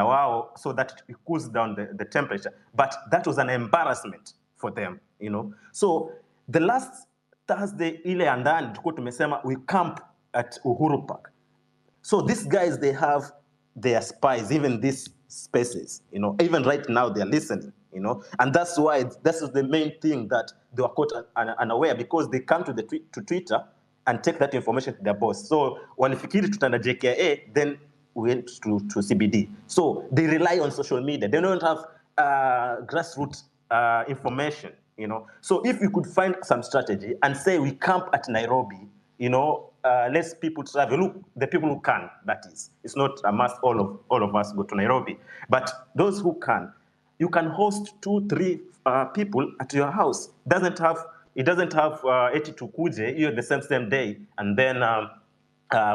wow, so that it cools down the temperature. But that was an embarrassment for them, you know. So the last Thursday ile andani tulikuwa tumesema we camp at Uhuru Park. So these guys, they have their spies, even these spaces, you know, even right now they're listening, you know, and that's why this is the main thing that they were caught unaware, because they come to to Twitter and take that information to their boss. So walifikiri tutaenda JKA, then we went to CBD. So they rely on social media. They don't have grassroots information, you know. So if we could find some strategy and say we camp at Nairobi, you know, less people travel. Look, the people who can, that is. It's not a must all of us go to Nairobi. But those who can, you can host 2, 3 people at your house. It doesn't have 82 kuje, you're the same day, and then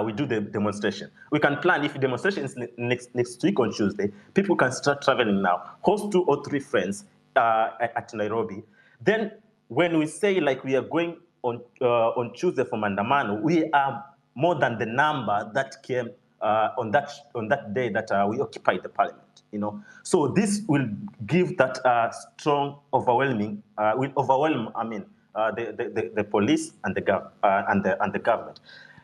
we do the demonstration. We can plan, if the demonstration is next week on Tuesday, people can start traveling now. Host 2 or 3 friends at Nairobi. Then when we say like we are going on Tuesday for Mandamano, we are more than the number that came on that day that we occupied the parliament. You know, so this will give that strong, overwhelming, will overwhelm. I mean, the police and the government.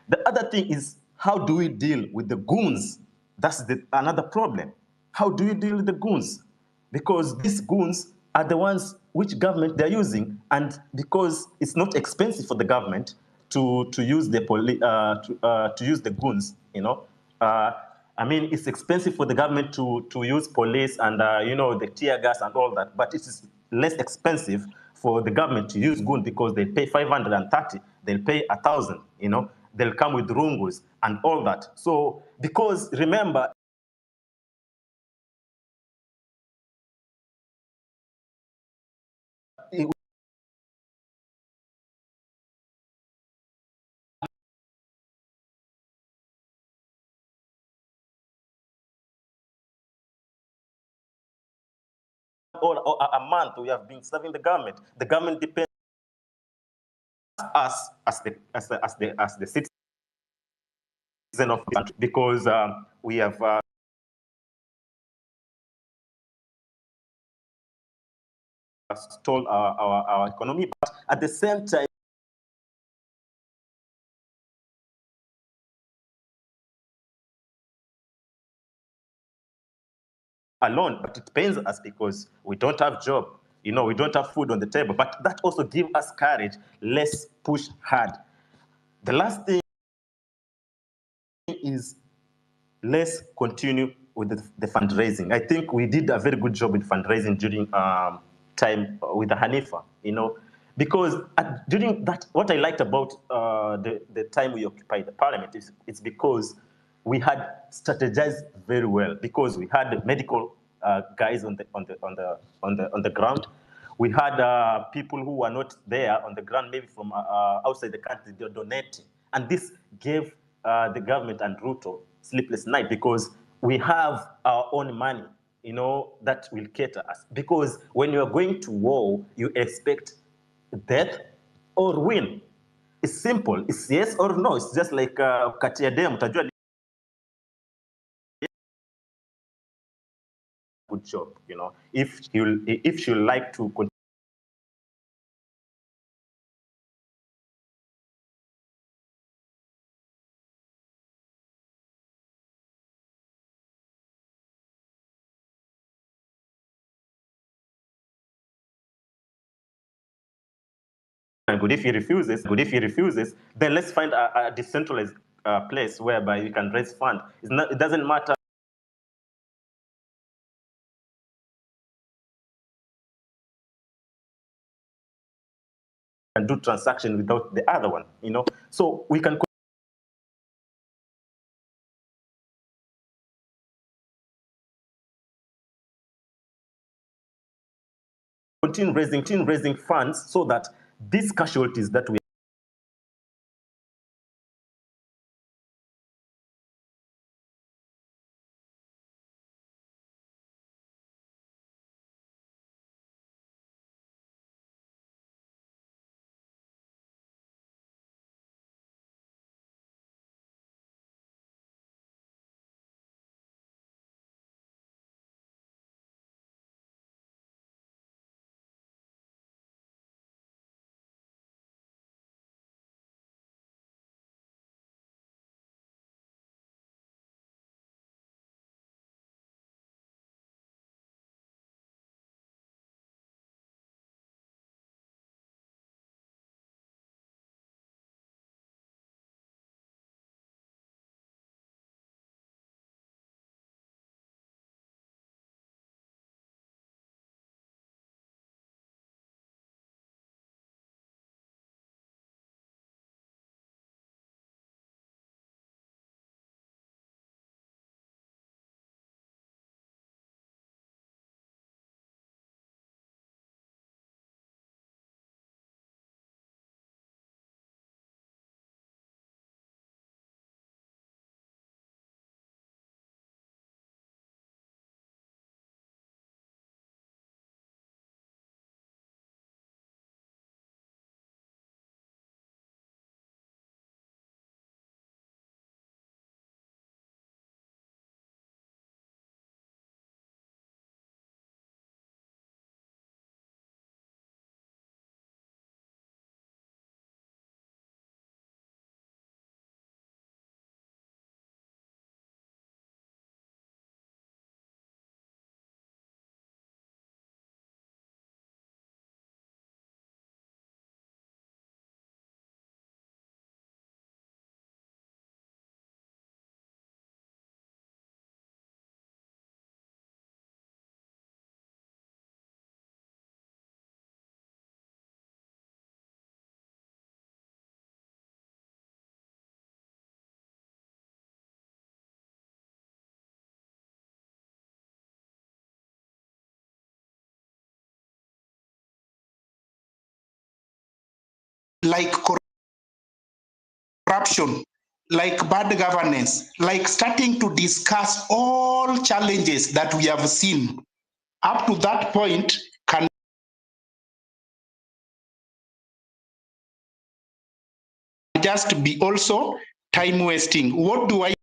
The other thing is, how do we deal with the goons? That's another problem. How do we deal with the goons? Because these goons are the ones which government they're using, and because it's not expensive for the government to use to use the goons, you know. I mean, it's expensive for the government to use police and you know, the tear gas and all that, but it is less expensive for the government to use goons, because they pay 530, they'll pay 1,000, you know, they'll come with rungus and all that. So because remember, all a month we have been serving the government. The government depends on us as the citizen of the country, because we have stole our economy, but at the same time, alone, but it pains us because we don't have job, you know, we don't have food on the table, but that also gives us courage. Let's push hard. The last thing is, let's continue with the fundraising. I think we did a very good job with fundraising during time with the Hanifa, you know, because during that, what I liked about the time we occupied the parliament is it's because we had strategized very well, because we had medical guys on the ground. We had people who were not there on the ground, maybe from outside the country, they're donating. And this gave the government and Ruto sleepless night, because we have our own money, you know, that will cater us. Because when you're going to war, you expect death or win. It's simple. It's yes or no. It's just like kati ya dem, utajua good job, you know, if she'll like to continue good. If he refuses, then let's find a decentralized place whereby we can raise fund. It doesn't matter and do transaction without the other one, you know. So we can continue raising funds so that these casualties that we like corruption, like bad governance, like starting to discuss all challenges that we have seen. Up to that point, can just be also time wasting. What do I,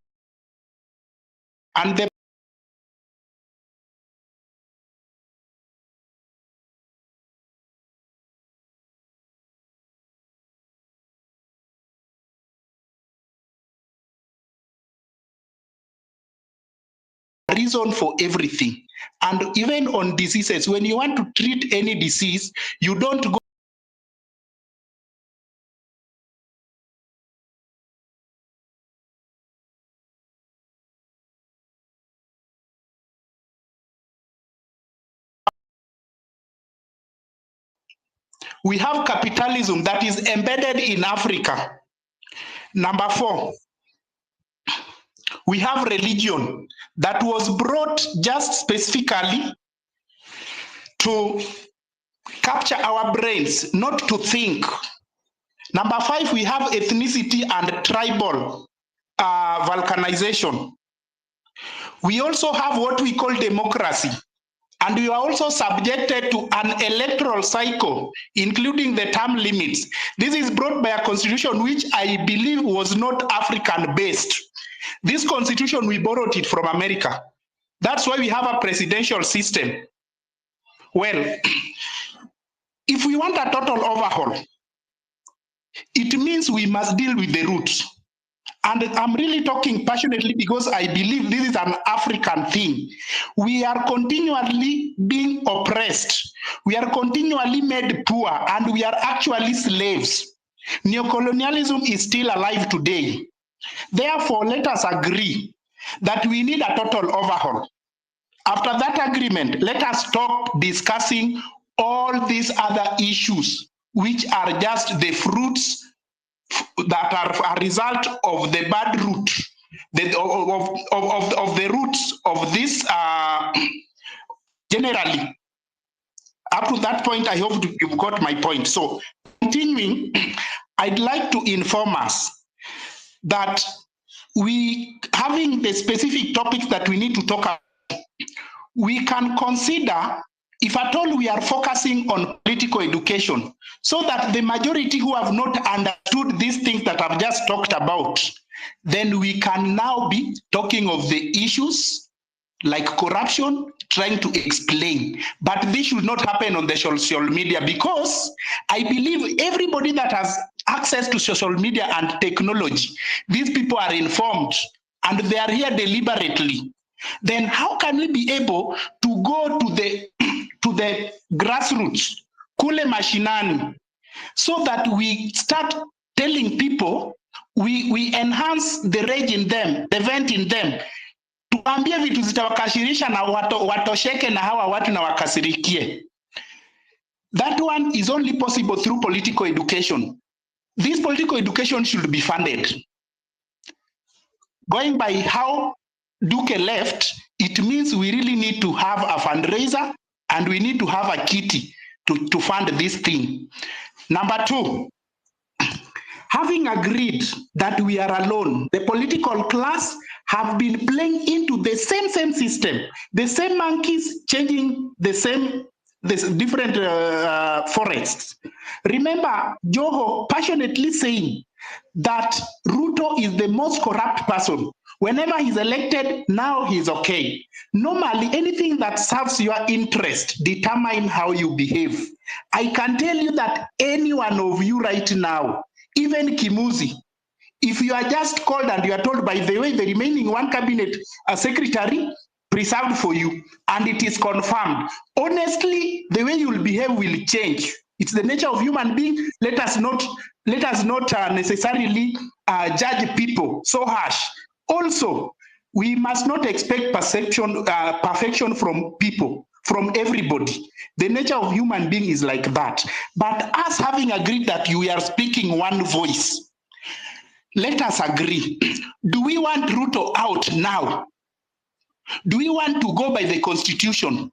and the reason for everything. And even on diseases, when you want to treat any disease, you don't go we have capitalism that is embedded in Africa. Number 4, we have religion that was brought just specifically to capture our brains, not to think. Number 5, we have ethnicity and tribal vulcanization. We also have what we call democracy. And we are also subjected to an electoral cycle, including the term limits. This is brought by a constitution which I believe was not African-based. This constitution, we borrowed it from America. That's why we have a presidential system. Well, if we want a total overhaul, it means we must deal with the roots. And I'm really talking passionately because I believe this is an African thing. We are continually being oppressed. We are continually made poor, and we are actually slaves. Neocolonialism is still alive today. Therefore, let us agree that we need a total overhaul. After that agreement, let us stop discussing all these other issues, which are just the fruits that are a result of the bad root, of the roots of this generally. Up to that point, I hope you've got my point. So continuing, I'd like to inform us that we, having the specific topics that we need to talk about, we can consider, if at all we are focusing on political education, so that the majority who have not understood these things that I've just talked about, then we can now be talking of the issues like corruption, trying to explain. But this should not happen on the social media, because I believe everybody that has access to social media and technology, these people are informed and they are here deliberately. Then how can we be able to go to the grassroots, kule mashinani, so that we start telling people, we enhance the rage in them, the vent in them, tuambie vitu zitawakashirisha na watosheke na hawa watu na wakasirikie. That one is only possible through political education. This political education should be funded. Going by how Duque left, it means we really need to have a fundraiser and we need to have a kitty to fund this thing. Number 2, having agreed that we are alone, the political class have been playing into the same system, the same monkeys changing the different forests. Remember Joho passionately saying that Ruto is the most corrupt person. Whenever he's elected, now he's okay. Normally, anything that serves your interest determine how you behave. I can tell you that any one of you right now, even Kimuzi, if you are just called and you are told, by the way, the remaining one cabinet secretary preserved for you, and it is confirmed, honestly, the way you will behave will change. It's the nature of human being. Let us not necessarily judge people so harsh. Also, we must not expect perfection from people, from everybody. The nature of human being is like that. But us having agreed that we are speaking one voice, let us agree. Do we want Ruto out now? Do we want to go by the constitution?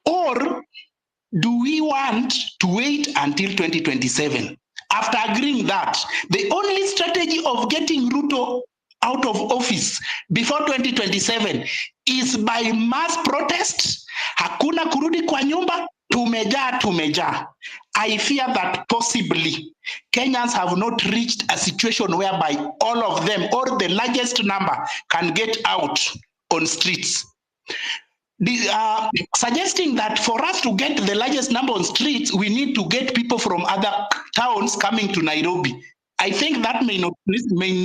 Or do we want to wait until 2027? after agreeing that the only strategy of getting Ruto out of office before 2027 is by mass protest, hakuna kurudi kwa nyumba, tumejaa. I fear that possibly Kenyans have not reached a situation whereby all of them or the largest number can get out on streets. Suggesting that for us to get the largest number on streets, we need to get people from other towns coming to Nairobi. I think that may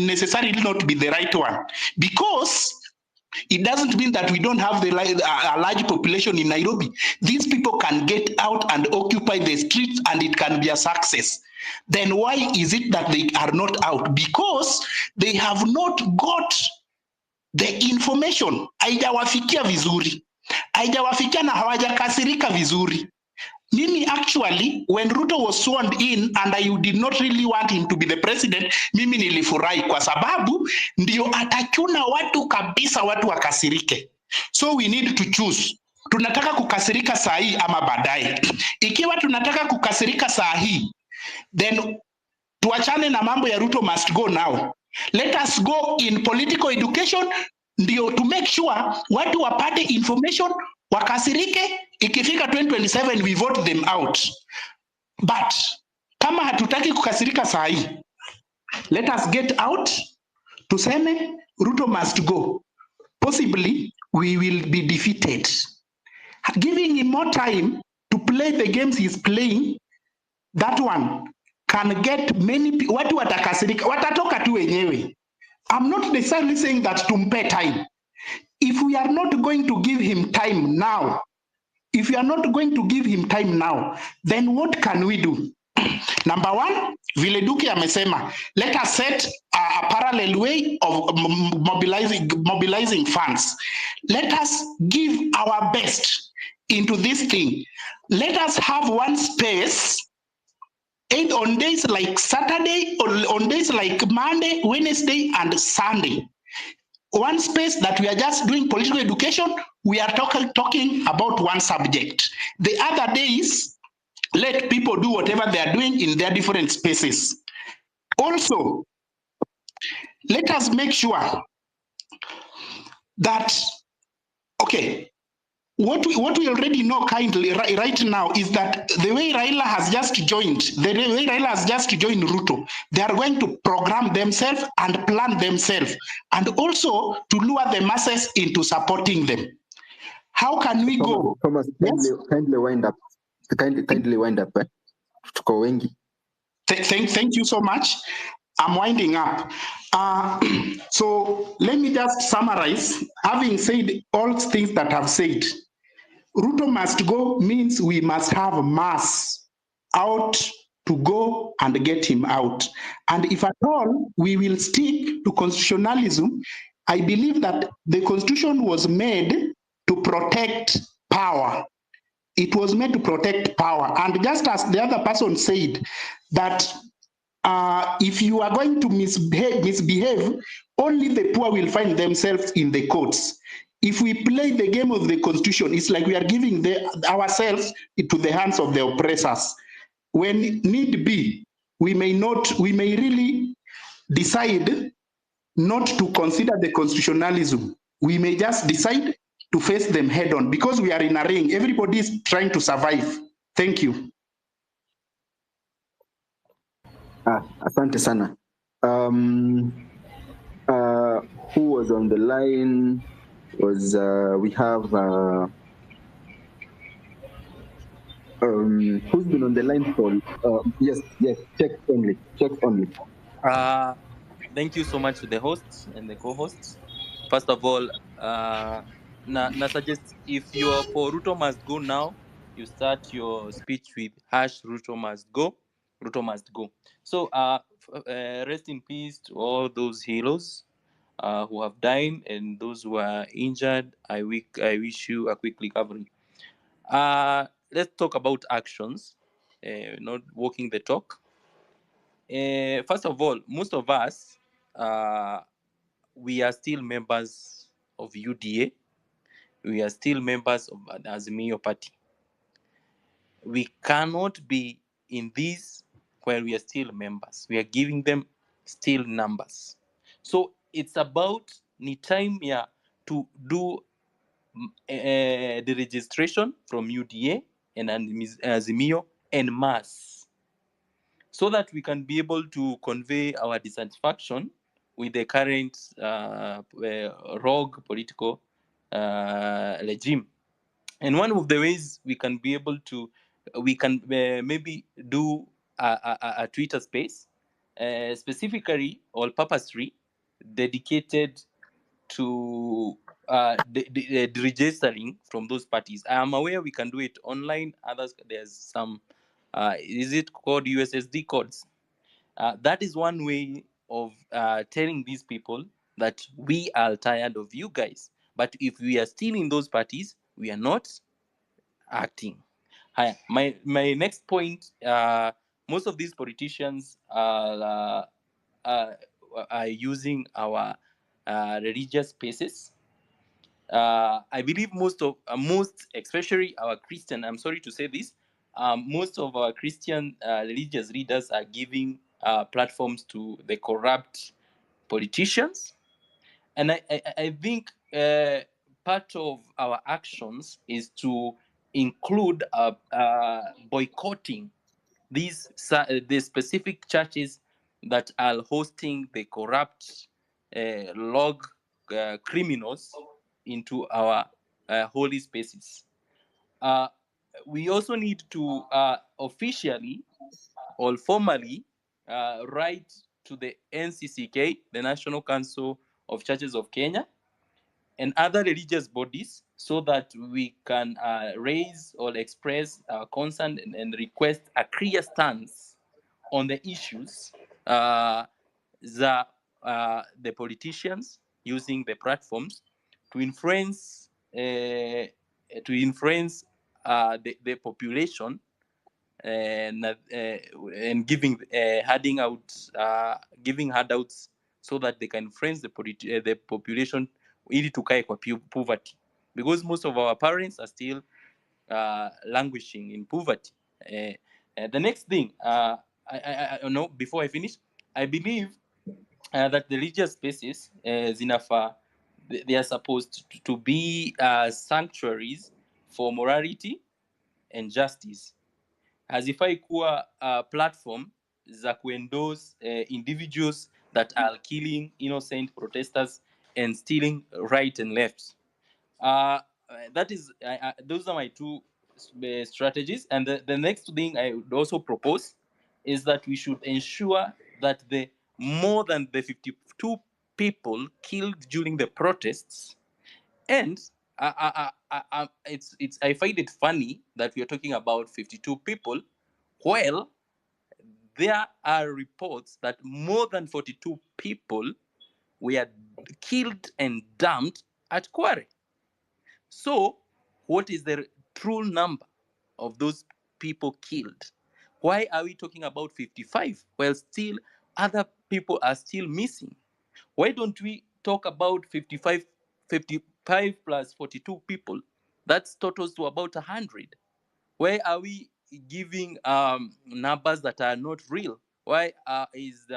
necessarily not be the right one, because it doesn't mean that we don't have a large population in Nairobi. These people can get out and occupy the streets and it can be a success. Then why is it that they are not out? Because they have not got the information. Haijawafikia vizuri. Haijawafikia na hawajakasirika vizuri. Mimi actually, when Ruto was sworn in and I did not really want him to be the president, mimi nilifurahi kwa sababu ndio atachuna watu kabisa, watu wakasirike. So we need to choose. Tunataka kukasirika saa hii ama baadaye. Ikiwa tunataka kukasirika saa hii, then tuachane na mambo ya Ruto must go now. Let us go in political education, ndio to make sure watu wapate information, wakasirike, ikifika 2027 we vote them out. But kama hatutaki kukasirika saa hii, let us get out, tuseme Ruto must go. Possibly we will be defeated. Giving him more time to play the games he's playing, that one can get many people. Watu watakasirika, watatoka tu wenyewe. I'm not necessarily saying that tumpe time. If we are not going to give him time now, then what can we do? Number one, vile Duke amesema, let us set a parallel way of mobilizing funds. Let us give our best into this thing. Let us have one space, either on days like Saturday or on days like Monday, Wednesday, and Sunday. One space that we are just doing political education, we are talking about one subject. The other days, let people do whatever they are doing in their different spaces. Also, let us make sure that, okay, what we already know kindly right now is that the way Raila has just joined, Ruto, they are going to program themselves and plan themselves, and also to lure the masses into supporting them. How can we go? Thomas, kindly wind up. Kindly wind up. Tuko wengi. Thank you so much. I'm winding up. So let me just summarize. Having said all things that I've said, Ruto must go means we must have mass out to go and get him out. And if at all we will stick to constitutionalism, I believe that the constitution was made to protect power. It was made to protect power. And just as the other person said, that if you are going to misbehave, only the poor will find themselves in the courts. If we play the game of the constitution, it's like we are giving ourselves into the hands of the oppressors. When need be, we may really decide not to consider the constitutionalism. We may just decide to face them head on, because we are in a ring. Everybody is trying to survive. Thank you. Asante sana. Who was on the line? We have who's been on the line for yes, check only. Thank you so much to the hosts and the co-hosts. First of all, na suggest if you are for Ruto must go now, you start your speech with #Ruto must go. Ruto must go. So rest in peace to all those heroes who have died, and those who are injured. I wish you a quick recovery. Let's talk about actions, not walking the talk. First of all, most of us, we are still members of UDA. We are still members of Azimio Party. We cannot be in this while we are still members. We are giving them still numbers. So it's about ni time ya to do the registration from UDA and Azimio en masse, so that we can be able to convey our dissatisfaction with the current rogue political regime. And one of the ways we can be able to, we can maybe do a Twitter space, specifically or purposely dedicated to the registering from those parties. I am aware we can do it online. Others, there's some, is it called USSD codes? That is one way of telling these people that we are tired of you guys. But if we are still in those parties, we are not acting. My next point, most of these politicians are using our religious spaces. I believe most, especially our Christian, I'm sorry to say this, most of our Christian religious leaders are giving platforms to the corrupt politicians. And I think part of our actions is to include boycotting these the specific churches that are hosting the corrupt log criminals into our holy spaces. We also need to officially or formally write to the NCCK, the National Council of Churches of Kenya, and other religious bodies, so that we can raise or express our concern and request a clear stance on the issues that the politicians using the platforms to influence the population and giving giving handouts so that they can influence the population ili tukae kwa poverty, because most of our parents are still languishing in poverty. The next thing, I know, before I finish, I believe that the religious spaces, zinafaa, they are supposed to be sanctuaries for morality and justice. Hazifai kuwa platform za kuendorse individuals that are killing innocent protesters and stealing right and left. That is, those are my two strategies. And the next thing I would also propose is that we should ensure that the more than the 52 people killed during the protests, and I find it funny that we are talking about 52 people. Well, there are reports that more than 42 people were killed and dumped at Kware. So, what is the true number of those people killed? Why are we talking about 55 while still other people are still missing? Why don't we talk about 55 plus 42 people? That's totals to about 100. Why are we giving numbers that are not real? Why is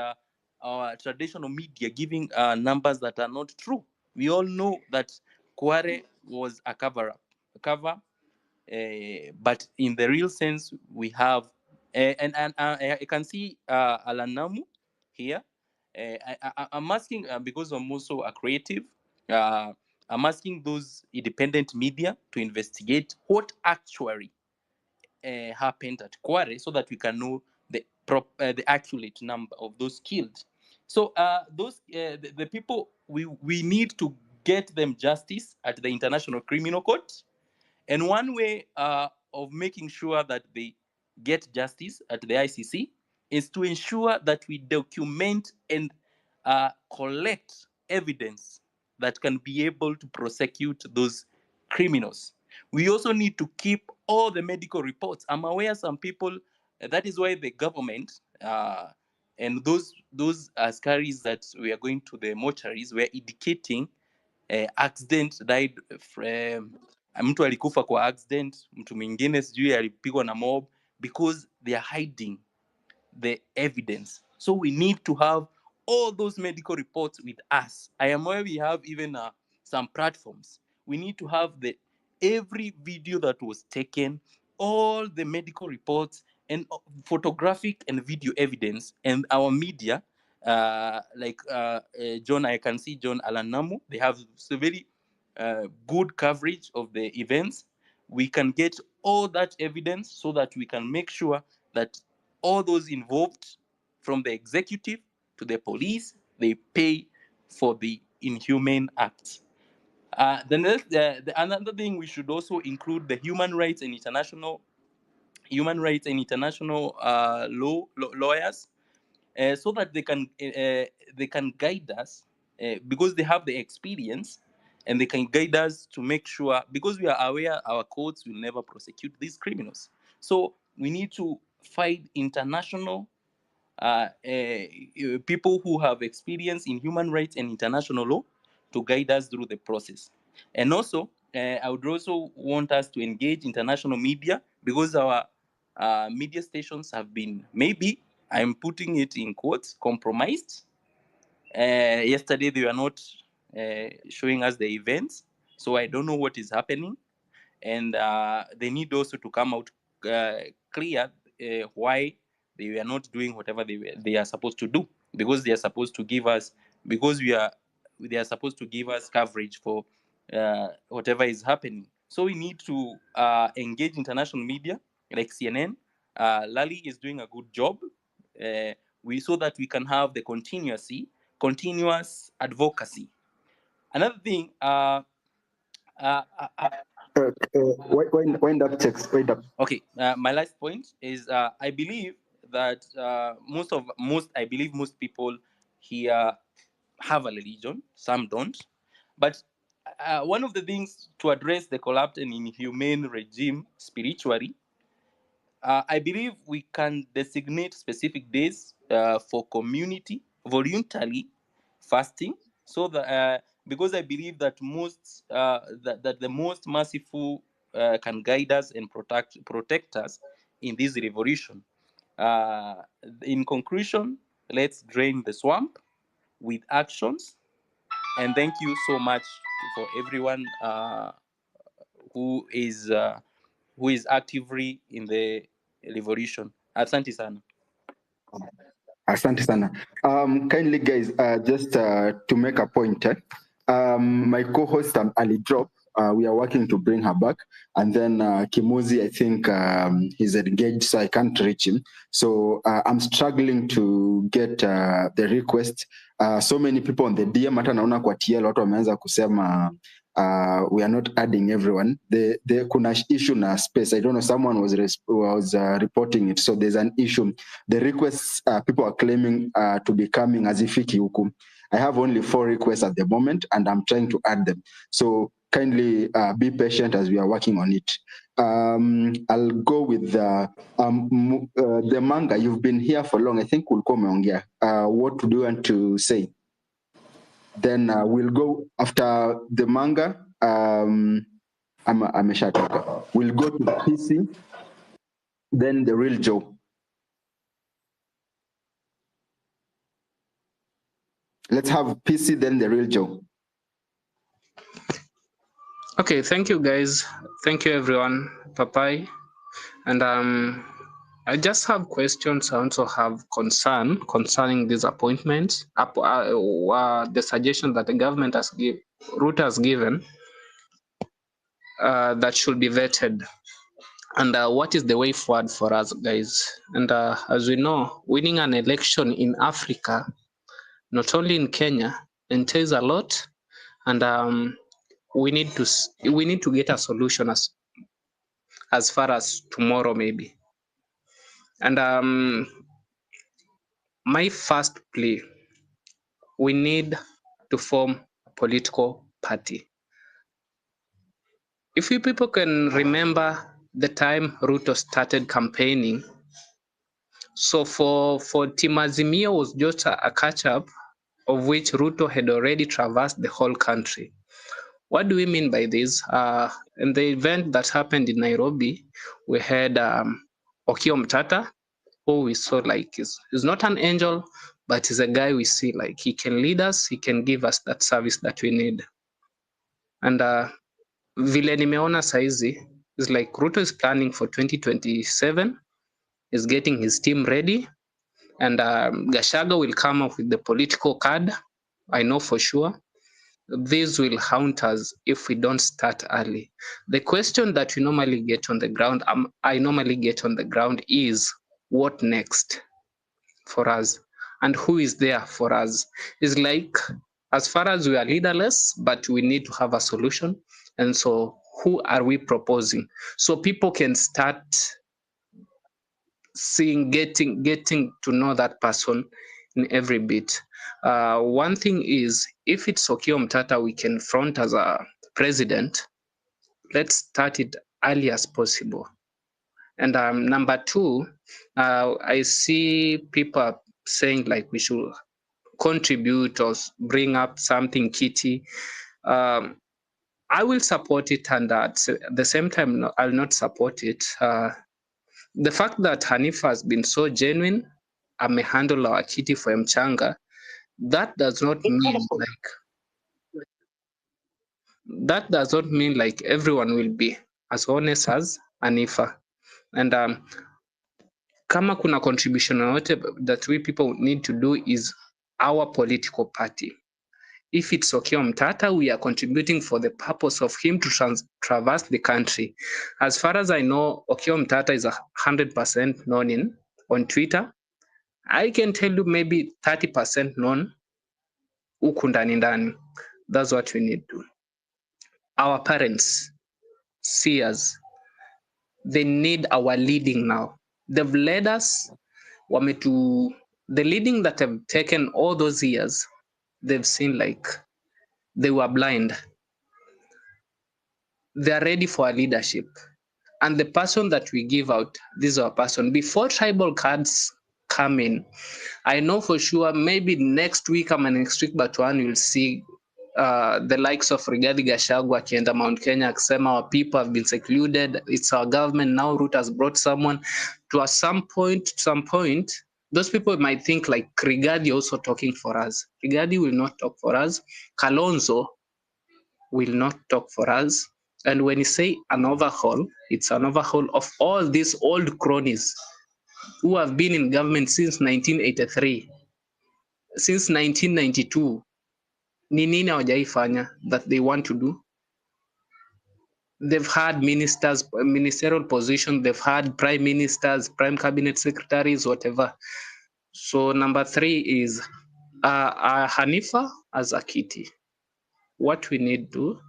our traditional media giving numbers that are not true? We all know that Kware was a cover, but in the real sense, we have, and I can see Alan Namu here. I'm asking, because I'm also a creative, I'm asking those independent media to investigate what actually happened at Kware, so that we can know the accurate number of those killed. So the people, we need to get them justice at the International Criminal Court. And one way of making sure that they get justice at the ICC is to ensure that we document and collect evidence that can be able to prosecute those criminals. We also need to keep all the medical reports. I'm aware some people, that is why the government and those askaris that we are going to the mortuaries were indicating accident died mtu alikufa kwa accident, mtu mwingine sijui alipigwa na mob, because they are hiding the evidence. So we need to have all those medical reports with us. I am aware we have even some platforms. We need to have every video that was taken, all the medical reports, and photographic and video evidence, and our media, John, I can see John Alanamu, they have so very good coverage of the events. We can get all that evidence so that we can make sure that all those involved, from the executive to the police, they pay for the inhumane acts. Another thing, we should also include the human rights and international lawyers, so that they can guide us, because they have the experience, and they can guide us to make sure, because we are aware our courts will never prosecute these criminals. So we need to find international people who have experience in human rights and international law to guide us through the process. And also, I would also want us to engage international media, because our media stations have been, maybe, I'm putting it in quotes, compromised. Yesterday, they were not showing us the events, so I don't know what is happening. And they need also to come out clear why they were not doing whatever they are supposed to do, because they are supposed to give us, they are supposed to give us coverage for whatever is happening. So we need to engage international media like CNN. Lali is doing a good job. So that we can have the continuous advocacy. Another thing, Wind up, checks. Wind up. okay, my last point is I believe that most people here have a religion, some don't. But one of the things to address the corrupt and inhumane regime spiritually, I believe we can designate specific days for community voluntary fasting, so that because I believe that that the most merciful can guide us and protect us in this revolution. In conclusion, let's drain the swamp with actions, and thank you so much for everyone who is actively in the revolution. Asante sana. Asante sana. Kindly, guys, just to make a point, my co-host Ali drop. We are working to bring her back, and then Kimuzi, I think he's engaged, so I can't reach him. So I'm struggling to get the request. So many people on the DM, hata naona kwa TL watu wameanza kusema we are not adding everyone. The kuna issue na space. I don't know, someone was reporting it. So there's an issue. The requests people are claiming to be coming azifiki huku. I have only 4 requests at the moment, and I'm trying to add them. So kindly be patient as we are working on it. I'll go with the manga. You've been here for long. I think we'll come on here. What do you want to say? Then we'll go after the manga. Ameshatoka. We'll go to PC, then the real Joe. Let's have PC, then the real Joe. Okay, thank you guys. Thank you everyone. Papai. And I just have questions. I also have concern concerning these appointments. The suggestion that the government Ruto has given that should be vetted. And what is the way forward for us, guys? And as we know, winning an election in Africa, not only in Kenya, entails a lot. And we need to get a solution as far as tomorrow, maybe. And my first plea, we need to form a political party. If you people can remember the time Ruto started campaigning, so for Team Azimio was just a catch-up, of which Ruto had already traversed the whole country. What do we mean by this? In the event that happened in Nairobi, we had Okiya Mtata, who we saw like is not an angel, but is a guy we see like he can lead us, he can give us that service that we need. And vile nimeona saizi is like Ruto is planning for 2027, is getting his team ready, and Gashaga will come up with the political card. I know for sure. This will haunt us if we don't start early. The question that we normally get on the ground, I normally get on the ground is, what next for us? And who is there for us? It's like, as far as we are leaderless, but we need to have a solution. And so who are we proposing? So people can start seeing, getting to know that person in every bit. One thing is, if it's Okiya Omtatah we can front as a president, let's start it early as possible. And number two, I see people saying like we should contribute or bring up something kitty. I will support it, and at the same time, I'll not support it. The fact that Hanifa has been so genuine, I may handle our kitty for Mchanga, that does not mean like everyone will be as honest as Hanifa. And kama kuna contribution yoyote that we people need to do is our political party. If it's Okiya Omtatah, we are contributing for the purpose of him to traverse the country. As far as I know, Okiya Omtatah is 100% known on Twitter. I can tell you maybe 30% known huku ndani ndani. That's what we need to do. Our parents, see us. They need our leading now. They've led us. The leading that have taken all those years, they've seen like they were blind. They are ready for our leadership. And the person that we give out, this is our person. Before tribal cards come in, I know for sure maybe next week or next week, but one will see the likes of Rigathi Gachagua akienda Mount Kenya akisema our people have been secluded, it's our government now, Ruto has brought someone. To some point, those people might think like Rigathi also talking for us. Rigathi will not talk for us. Kalonzo will not talk for us. And when you say an overhaul, it's an overhaul of all these old cronies who have been in government since 1983, since 1992. Ni nini hawajaifanya that they want to do? They've had ministers, ministerial positions, they've had prime ministers, prime cabinet secretaries, whatever. So number three is Hanifa as a kitty. What we need to do,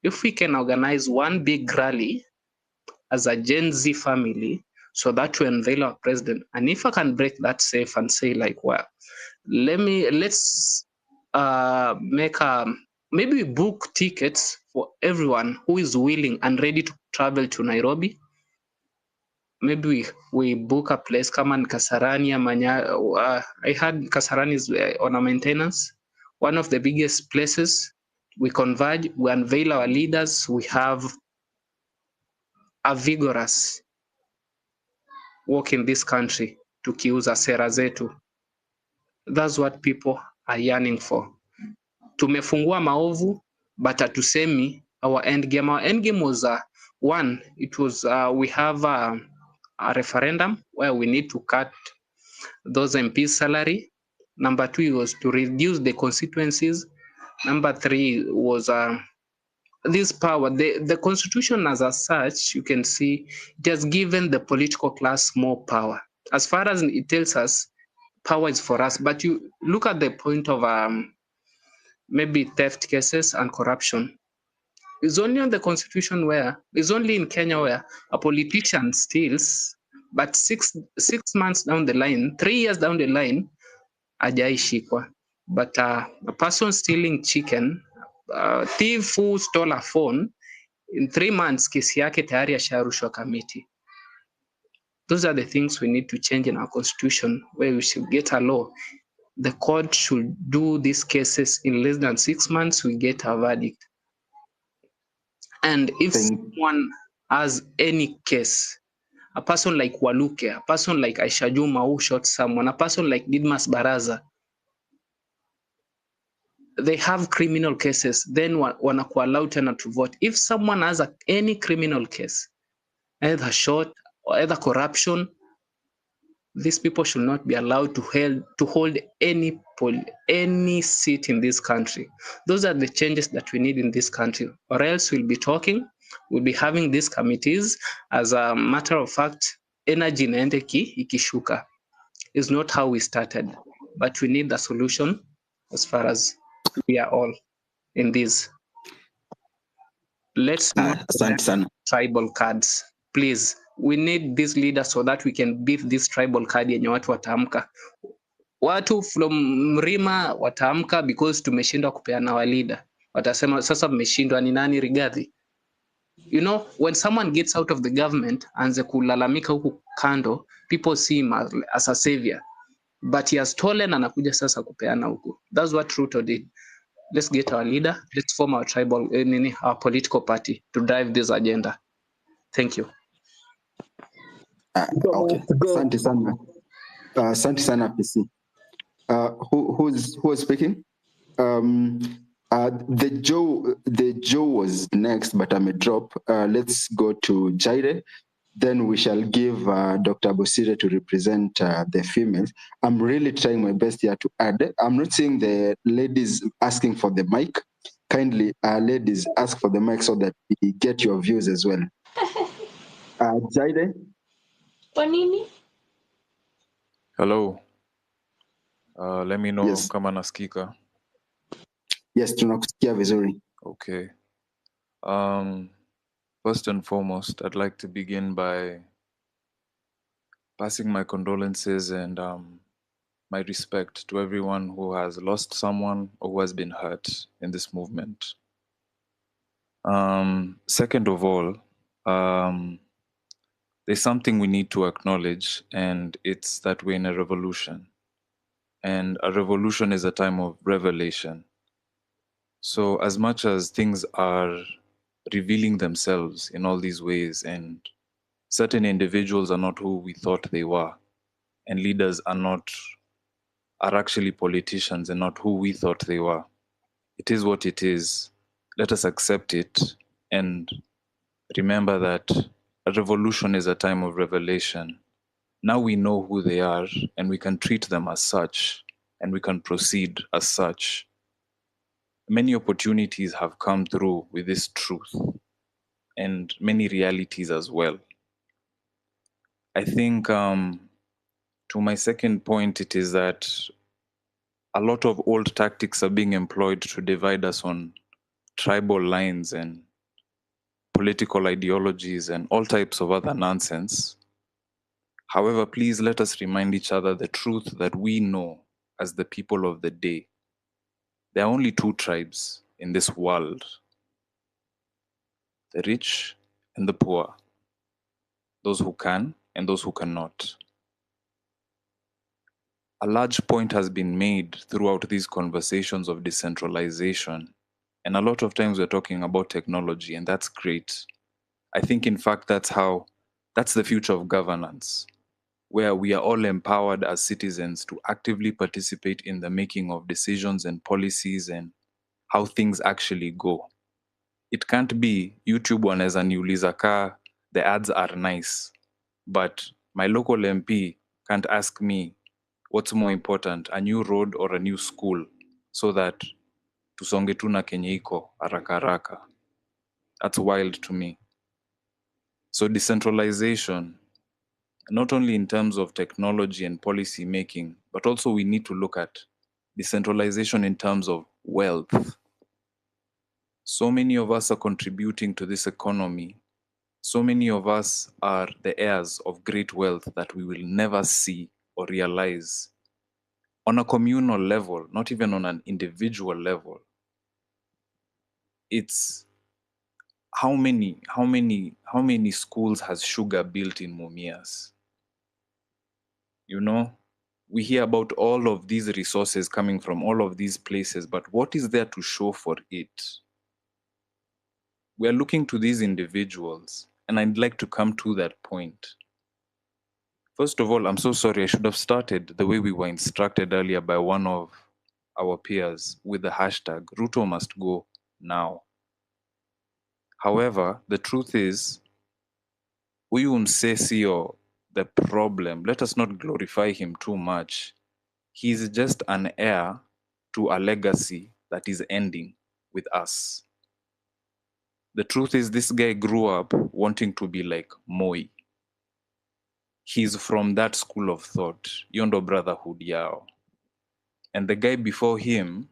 if we can organize one big rally as a Gen Z family, so that we unveil our president, and if I can break that safe and say like, well, let's make maybe we book tickets for everyone who is willing and ready to travel to Nairobi. Maybe we book a place, come on Kasarani, I heard Kasarani is on a maintenance, one of the biggest places. We converge, we unveil our leaders, we have a vigorous work in this country to kiuza sera zetu. That's what people are yearning for. Tumefungua maovu, but hatusemi our end game. Our end game was one, it was we have a referendum where we need to cut those MPs' salary. Number two was to reduce the constituencies. Number three was this power. The constitution as such, you can see, it has given the political class more power. As far as it tells us, power is for us. But you look at the point of maybe theft cases and corruption. It's only on the constitution it's only in Kenya where a politician steals, but six months down the line, 3 years down the line, hajaishikwa. But a person stealing chicken, thief who stole a phone, in 3 months, kesi yake tayari asharushwa kamiti. Those are the things we need to change in our constitution, where we should get a law. The court should do these cases in less than 6 months, we get a verdict. And if someone has any case a person like Waluke, a person like Aisha Juma who shot someone, a person like Didmas Baraza, they have criminal cases, then wanakuwa allowed tena to vote. If someone has any criminal case, either shot or either corruption, these people should not be allowed to hold any seat in this country. Those are the changes that we need in this country, or else we'll be talking, we'll be having these committees. As a matter of fact, energy inaenda ikishuka is not how we started, but we need the solution as far as we are all in this. Let's not Asante sana. tribal cards, please. We need these leaders so that we can beat this tribal card yenye watu wataamka. Watu from Mrima wataamka because tumeshindwa kupeana wa leader. Watasema sasa mmeshindwa ni nani Rigathi? You know, when someone gets out of the government anze kulalamika huku kando, people see him as a savior. But he has stolen, anakuja sasa kupeana huku. That's what Ruto did. Let's get our leader. Let's form our tribal, our political party to drive this agenda. Thank you. Okay. Asante sana. Asante sana PC. Who was speaking? The Joe was next, but I'm a drop. Let's go to Jaire. Then we shall give Dr. Bosire to represent the females. I'm really trying my best here to add. I'm not seeing the ladies asking for the mic. Kindly, ladies, ask for the mic so that we get your views as well. Jaire? Panini? Hello. Let me know Yes. kama nasikika. Yes, tunakusikia vizuri. Okay. First and foremost, I'd like to begin by passing my condolences and my respect to everyone who has lost someone or who has been hurt in this movement. Second of all, there's something we need to acknowledge, and it's that we're in a revolution. And a revolution is a time of revelation. So as much as things are revealing themselves in all these ways, and certain individuals are not who we thought they were, and leaders are actually politicians and not who we thought they were. It is what it is. Let us accept it and remember that a revolution is a time of revelation. Now we know who they are, and we can treat them as such, and we can proceed as such. Many opportunities have come through with this truth, and many realities as well. I think to my second point, it is that a lot of old tactics are being employed to divide us on tribal lines and political ideologies and all types of other nonsense. However, please let us remind each other the truth that we know as the people of the day. There are only two tribes in this world: the rich and the poor, those who can and those who cannot. A large point has been made throughout these conversations of decentralization, and a lot of times we're talking about technology, and that's great. I think, in fact, that's the future of governance, where we are all empowered as citizens to actively participate in the making of decisions and policies and how things actually go. It can't be YouTube wanaweza niuliza ka the ads are nice, but my local MP can't ask me what's more important, a new road or a new school, so that tusonge tu na kenye iko haraka haraka. That's wild to me. So decentralization, not only in terms of technology and policy making, but also we need to look at decentralization in terms of wealth. So many of us are contributing to this economy. So many of us are the heirs of great wealth that we will never see or realize. On a communal level, not even on an individual level. It's how many schools has Sugar built in Mumias? You know, we hear about all of these resources coming from all of these places, but what is there to show for it? We are looking to these individuals, and I'd like to come to that point. First of all, I'm so sorry. I should have started the way we were instructed earlier by one of our peers with the hashtag Ruto must go now. However, the truth is, huyu msee sio the problem. Let us not glorify him too much. He is just an heir to a legacy that is ending with us. The truth is, this guy grew up wanting to be like Moi. He's from that school of thought, Yondo Brotherhood Yao. And the guy before him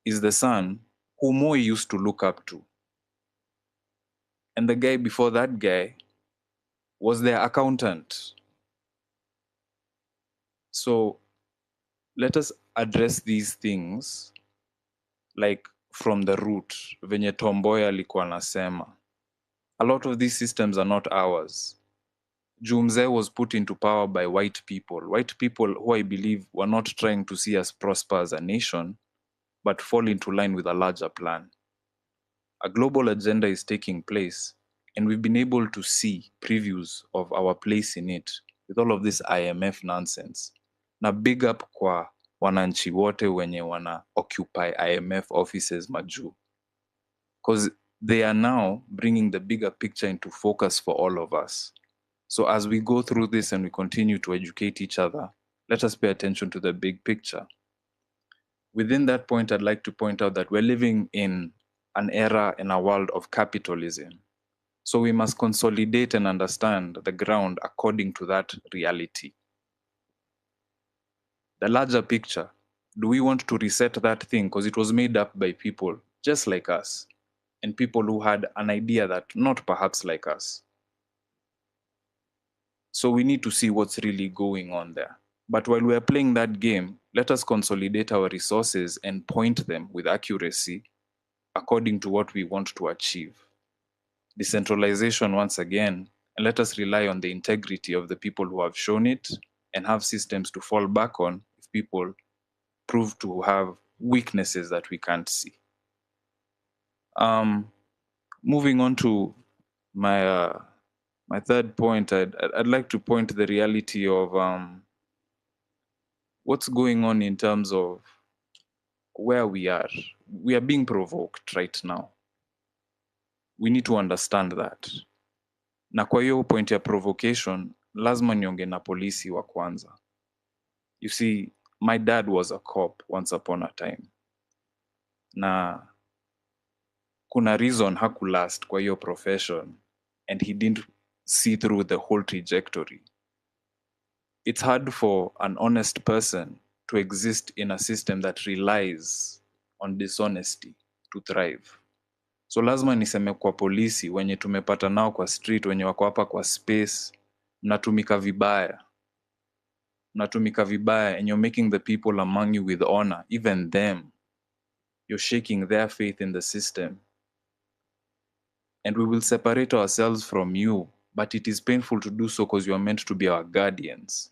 is the son who Moi used to look up to. And the guy before that guy was their accountant. So let us address these things like from the root, venye Tomboya alikuwa anasema. A lot of these systems are not ours. Jumze was put into power by white people who I believe were not trying to see us prosper as a nation, but fall into line with a larger plan. A global agenda is taking place, and we've been able to see previews of our place in it with all of this IMF nonsense. Na big up kwa wananchi wote wenye wana occupy IMF offices majuu. Because they are now bringing the bigger picture into focus for all of us. So as we go through this and we continue to educate each other, let us pay attention to the big picture. Within that point, I'd like to point out that we're living in an era in a world of capitalism. So we must consolidate and understand the ground according to that reality. The larger picture, do we want to reset that thing? Because it was made up by people just like us and people who had an idea that not perhaps like us. So we need to see what's really going on there. But while we're playing that game, let us consolidate our resources and point them with accuracy according to what we want to achieve. Decentralization once again, and let us rely on the integrity of the people who have shown it and have systems to fall back on if people prove to have weaknesses that we can't see. Moving on to my my third point, I'd like to point to the reality of what's going on in terms of where we are. We are being provoked right now. We need to understand that. Na kwa hiyo point ya provocation, lazima niongee na polisi wa kwanza. You see, my dad was a cop once upon a time. Na kuna reason hakulast kwa hiyo profession and he didn't see through the whole trajectory. It's hard for an honest person to exist in a system that relies on dishonesty to thrive. So lazima niseme kwa polisi wenye tumepata nao kwa street, wenye wako hapa kwa space, mnatumika vibaya. Mnatumika vibaya and you're making the people among you with honor, even them. You're shaking their faith in the system. And we will separate ourselves from you, but it is painful to do so because you are meant to be our guardians.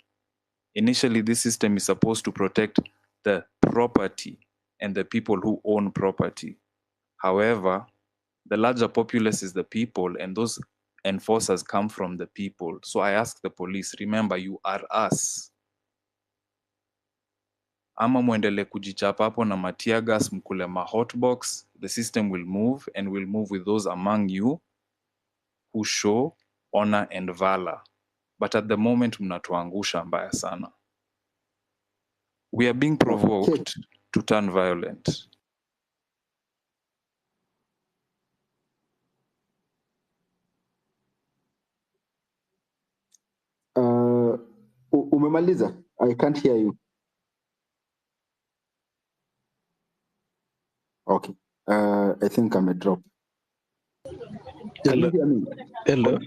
Initially, this system is supposed to protect the property and the people who own property. However, the larger populace is the people, and those enforcers come from the people. So I ask the police, remember, you are us. Ama muendele kujichapa hapo na matia gas, mkule ma hotbox, the system will move and will move with those among you who show honor and valor. But at the moment, mnatuangusha mbaya sana. We are being provoked to turn violent. Umemaliza? I can't hear you. Okay. I think I'm a drop. Can you hear me? Hello.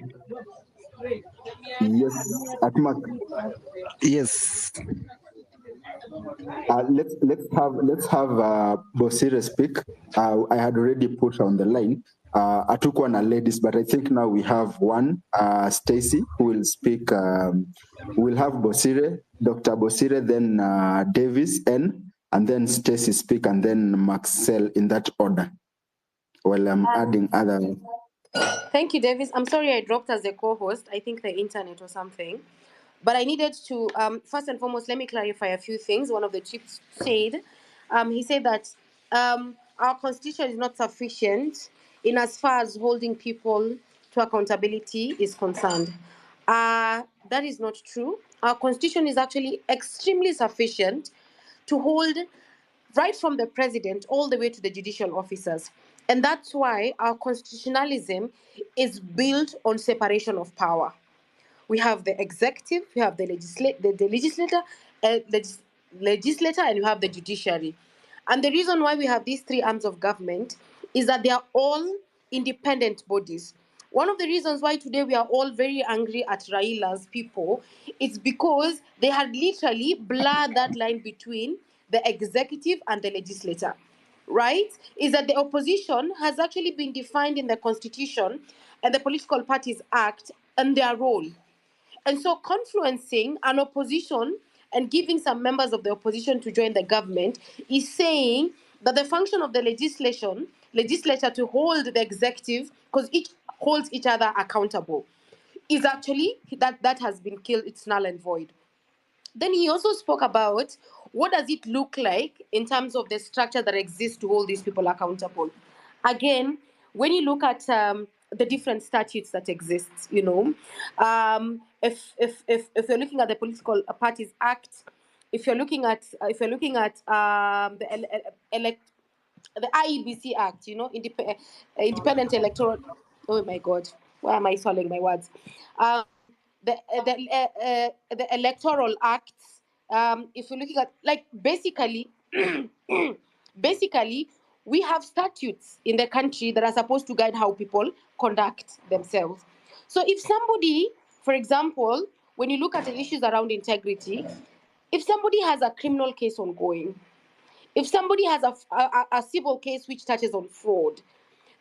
Yes, Atmak. Yes. Let's have Bosire speak. I had already put on the line. I took one ladies, but I think now we have one, Stacy, who will speak. We'll have Bosire, Dr. Bosire, then Davis N, and then Stacy speak, and then Maxwell in that order. Well, I'm adding other. Thank you, Davis. I'm sorry I dropped as a co-host. I think the internet or something. But I needed to, first and foremost, let me clarify a few things. One of the chiefs said, he said that our constitution is not sufficient in as far as holding people to accountability is concerned. That is not true. Our constitution is actually extremely sufficient to hold right from the president all the way to the judicial officers. And that's why our constitutionalism is built on separation of power. We have the executive, we have the legislator, and you have the judiciary. And the reason why we have these three arms of government is that they are all independent bodies. One of the reasons why today we are all very angry at Raila's people is because they had literally blurred that line between the executive and the legislator, right? Is that the opposition has actually been defined in the Constitution and the Political Parties Act and their role. And so confluencing an opposition and giving some members of the opposition to join the government is saying that the function of the legislature to hold the executive, because each holds each other accountable, is actually that has been killed. It's null and void. Then he also spoke about what does it look like in terms of the structure that exists to hold these people accountable. Again, when you look at the different statutes that exist, you know, if you're looking at the Political Parties Act, if you're looking at the IEBC Act, you know, Independent Electoral. Oh my God, why am I swallowing my words? The Electoral Acts. If you're looking at, like, basically, basically, we have statutes in the country that are supposed to guide how people conduct themselves. So if somebody, for example, when you look at the issues around integrity, if somebody has a criminal case ongoing, if somebody has a civil case which touches on fraud,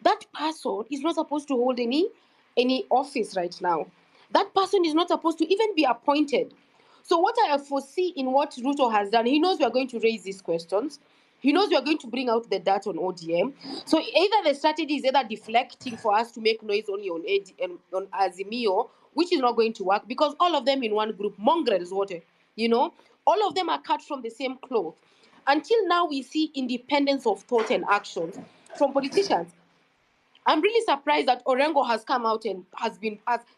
that person is not supposed to hold any office right now. That person is not supposed to even be appointed. So what I foresee in what Ruto has done, he knows we are going to raise these questions. He knows we are going to bring out the dirt on ODM. So either the strategy is either deflecting for us to make noise only on Azimio, which is not going to work because all of them in one group, mongrels, you know, all of them are cut from the same cloth. Until now, we see independence of thought and actions from politicians. I'm really surprised that Orengo has come out and has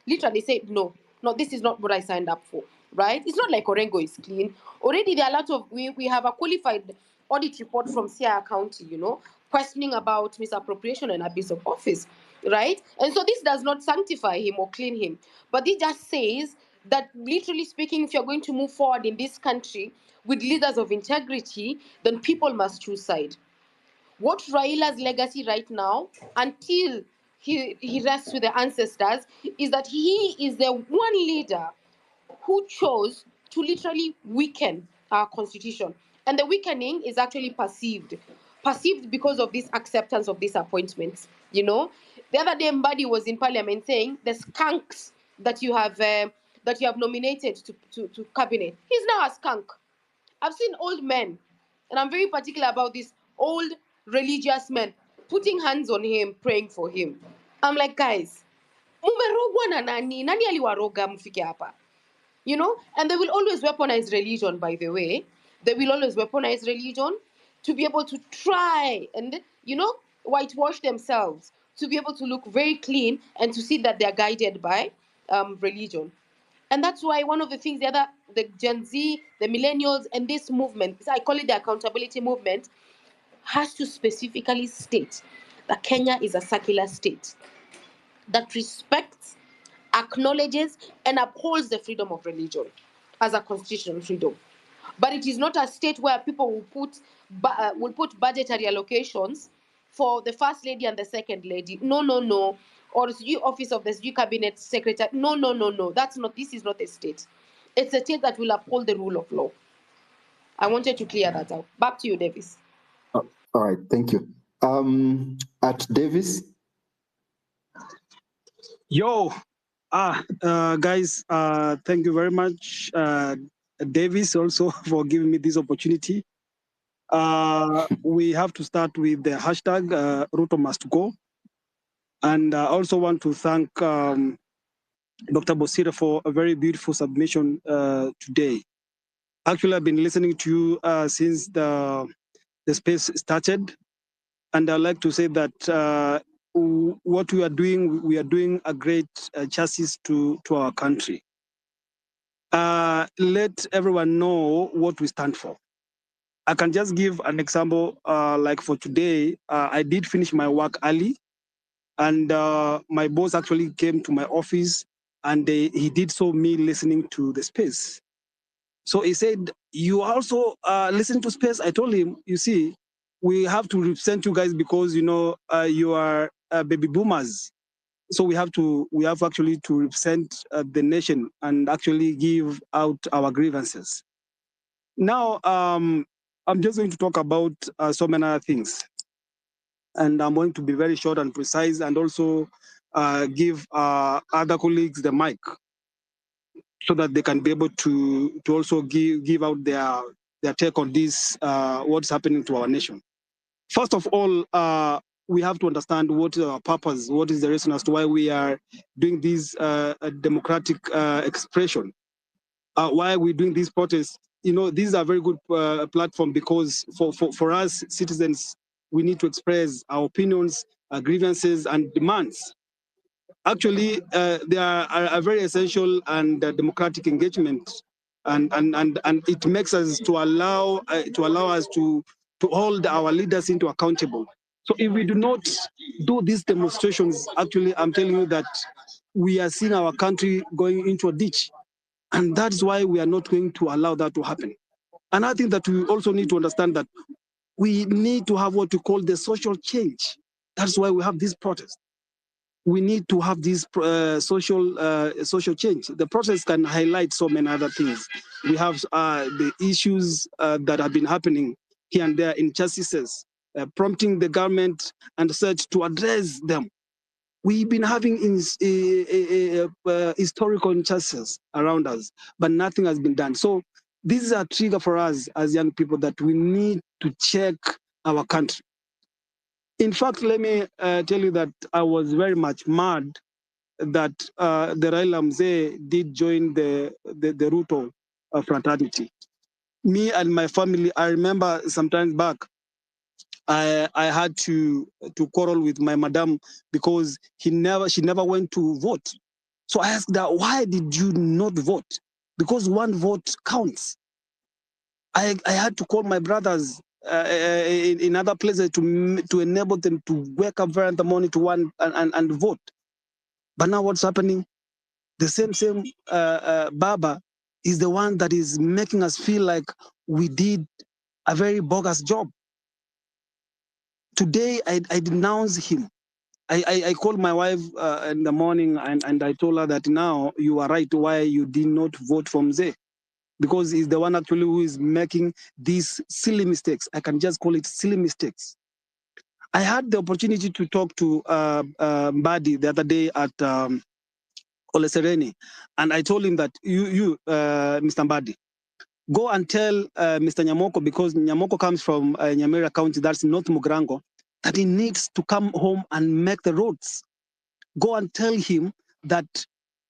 literally said, no, this is not what I signed up for, right? It's not like Orengo is clean. Already there are a lot of, we have a qualified audit report from Siaya County, you know, questioning about misappropriation and abuse of office, right? And so this does not sanctify him or clean him, but it just says that, literally speaking, if you're going to move forward in this country with leaders of integrity, then people must choose side. What Raila's legacy right now, until he rests with the ancestors, is that he is the one leader who chose to literally weaken our constitution. And the weakening is actually perceived because of this acceptance of these appointments. You know, the other day Mbadi was in parliament saying the skunks that you have nominated to cabinet, he's now a skunk. I've seen old men, and I'm very particular about this, old religious men putting hands on him, praying for him. I'm like, guys, mumerogwa na nani? Nani aliwaroga mfike hapa? You know, and they will always weaponize religion, by the way. They will always weaponize religion to be able to try and, you know, whitewash themselves, to be able to look very clean and to see that they're guided by religion. And that's why one of the things the Gen Z, the millennials, and this movement, I call it the accountability movement, has to specifically state that Kenya is a secular state that respects, acknowledges, and upholds the freedom of religion as a constitutional freedom. But it is not a state where people will put budgetary allocations for the first lady and the second lady. No. Or the office of the cabinet secretary. No. This is not a state. It's a state that will uphold the rule of law. I wanted to clear that out. Back to you, Davis. All right, thank you. At Davis. Yo, guys, thank you very much, Davis, also for giving me this opportunity. We have to start with the hashtag Ruto must go. And I also want to thank Dr. Bosira, for a very beautiful submission today. Actually, I've been listening to you since the space started, and I'd like to say that what we are doing a great justice to our country. Let everyone know what we stand for. I can just give an example, like for today, I did finish my work early, and my boss actually came to my office, and he did so me listening to the space. So he said, you also listen to space? I told him, you see, we have to represent you guys because, you are baby boomers. So we have actually to represent the nation and actually give out our grievances. Now, I'm just going to talk about so many other things. And I'm going to be very short and precise, and also give other colleagues the mic so that they can be able to also give out their take on this, what's happening to our nation. First of all, we have to understand what is our purpose, what is the reason as to why we are doing this democratic expression. Why are we doing these protests? This is a very good platform, because for us citizens, we need to express our opinions, our grievances, and demands. Actually, they are a very essential and democratic engagement, and it makes us to allow us to hold our leaders into accountable. So if we do not do these demonstrations, actually, I'm telling you that we are seeing our country going into a ditch, and that's why we are not going to allow that to happen. And I think that we also need to understand that we need to have what we call the social change. That's why we have this protest. We need to have this social change. The process can highlight so many other things. We have the issues that have been happening here and there, injustices, prompting the government and such to address them. We've been having historical injustices around us, but nothing has been done. So this is a trigger for us as young people that we need to check our country. In fact, let me tell you that I was very much mad that the Raila Mzee did join the Ruto fraternity. Me and my family, I remember sometimes back, I had to quarrel with my madam because she never went to vote. So I asked her, why did you not vote? Because one vote counts. I had to call my brothers in other places to enable them to wake up very in the morning to and vote. But now what's happening? The same Baba is the one that is making us feel like we did a very bogus job. Today, I denounce him. I called my wife in the morning and I told her that now you are right why you did not vote for Mzee. Because he's the one actually who is making these silly mistakes. I can just call it silly mistakes. I had the opportunity to talk to Mbadi the other day at Ole Sereni, and I told him that you Mr. Mbadi, go and tell Mr. Nyamoko, because Nyamoko comes from Nyamira County, that's North Mugrango, that he needs to come home and make the roads. Go and tell him that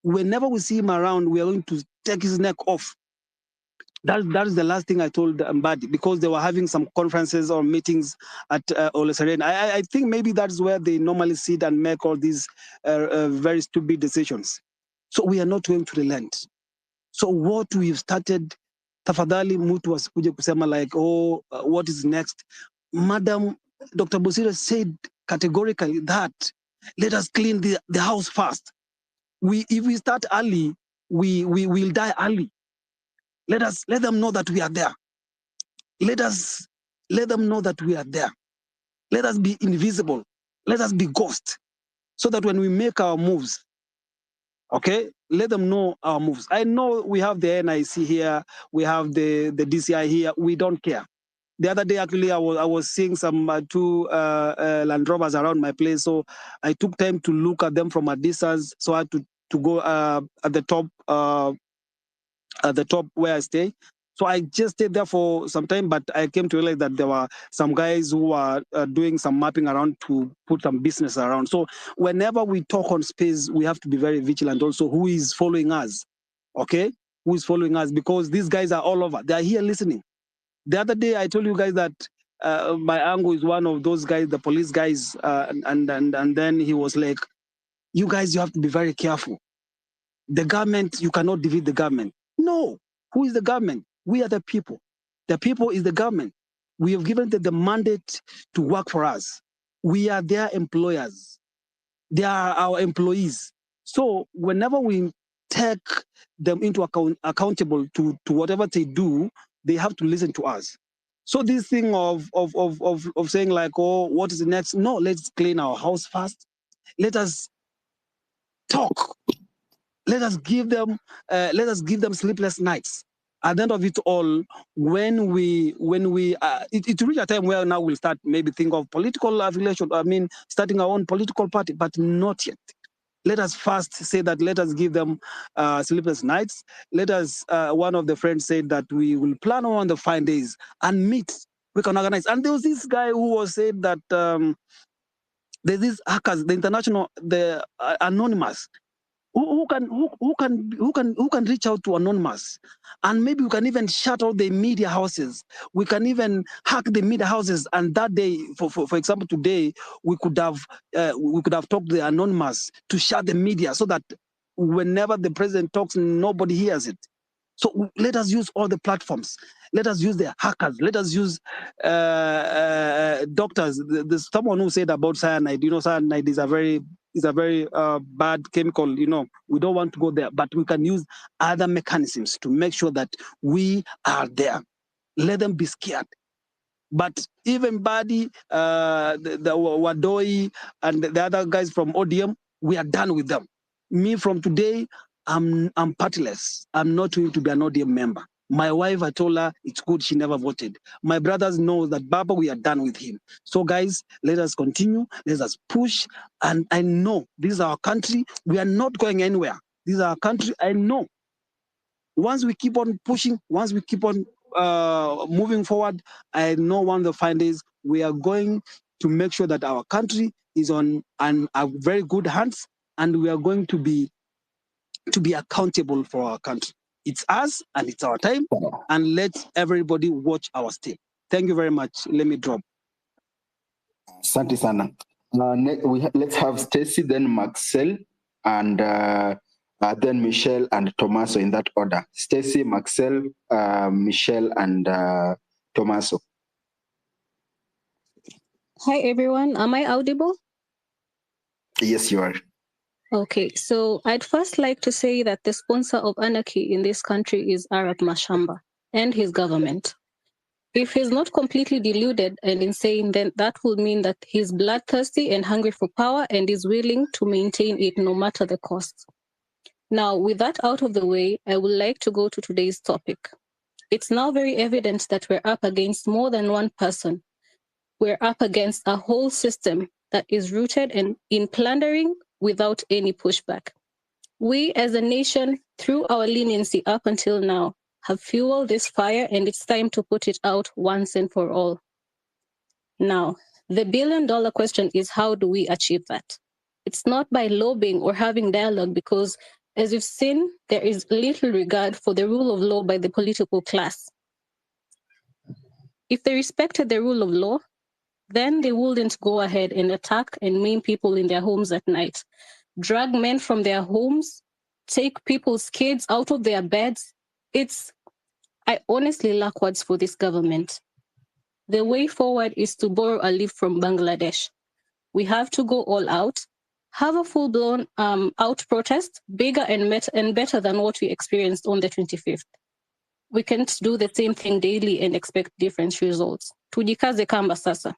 whenever we see him around, we are going to take his neck off. That is the last thing I told Mbadi, because they were having some conferences or meetings at Ole Sereni. I think maybe that's where they normally sit and make all these very stupid decisions. So we are not going to relent. So what we've started, tafadhali mtu asikuje kusema like, what is next? Madam Dr. Bosira said categorically that let us clean the house first. If we start early, we will die early. Let them know that we are there. Let them know that we are there. Let us be invisible. Let us be ghost, so that when we make our moves, okay, let them know our moves. I know we have the NIC here, we have the DCI here. We don't care. The other day, actually, I was seeing some two Land Rovers around my place, so I took time to look at them from a distance. So I had to go at the top where I stay. So I just stayed there for some time, but I came to realize that there were some guys who are doing some mapping around to put some business around. So whenever we talk on space, we have to be very vigilant also who is following us, okay? Who is following us, because these guys are all over. They are here listening. The other day, I told you guys that my uncle is one of those guys, the police guys, and then he was like, you guys, you have to be very careful. The government, you cannot defeat the government. No. Who is the government? We are the people. The people is the government. We have given them the mandate to work for us. We are their employers. They are our employees. So whenever we take them into accountable to whatever they do, they have to listen to us. So this thing of saying like, oh, what is the next? No, let's clean our house first. Let us talk. Let us give them sleepless nights. At the end of it all, when we it reach a time where now we'll start maybe think of political affiliation. I mean, starting our own political party, but not yet. Let us first say that let us give them sleepless nights. Let us. One of the friends said that we will plan on the fine days and meet. We can organize. And there was this guy who was said that there's these hackers, the international, the anonymous. Who can reach out to Anonymous, and maybe we can even shut out the media houses. We can even hack the media houses, and that day, for example, today we could have talked to the Anonymous to shut the media so that whenever the president talks, nobody hears it. So let us use all the platforms. Let us use the hackers. Let us use doctors. There's someone who said about cyanide. You know, cyanide is a very bad chemical. You know, we don't want to go there, but we can use other mechanisms to make sure that we are there. Let them be scared. But even Badi, the Wadoi, and the other guys from ODM, we are done with them. Me from today, I'm partyless. I'm not going to be an ODM member. My wife, I told her it's good she never voted. My brothers know that Baba, we are done with him. So guys, let us continue. Let us push. And I know this is our country. We are not going anywhere. This is our country. I know. Once we keep on pushing, once we keep on moving forward, I know one of the fine days we are going to make sure that our country is on a very good hands, and we are going to be accountable for our country. It's us and it's our time, and let everybody watch our step. Thank you very much. Let me drop. Asante sana. Let's have Stacy, then Maxel, and then Michelle and Tomaso in that order. Stacy, Maxel, Michelle, and Tomaso. Hi, everyone. Am I audible? Yes, you are. Okay, so I'd first like to say that the sponsor of anarchy in this country is Arap Mashamba and his government. If he's not completely deluded and insane, then that would mean that he's bloodthirsty and hungry for power and is willing to maintain it no matter the cost. Now, with that out of the way, I would like to go to today's topic. It's now very evident that we're up against more than one person. We're up against a whole system that is rooted in plundering without any pushback. We as a nation, through our leniency up until now, have fueled this fire, and it's time to put it out once and for all. Now, the billion-dollar question is, how do we achieve that? It's not by lobbying or having dialogue, because as you've seen, there is little regard for the rule of law by the political class. If they respected the rule of law, then they wouldn't go ahead and attack and maim people in their homes at night, drag men from their homes, take people's kids out of their beds. I honestly lack words for this government. The way forward is to borrow a leaf from Bangladesh. We have to go all out, have a full-blown out protest, bigger and better than what we experienced on the 25th. We can't do the same thing daily and expect different results. Tujikaze kamba sasa.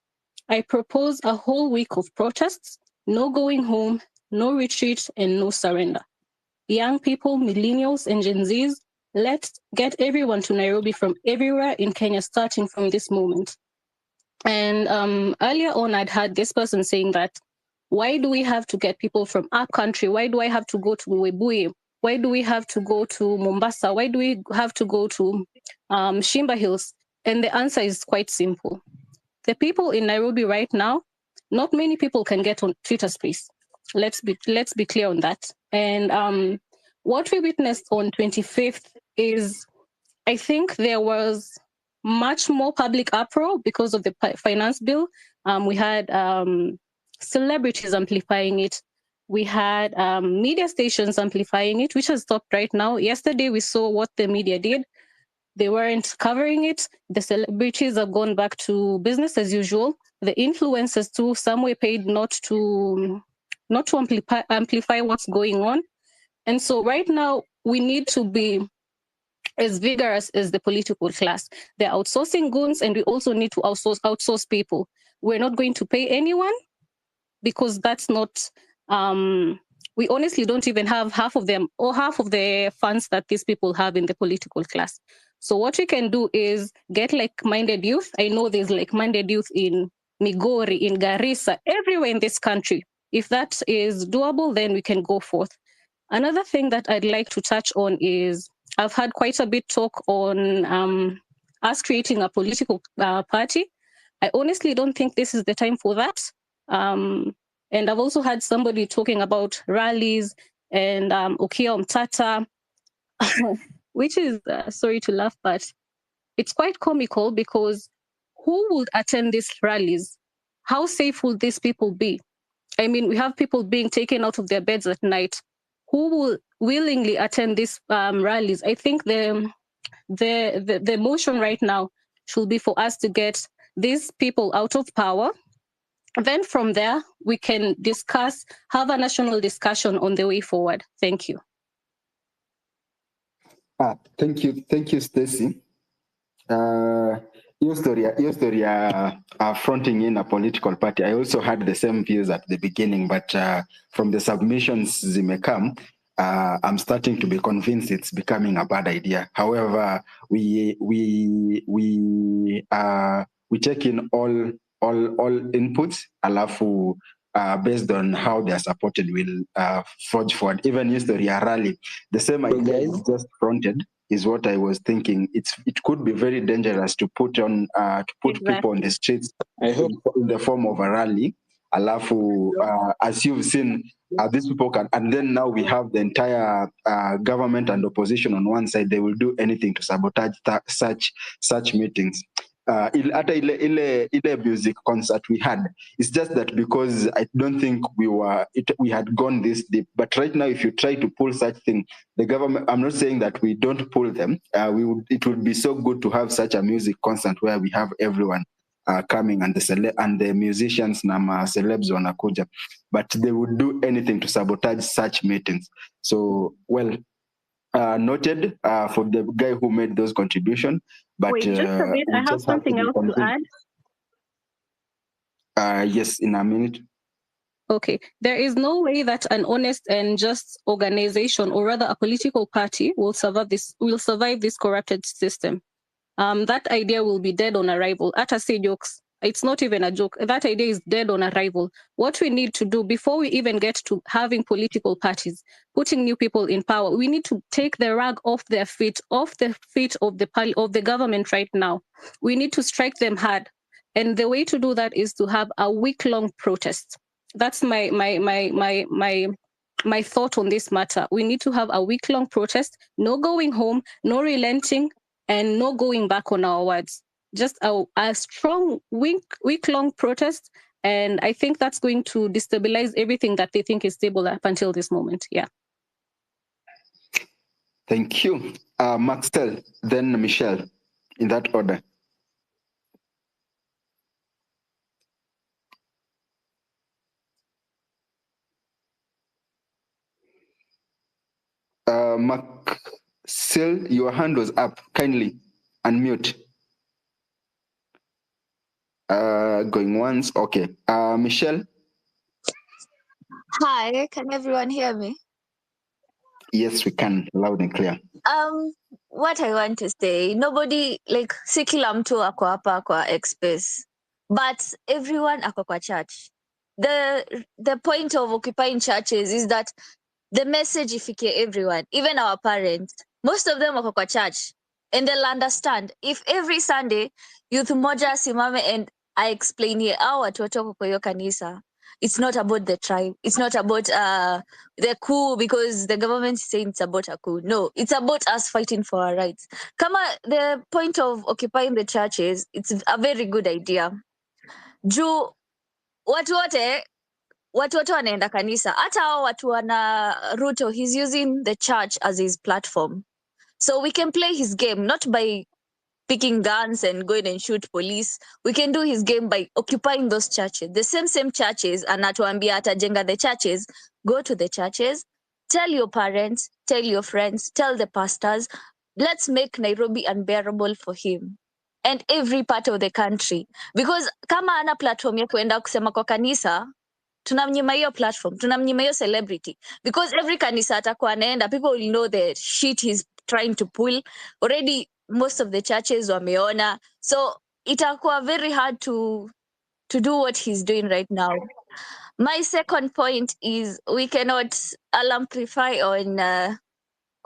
I propose a whole week of protests, no going home, no retreat, and no surrender. Young people, millennials, and Gen Zs, let's get everyone to Nairobi from everywhere in Kenya, starting from this moment. And earlier on, I'd heard this person saying that, why do we have to get people from our country? Why do I have to go to Webuye? Why do we have to go to Mombasa? Why do we have to go to Shimba Hills? And the answer is quite simple. The people in Nairobi right now, not many people can get on Twitter Space. Let's be clear on that. And what we witnessed on 25th is, I think there was much more public uproar because of the finance bill. We had celebrities amplifying it. We had media stations amplifying it, which has stopped right now. Yesterday, we saw what the media did. They weren't covering it. The celebrities have gone back to business as usual. The influencers too, some were paid not to amplify what's going on. And so right now, we need to be as vigorous as the political class. They're outsourcing goons, and we also need to outsource people. We're not going to pay anyone because that's not, we honestly don't even have half of them or half of the funds that these people have in the political class. So what we can do is get like-minded youth. I know there's like-minded youth in Migori, in Garissa, everywhere in this country. If that is doable, then we can go forth. Another thing that I'd like to touch on is I've had quite a bit talk on us creating a political party. I honestly don't think this is the time for that. And I've also had somebody talking about rallies and Okia Mtata, which is, sorry to laugh, but it's quite comical because who would attend these rallies? How safe will these people be? I mean, we have people being taken out of their beds at night. Who will willingly attend these rallies? I think the motion right now should be for us to get these people out of power. Then from there, we can discuss, have a national discussion on the way forward. Thank you. Thank you, Stacy. Your story fronting in a political party. I also had the same views at the beginning, but from the submissions Zimekam, I'm starting to be convinced it's becoming a bad idea. However, we take in all inputs, alafu based on how they are supported, will forge forward. Even history rally, the same idea is just fronted. Is what I was thinking. It could be very dangerous to put people on the streets in the form of a rally. Alafu, as you've seen, these people can, and then now we have the entire government and opposition on one side. They will do anything to sabotage such meetings. Ata ile music concert we had, it's just that because I don't think we had gone this deep. But right now, if you try to pull such thing, the government, I'm not saying that we don't pull them. It would be so good to have such a music concert where we have everyone coming and the musicians nama celebs wanakuja, but they would do anything to sabotage such meetings. So well. Noted for the guy who made those contributions. But wait, just a bit. I have something else to add. Yes, in a minute. Okay. There is no way that an honest and just organization, or rather a political party, will survive this corrupted system. That idea will be dead on arrival. Ata say jokes. It's not even a joke. That idea is dead on arrival. What we need to do before we even get to having political parties, putting new people in power, we need to take the rug off the feet of the government right now. We need to strike them hard. And the way to do that is to have a week-long protest. That's my thought on this matter. We need to have a week-long protest, no going home, no relenting, and no going back on our words. Just a strong week-long protest, and I think that's going to destabilize everything that they think is stable up until this moment. Yeah. Thank you. Maxtel, then Michelle, in that order. Maxel, your hand was up. Kindly unmute. Going once. Okay. Michelle. Hi, can everyone hear me? Yes, we can, loud and clear. What I want to say, nobody, like, si kila mtu ako hapa kwa X-Space, but everyone ako kwa church. The point of occupying churches is that the message ifike everyone, even our parents. Most of them ako kwa church, and they'll understand. If every Sunday youth moja simame and I explain here our watoto kwa hiyo kanisa, it's not about the tribe, it's not about the coup because the government is saying it's about a coup. No, it's about us fighting for our rights. Kama the point of occupying the churches, it's a very good idea. Juu watu wote wanaenda kanisa, hata hao watu wana Ruto, he's using the church as his platform, so we can play his game not by picking guns and going and shoot police. We can do his game by occupying those churches, the same churches. Anatuambia atajenga the churches. Go to the churches, tell your parents, tell your friends, tell the pastors, let's make Nairobi unbearable for him and every part of the country, because kama ana platform ya kuenda kusema kwa kanisa, tunamnyima hiyo platform, tunamnyima hiyo celebrity, because every kanisa atakuwa anaenda, people will know the shit he's trying to pull already. Most of the churches wameona, so itakuwa very hard to do what he's doing right now. My second point is we cannot amplify on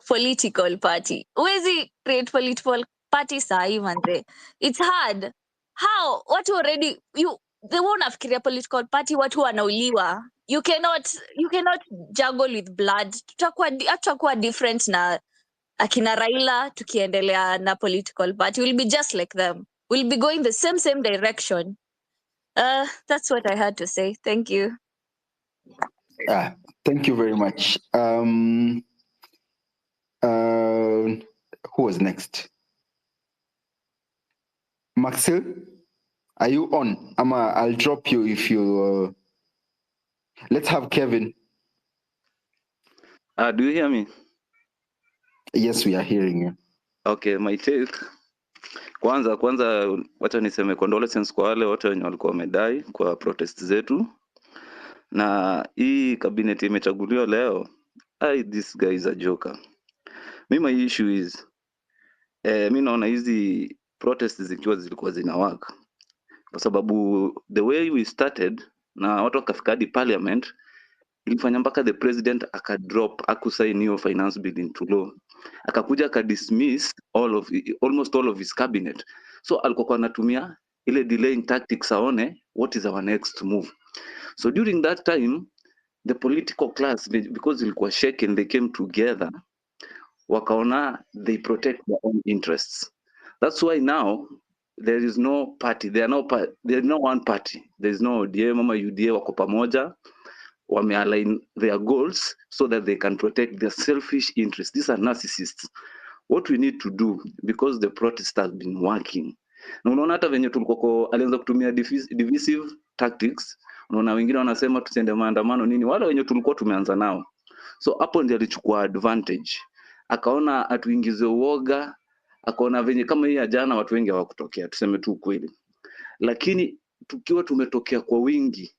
political party. Huwezi create political party sahi manze, it's hard. How? Watu already they won't nafikiria political party, watu wanauliwa. You cannot juggle with blood. Tutakuwa different na akina Raila tukiendelea na political party. We'll be just like them. We'll be going the same direction. That's what I had to say. Thank you. Thank you very much. Who was next? Maxil, are you on? I'll drop you if you. Let's have Kevin. Do you hear me? Yes, we are hearing you. Okay, my take. Kwanza wacha niseme condolences kwa wale wote wenye walikuwa wamedai kwa protest zetu. Na hii cabinet imechaguliwa leo. This guy is a joker. My issue is mimi naona hizi protests zikiwa zilikuwa zina work. Kwa sababu the way we started na watu wakafika hadi parliament, ilifanya mpaka the president akusign hiyo finance bill into law. Akakuja akadismiss almost all of his cabinet. So alikuwa anatumia ile delaying tactics aone what is our next move. So during that time the political class, because ilikuwa shaken, they came together, wakaona they protect their own interests. That's why now there is no party, there is no one party, there is no ODM ama UDA, wako pamoja, wame-align their goals so that they can protect their selfish interests. These are narcissists. What we need to do, because the protest has been working. Na unaona hata venye tulikuwa alianza kutumia divisive tactics, unaona wengine wanasema tusiende maandamano nini, wale wenye tulikuwa tumeanza nao. So hapo ndio alichukua advantage. Akaona atuingize uoga, akaona venye kama hii ya jana watu wengi hawakutokea, tuseme tu kweli. Lakini tukiwa tumetokea kwa wingi,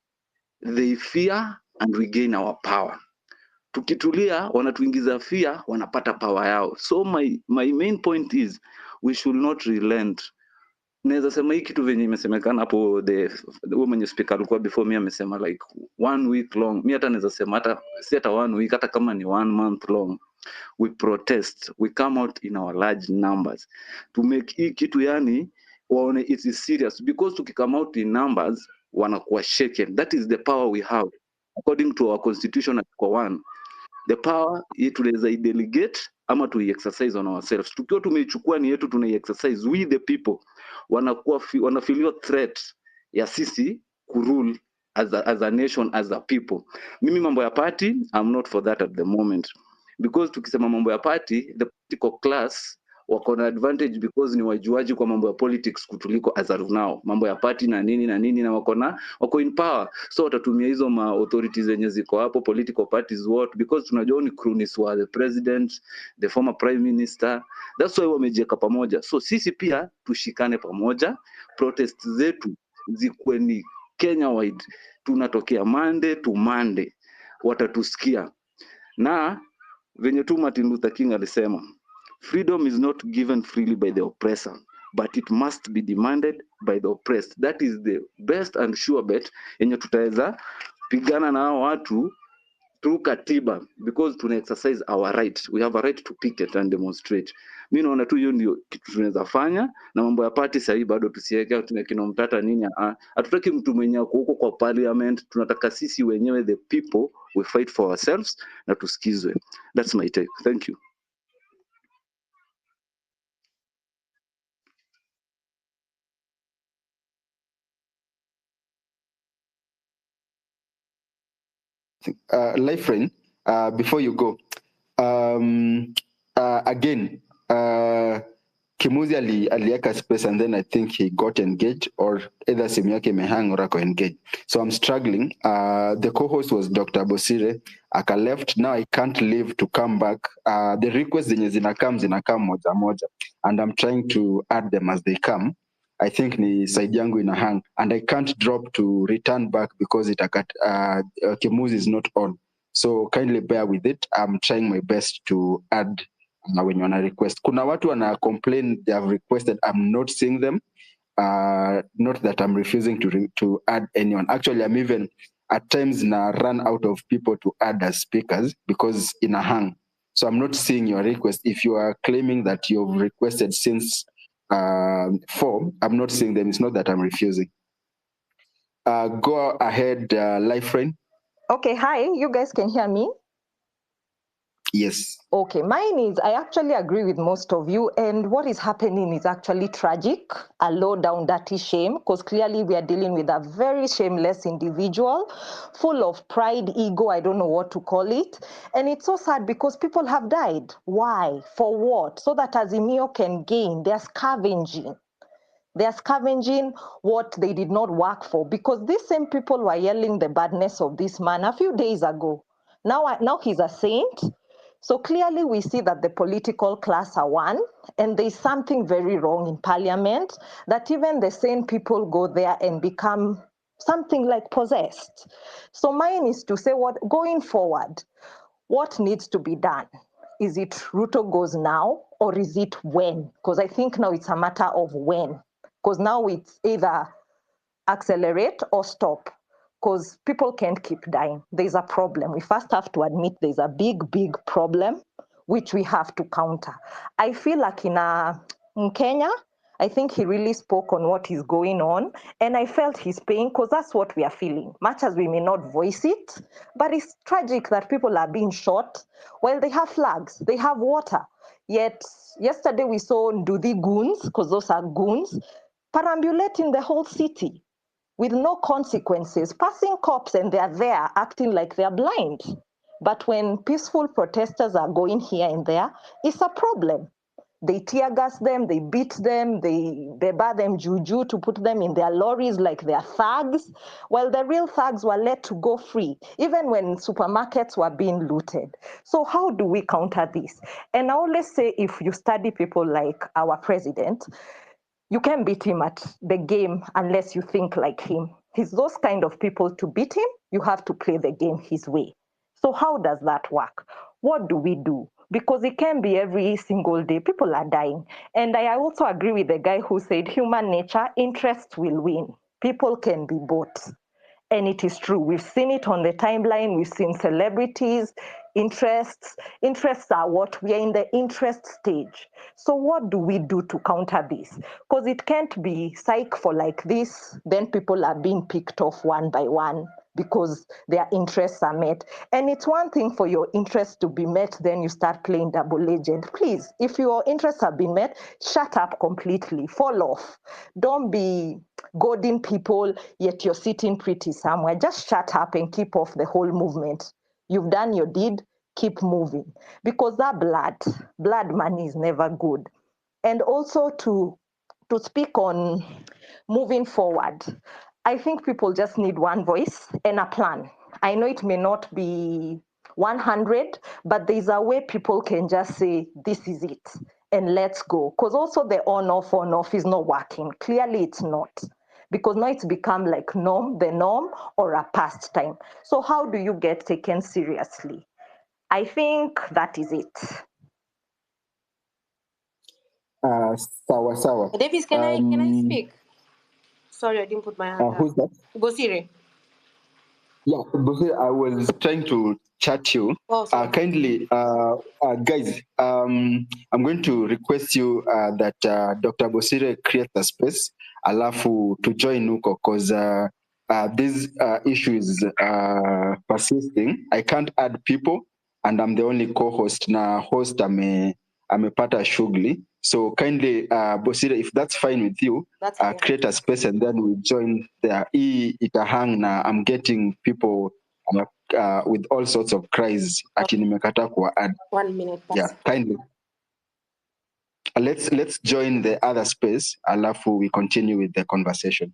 they fear and we gain our power. Tukitulia wanatuingiza fear, wanapata power yao. So my main point is we should not relent. Naweza sema hii kitu venye imesemekana hapo, the woman speaker alikuwa before me amesema like 1 week long. Mimi hata naweza sema hata si hata 1 week, hata kama ni 1 month long. We protest, we come out in our large numbers to make hii kitu yani waone it is serious, because tukikame out in numbers wanakuwa shaken. That is the power we have according to our constitution article 1. The power yetu tunaweza delegate ama tu exercise on ourselves. Tukiwa tumeichukua ni yetu, tuna exercise, we the people wanafeel threat ya sisi kurule as a nation, as a people. Mimi mambo ya party, I'm not for that at the moment, because tukisema mambo ya party, the political class wako na advantage because ni wajuaji kwa mambo ya politics kutuliko as of now. Mambo ya party na nini na wako in power, so watatumia hizo ma authorities zenye ziko hapo, political parties what, because tunajua ni cronies wa the president, the former prime minister. That's why wamejieka pamoja. So sisi pia tushikane pamoja, protest zetu zikuwe ni Kenya wide, tunatokea Monday to Monday, watatusikia. Na venye tu Martin Luther King alisema, freedom is not given freely by the oppressor, but it must be demanded by the oppressed. That is the best and sure bet yenye tutaweza pigana na hao watu through katiba, because tuna exercise our right. We have a right to picket and demonstrate. Mi naona tu hiyo ndio kitu tunaweza fanya, na mambo ya party sahii bado tusiweke tuna kina Mtata nini. Hatutaki mtu mwenye ako huko kwa parliament, tunataka sisi wenyewe the people we fight for ourselves na tusikizwe. That's my take. Thank you. Lifeline, before you go, again, Kimuzi alieka space and then I think he got engaged, or either simu yake imehang or ako engaged. So I'm struggling. The co-host was Dr. Bosire. Aka left. Now I can't leave to come back. The requests zenye zinakam moja moja, and I'm trying to add them as they come. I think ni side yangu ina hang, and I can't drop to return back because Kimuzi is not on. So kindly bear with it. I'm trying my best to add when you wanna request. Kuna watu wana complain they have requested. I'm not seeing them. Not that I'm refusing to add anyone. Actually, I'm even at times na run out of people to add as speakers because in a hang. So I'm not seeing your request. If you are claiming that you've requested since 4, I'm not seeing them. It's not that I'm refusing. Go ahead, Lifeline. Okay, hi, you guys can hear me? Yes. Okay, mine is, I actually agree with most of you, and what is happening is actually tragic, a low down dirty shame, because clearly we are dealing with a very shameless individual, full of pride, ego, I don't know what to call it, and it's so sad because people have died. Why? For what? So that Azimio can gain. They're scavenging. They're scavenging what they did not work for, because these same people were yelling the badness of this man a few days ago. Now he's a saint. So clearly we see that the political class are one, and there's something very wrong in parliament, that even the same people go there and become something like possessed. So mine is to say, what going forward, what needs to be done? Is it Ruto goes now, or is it when? Because I think now it's a matter of when. Because now it's either accelerate or stop, because people can't keep dying. There's a problem. We first have to admit there's a big, big problem, which we have to counter. I feel like in Kenya, I think he really spoke on what is going on, and I felt his pain, because that's what we are feeling, much as we may not voice it. But it's tragic that people are being shot while they have flags, they have water. Yet yesterday we saw Ndudi goons, because those are goons, perambulating the whole city with no consequences, passing cops, and they're there acting like they're blind. But when peaceful protesters are going here and there, it's a problem. They tear gas them, they beat them, they bar them juju to put them in their lorries like they're thugs, while the real thugs were let to go free, even when supermarkets were being looted. So how do we counter this? And I always say, if you study people like our president, you can't beat him at the game unless you think like him. He's those kind of people. To beat him, you have to play the game his way. So how does that work? What do we do? Because it can be every single day. People are dying. And I also agree with the guy who said human nature, interest will win. People can be bought. And it is true. We've seen it on the timeline. We've seen celebrities, interests. Interests are what? We are in the interest stage. So what do we do to counter this? Because it can't be psych for like this. Then people are being picked off one by one because their interests are met. And it's one thing for your interests to be met, then you start playing double agent. Please, if your interests have been met, shut up completely, fall off. Don't be goading people, yet you're sitting pretty somewhere. Just shut up and keep off the whole movement. You've done your deed, keep moving. Because that blood money is never good. And also to speak on moving forward, I think people just need one voice and a plan. I know it may not be 100, but there's a way people can just say, this is it, and let's go. Because also the on-off is not working. Clearly it's not. Because now it's become like the norm or a pastime. So how do you get taken seriously? I think that is it. Sawa. Davis, can I speak? Sorry, I didn't put my hand up. Who's that? Bosire. Yeah, Bose, I was trying to chat you. Oh, sorry. Kindly, guys, I'm going to request you that Dr. Bosire create a space, alafu to join Nuko, because this issue is persisting. I can't add people, and I'm the only co-host. Na host amepata shughuli. So kindly, Bosire, if that's fine with you, That's fine. create a space and then we join there. Itahang na I'm getting people with all sorts of cries ati nimekata kuwa add. 1 minute. Yeah, kindly. Let's join the other space alafu we continue with the conversation.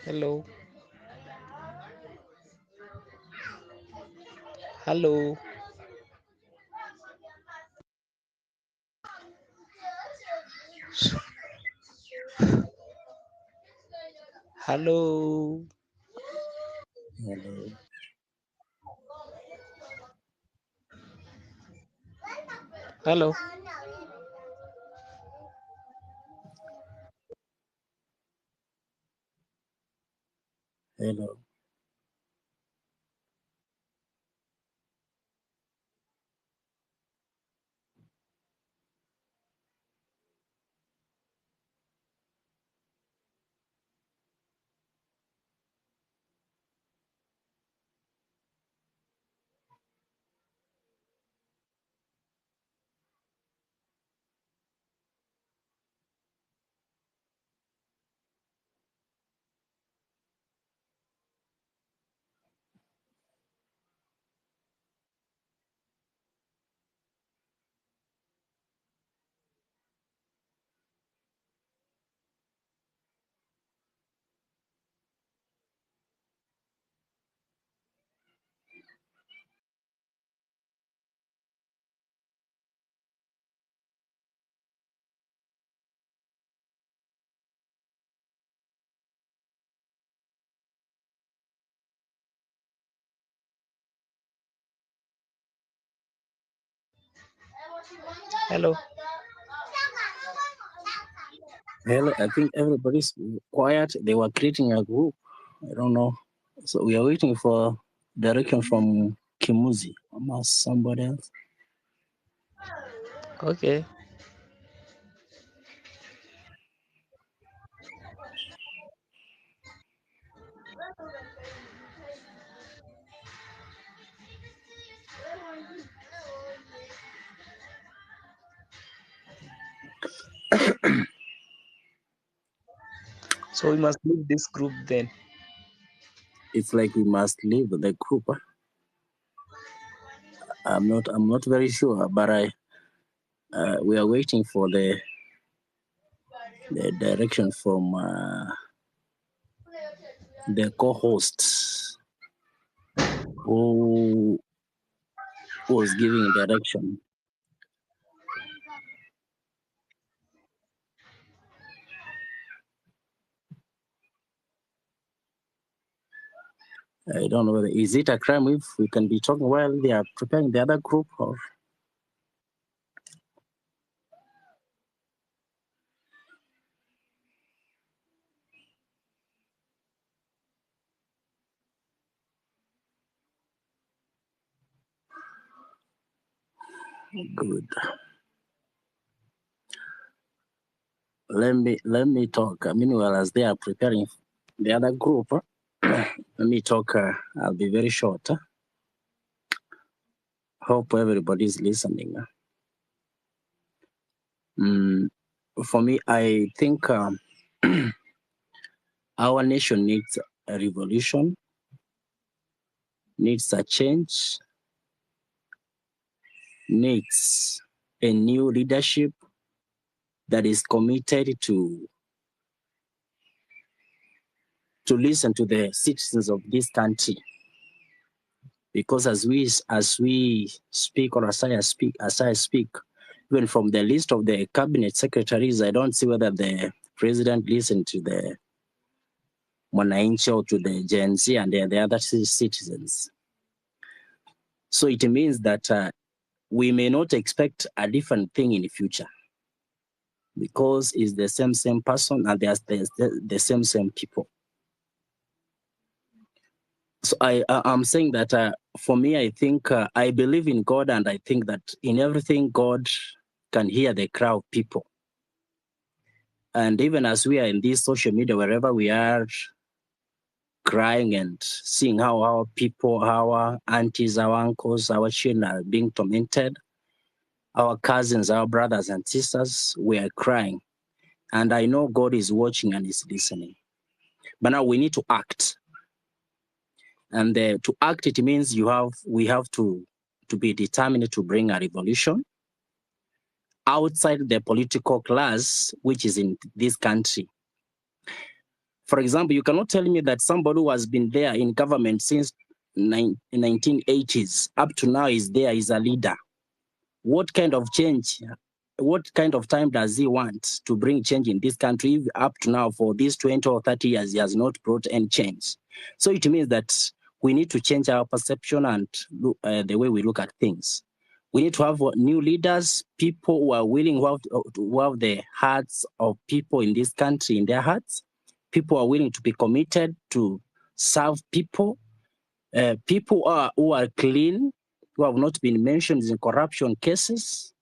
Hello. Hello. Hello. Hello. Hello. Hello. Hello. Hello. I think everybody's quiet. They were creating a group. I don't know. So we are waiting for direction from Kimuzi. Or somebody else. Okay. So we must leave this group then. It's like we must leave the group. I'm not very sure, but we are waiting for the direction from the co-host who was giving direction. I don't know whether is it a crime if we can be talking while they are preparing the other group, or good. Let me talk. Meanwhile, as they are preparing the other group, let me talk. I'll be very short. Hope everybody is listening. For me, I think our nation needs a revolution, needs a change, needs a new leadership that is committed to listen to the citizens of this country. Because as we speak, or as I speak, even from the list of the cabinet secretaries, I don't see whether the president listened to the Mwananchi or to the Gen Z and the other citizens. So it means that we may not expect a different thing in the future, because it's the same person and there's the same people. So I'm saying that for me, I think I believe in God, and I think that in everything God can hear the cry of people. And even as we are in this social media, wherever we are, crying and seeing how our people, our aunties, our uncles, our children are being tormented, our cousins, our brothers and sisters, we are crying. And I know God is watching and is listening. But now we need to act. And to act, it means we have to be determined to bring a revolution outside the political class, which is in this country. For example, you cannot tell me that somebody who has been there in government since 1980s up to now is a leader. What kind of change, what kind of time does he want to bring change in this country if up to now for these 20 or 30 years he has not brought any change? So it means that we need to change our perception and the way we look at things. We need to have new leaders, people who are willing, who have the hearts of people in this country in their hearts. People are willing to be committed to serve people. People who are clean, who have not been mentioned in corruption cases.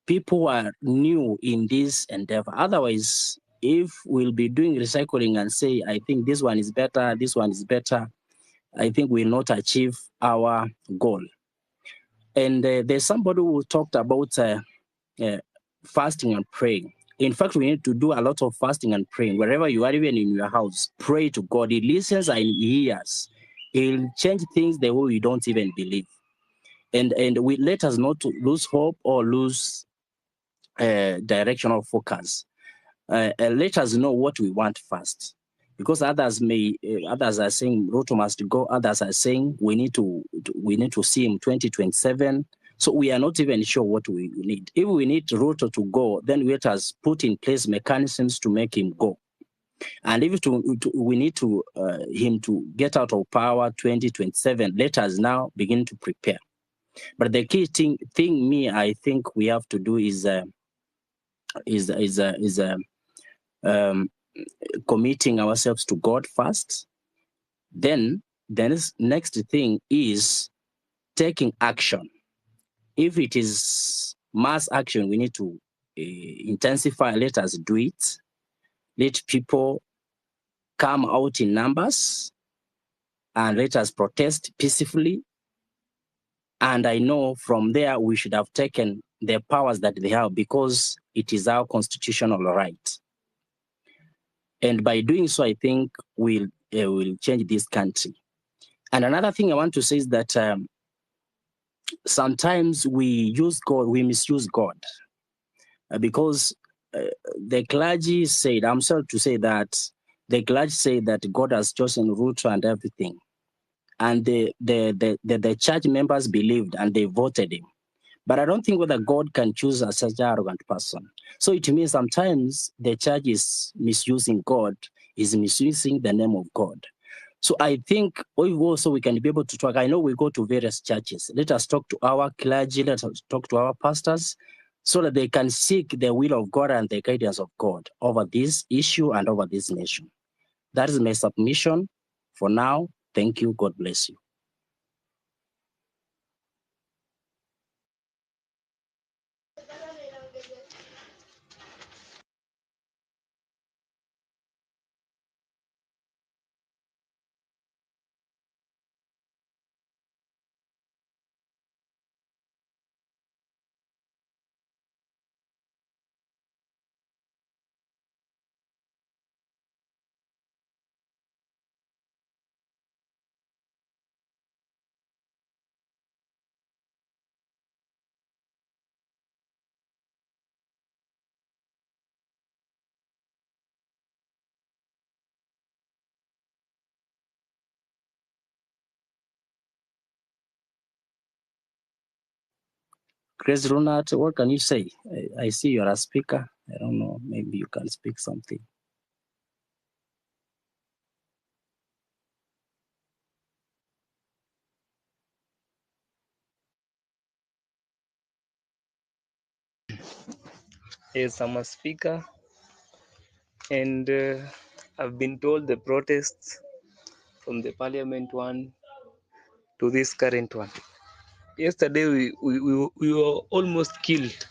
People who are new in this endeavor. Otherwise, if we'll be doing recycling and say, I think this one is better, this one is better, I think we'll not achieve our goal. And there's somebody who talked about fasting and praying. In fact, we need to do a lot of fasting and praying. Wherever you are, even in your house, pray to God. He listens and he hears. He'll change things the way we don't even believe. And we let us not to lose hope or lose direction or focus. Let us know what we want first. Because others are saying Ruto must go. Others are saying we need to see him 2027. So we are not even sure what we need. If we need Ruto to go, then let us put in place mechanisms to make him go. And if we need him to get out of power 2027, let us now begin to prepare. But the key thing I think we have to do is committing ourselves to God first. Then the next thing is taking action. If it is mass action, we need to intensify. Let us do it. Let people come out in numbers and let us protest peacefully. And I know from there we should have taken the powers that they have, because it is our constitutional right. And by doing so, I think we'll change this country. And another thing I want to say is that sometimes we misuse God, because the clergy said, I'm sorry to say that, the clergy say that God has chosen Ruto and everything. And the church members believed and they voted him. But I don't think whether God can choose such an arrogant person. So it means sometimes the church is misusing God, is misusing the name of God. So I think we can be able to talk. I know we go to various churches. Let us talk to our clergy, let us talk to our pastors, so that they can seek the will of God and the guidance of God over this issue and over this nation. That is my submission for now. Thank you. God bless you. Grace Ronat, what can you say? I see you're a speaker. I don't know, maybe you can speak something. Yes, I'm a speaker, and I've been told the protests from the parliament one to this current one. Yesterday, we were almost killed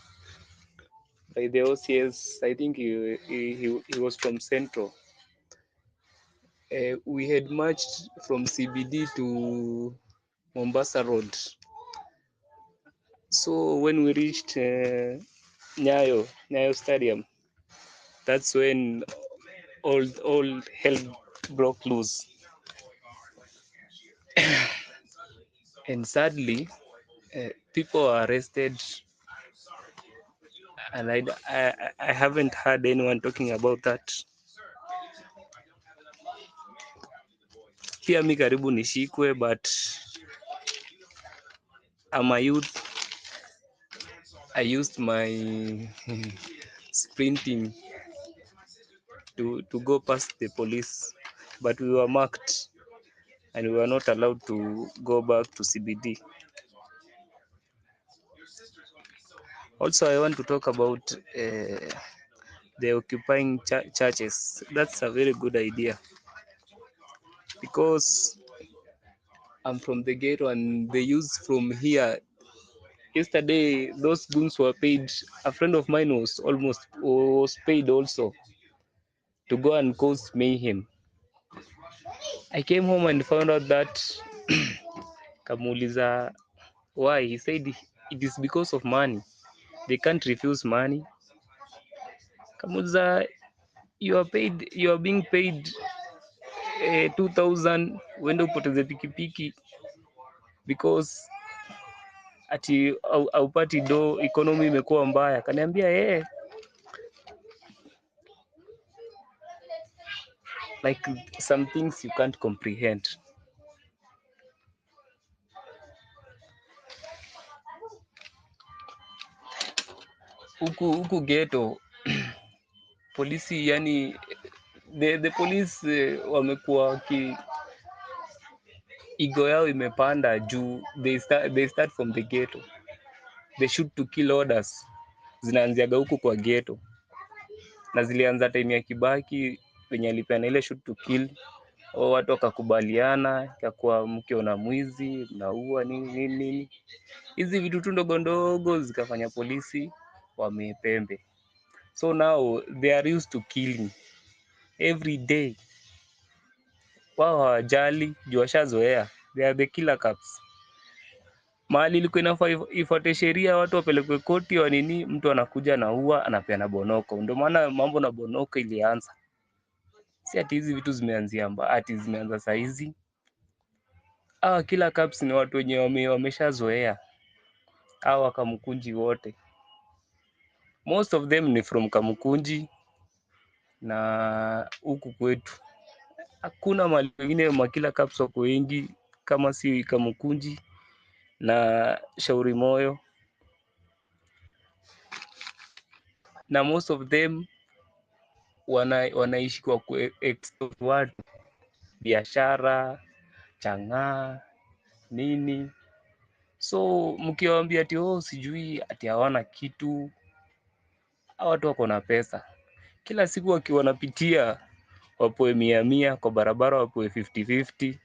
by the OCS. I think he was from Central. We had marched from CBD to Mombasa Road. So when we reached Nyayo Stadium, that's when all hell broke loose. And sadly, people are arrested, and I haven't heard anyone talking about that. Pia mi karibu nishikwe, but I'm a youth. I used my sprinting to go past the police, but we were marked and we were not allowed to go back to CBD. Also, I want to talk about the occupying churches. That's a very good idea, because I'm from the ghetto and they use from here. Yesterday, those goons were paid. A friend of mine was paid also to go and cause mayhem. I came home and found out that Kamuliza, why? He said it is because of money. They can't refuse money. Kamuliza, you are being paid 2,000 uende upoteze pikipiki because ati haupati do, economy imekuwa mbaya. Kaniambia like some things you can't comprehend. Huku ghetto polisi, yani the police wamekuwa ego yao imepanda juu. They start from the ghetto. They shoot to kill orders zinaanziaga huku kwa ghetto, na zilianza time ya Kibaki wenye alipeana ile shoot to kill. Watu wakakubaliana kwa mkiona mwizi mnaua nini. Hizi vitu tu ndogo ndogo zikafanya polisi wamepembe. So now they are used to killing every day. Wao hawajali juu washazoea. They are the killer cops. Mahali ilikuwa inafaa ifuate sheria, watu wapelekwe koti wa nini, mtu anakuja na anapeana bonoko. Ndio maana mambo na bonoko ilianza. Si ati hizi vitu zimeanzia ati zimeanza saa hizi. Kila Caps ni watu wenye wameshazoea. Kamukunji wote. Most of them ni from Kamukunji na huku kwetu. Hakuna mahali pengine makila Caps wako wengi kama si Kamukunji na Shauri Moyo. Na most of them wanaishi kwa export watu, biashara, chang'aa, nini. So mkiwaambia ati sijui ati hawana kitu, watu wako na pesa. Kila siku wakiwa wanapitia wapoe 100 kwa barabara, wapoe 50-50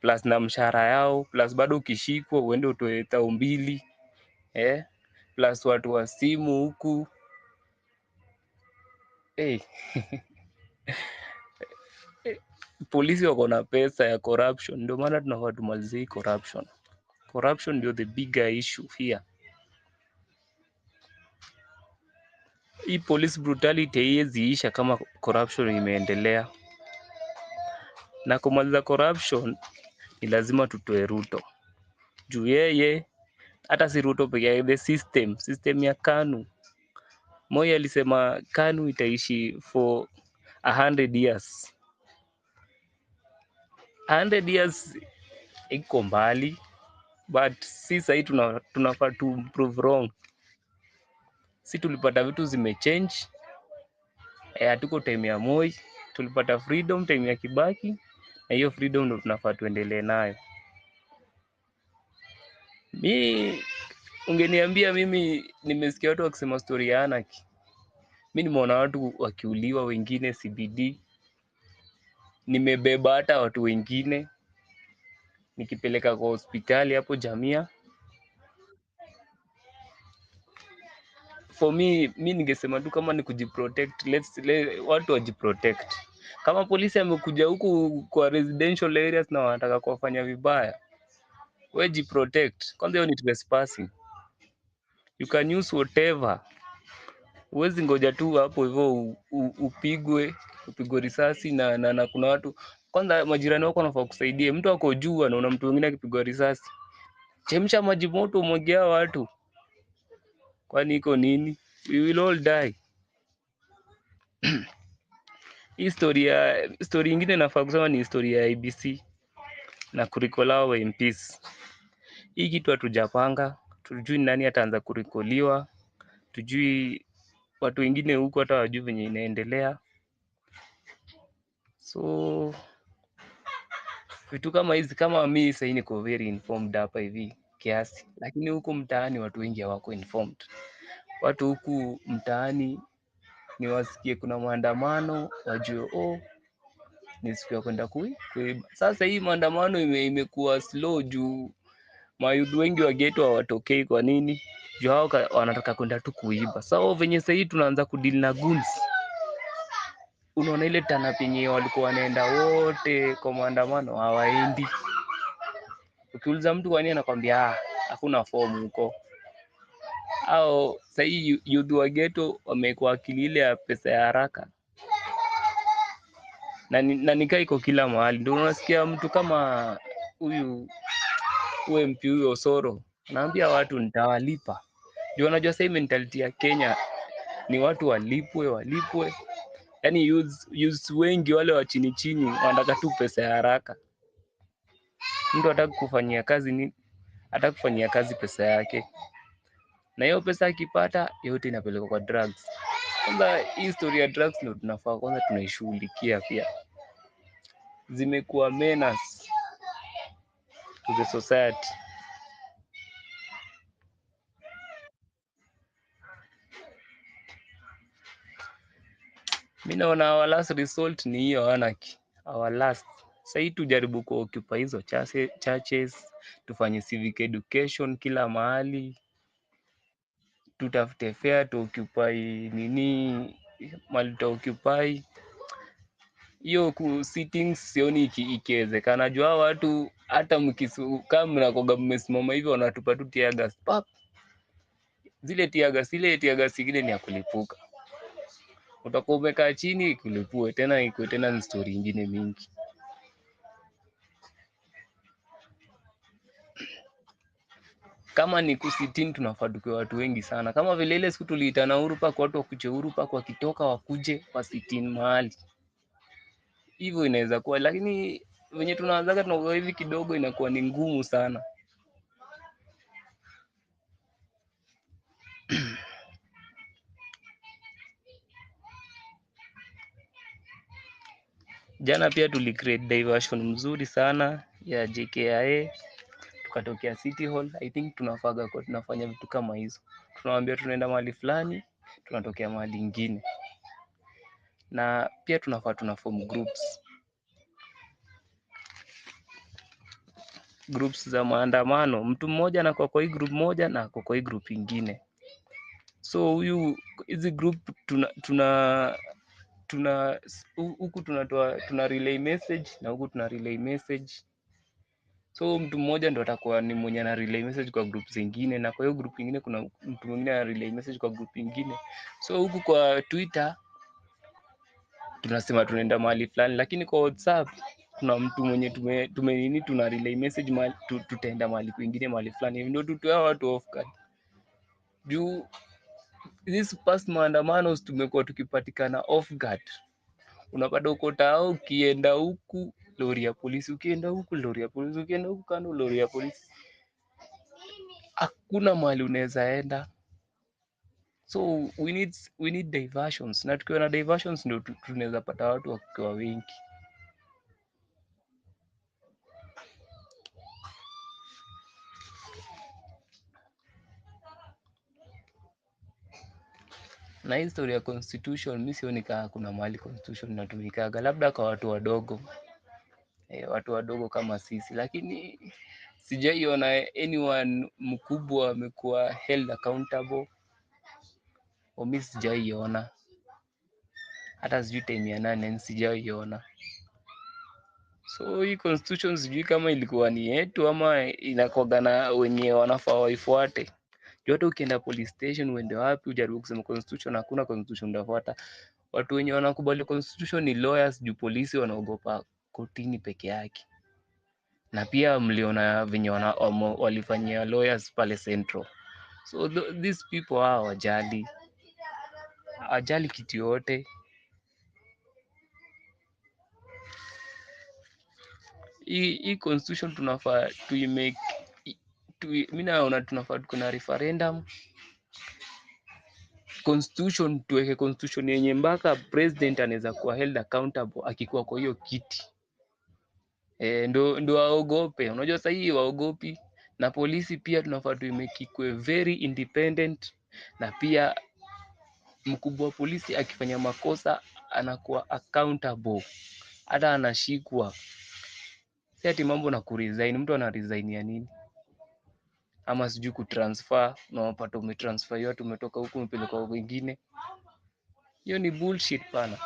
plus na mshahara yao, plus bado ukishikwa uende utoe 2,000 plus watu wa simu huku. Polisi wako na pesa ya corruption, ndio maana tunafaa tumalize corruption. Corruption ndio the bigger issue here. Hii police brutality haiwezi kama corruption imeendelea. Na kumaliza corruption ni lazima tutoe Ruto. Juu yeye hata si Ruto pekee yake, the system ya KANU. Moi alisema KANU itaishi for 100 years. 100 years iko mbali, but si sahi tunafaa to prove wrong. Si tulipata vitu zimechange. Hatuko time ya Moi, tulipata freedom time ya Kibaki, na hiyo freedom ndio tunafaa tuendelee nayo. Ungeniambia mimi nimesikia watu wakisema story ya anarchy. Mimi nimeona watu wakiuliwa, wengine CBD. Nimebeba hata watu wengine nikipeleka kwa hospitali hapo Jamia. For me ningesema tu kama ni kujiprotect, watu wajiprotect. Kama polisi amekuja huku kwa residential areas na wanataka kuwafanya vibaya, wewe jiprotect. Kwanza hiyo ni trespassing. You can use whatever. Huwezi ngoja tu hapo hivyo upigwe risasi na kuna watu. Kwanza majirani wako wanafaa kusaidia. Mtu ako juu anaona mtu mwingine akipigwa risasi, chemsha maji moto umwagia watu. Kwani iko nini? We will all die. Hii story nyingine nafaa kusema ni story ya IBC na kurikola wa MPs. Hii kitu hatujapanga, tujui nani ataanza kurikoliwa, tujui watu wengine huko hata wajui venye inaendelea. So vitu kama hizi, kama mimi sasa niko very informed hapa hivi kiasi, lakini huko mtaani watu wengi hawako informed. Watu huku mtaani ni wasikie kuna maandamano, wajue ni siku ya kwenda kuiba. Sasa hii maandamano imekuwa slow juu mayouth wengi wa ghetto hawatokei. Kwa nini? Juu hao wanataka kwenda tu kuiba. Sasa venye sasa hii tunaanza kudeal na goons. Unaona ile tana penye walikuwa wanaenda wote kwa maandamano hawaendi. Ukiuliza mtu kwa nini anakwambia hakuna form huko. Au sasa hii youth wa ghetto wamekuwa akili ile ya pesa ya haraka. Na nikaa iko kila mahali. Ndio unasikia mtu kama huyu MP huyo Osoro anaambia watu nitawalipa. Ndio unajua sasa mentality ya Kenya ni watu walipwe. Yaani youth wengi wale wa chini wanataka tu pesa ya haraka. Mtu hataki kufanyia kazi hataki kufanyia kazi pesa yake. Na hiyo pesa akipata yote inapelekwa kwa drugs. Kwanza hii story ya drugs ndio tunafaa kwanza tunaishughulikia pia. Zimekuwa menace to the society. Mimi naona our last result ni hiyo anarchy. Our last. Sasa hii tujaribu kuoccupy hizo churches, tufanye civic education kila mahali. Tutafute fair to occupy mali to occupy. Hiyo sittings sioni ikiwezekana. Jua watu hata kama mnakoga mmesimama hivi wanatupa tu tear gas. Pap. Zile tear gas zingine ni ya kulipuka. utakuwa umekaa chini ikulipue tena, ikuwe tena ni story ingine mingi. Kama ni kusitini, tunafaa tukiwa watu wengi sana, kama vile ile siku tuliitana Uhuru Park, watu wakuje Uhuru Park, wakitoka wakuje wasitini mahali hivyo, inaweza kuwa, lakini venye tunaanzaga tunakuwa hivi kidogo, inakuwa ni ngumu sana. Jana pia tulicreate diversion mzuri sana ya JKIA, tukatokea City Hall. I think tunafaga kwa tunafanya vitu kama hizo, tunawaambia tunaenda mahali fulani, tunatokea mahali ingine. Na pia tunafaa tuna form groups za maandamano, mtu mmoja anakuwa kwa hii group moja na kwa hii group ingine. So huyu hizi group tuna huku tunatoa, tuna relay message na huku tuna relay message. So mtu mmoja ndo atakuwa ni mwenye ana relay message kwa group zingine, na kwa hiyo group nyingine kuna mtu mwingine ana relay message kwa group nyingine. So huku kwa Twitter tunasema tunaenda mahali fulani, lakini kwa WhatsApp kuna mtu mwenye tuna relay message mahali tutaenda mahali kwingine mahali fulani, ndio tutoa watu off guard. Juu this past maandamano tumekuwa tukipatikana off guard. Unapata uko tao, ukienda huku lori ya polisi, ukienda huku lori ya polisi, ukienda huku kando lori ya polisi, hakuna mahali unaweza enda. So we need diversions, na tukiwa na diversions ndio tunaweza pata watu wakiwa wengi. Na historia ya constitution, mimi sioni kama kuna mahali constitution inatumikaga, labda kwa watu wadogo, watu wadogo kama sisi, lakini sijaiona anyone mkubwa amekuwa held accountable. Mimi sijaiona, hata sijui time ya nane sijaiona. So hii constitution sijui kama ilikuwa ni yetu ama inakoga na wenye wanafaa waifuate. Yote ukienda police station uende wapi ujaribu kusema constitution, hakuna constitution unafuata. Watu wenye wanakubali constitution ni lawyers, juu polisi wanaogopa kotini peke yake. Na pia mliona venye walifanyia lawyers pale Central. So these people hawajali kitu yote. Hii constitution tunafaa mimi naona tunafaa kuna referendum constitution, tuweke constitution yenye mpaka president anaweza kuwa held accountable akikuwa kwa hiyo kiti. Ndo waogope. Unajua sasa hii waogopi. Na polisi pia tunafaa tuimekikwe very independent, na pia mkubwa wa polisi akifanya makosa anakuwa accountable, hata anashikwa. Si ati mambo na kuresign, mtu ana resign ya nini? Ama sijui kutransfer, unapata umetransfer yote, umetoka huku umepeleka huko wengine. Hiyo ni bullshit pana.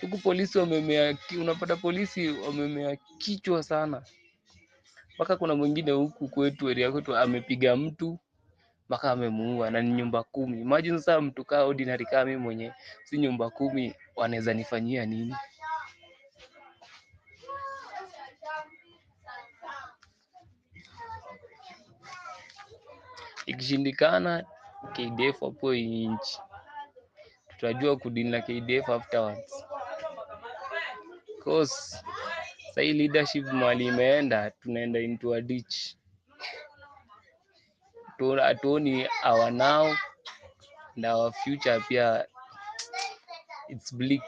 Huku polisi unapata polisi wamemea kichwa sana. Mpaka kuna mwingine huku kwetu area kwetu amepiga mtu mpaka amemuua, na ni nyumba 10. Imagine sasa mtu kaa ordinary kama mimi mwenye si nyumba 10 wanaweza nifanyia nini? Ikishindikana KDF hapo inchi, tutajua kudili na KDF afterwards. Cause sasa hii leadership mali imeenda, tunaenda into a ditch. Hatuoni our now and our future pia, it's bleak.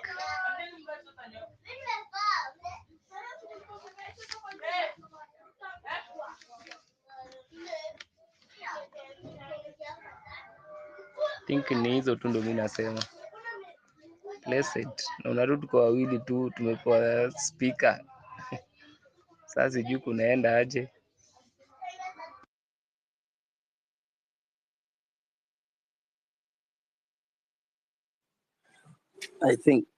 Think ni hizo tu ndo mimi nasema. Blessed. Na unarudi kwa wawili tu, tumepewa speaker. Sasa sijui kunaenda aje. I think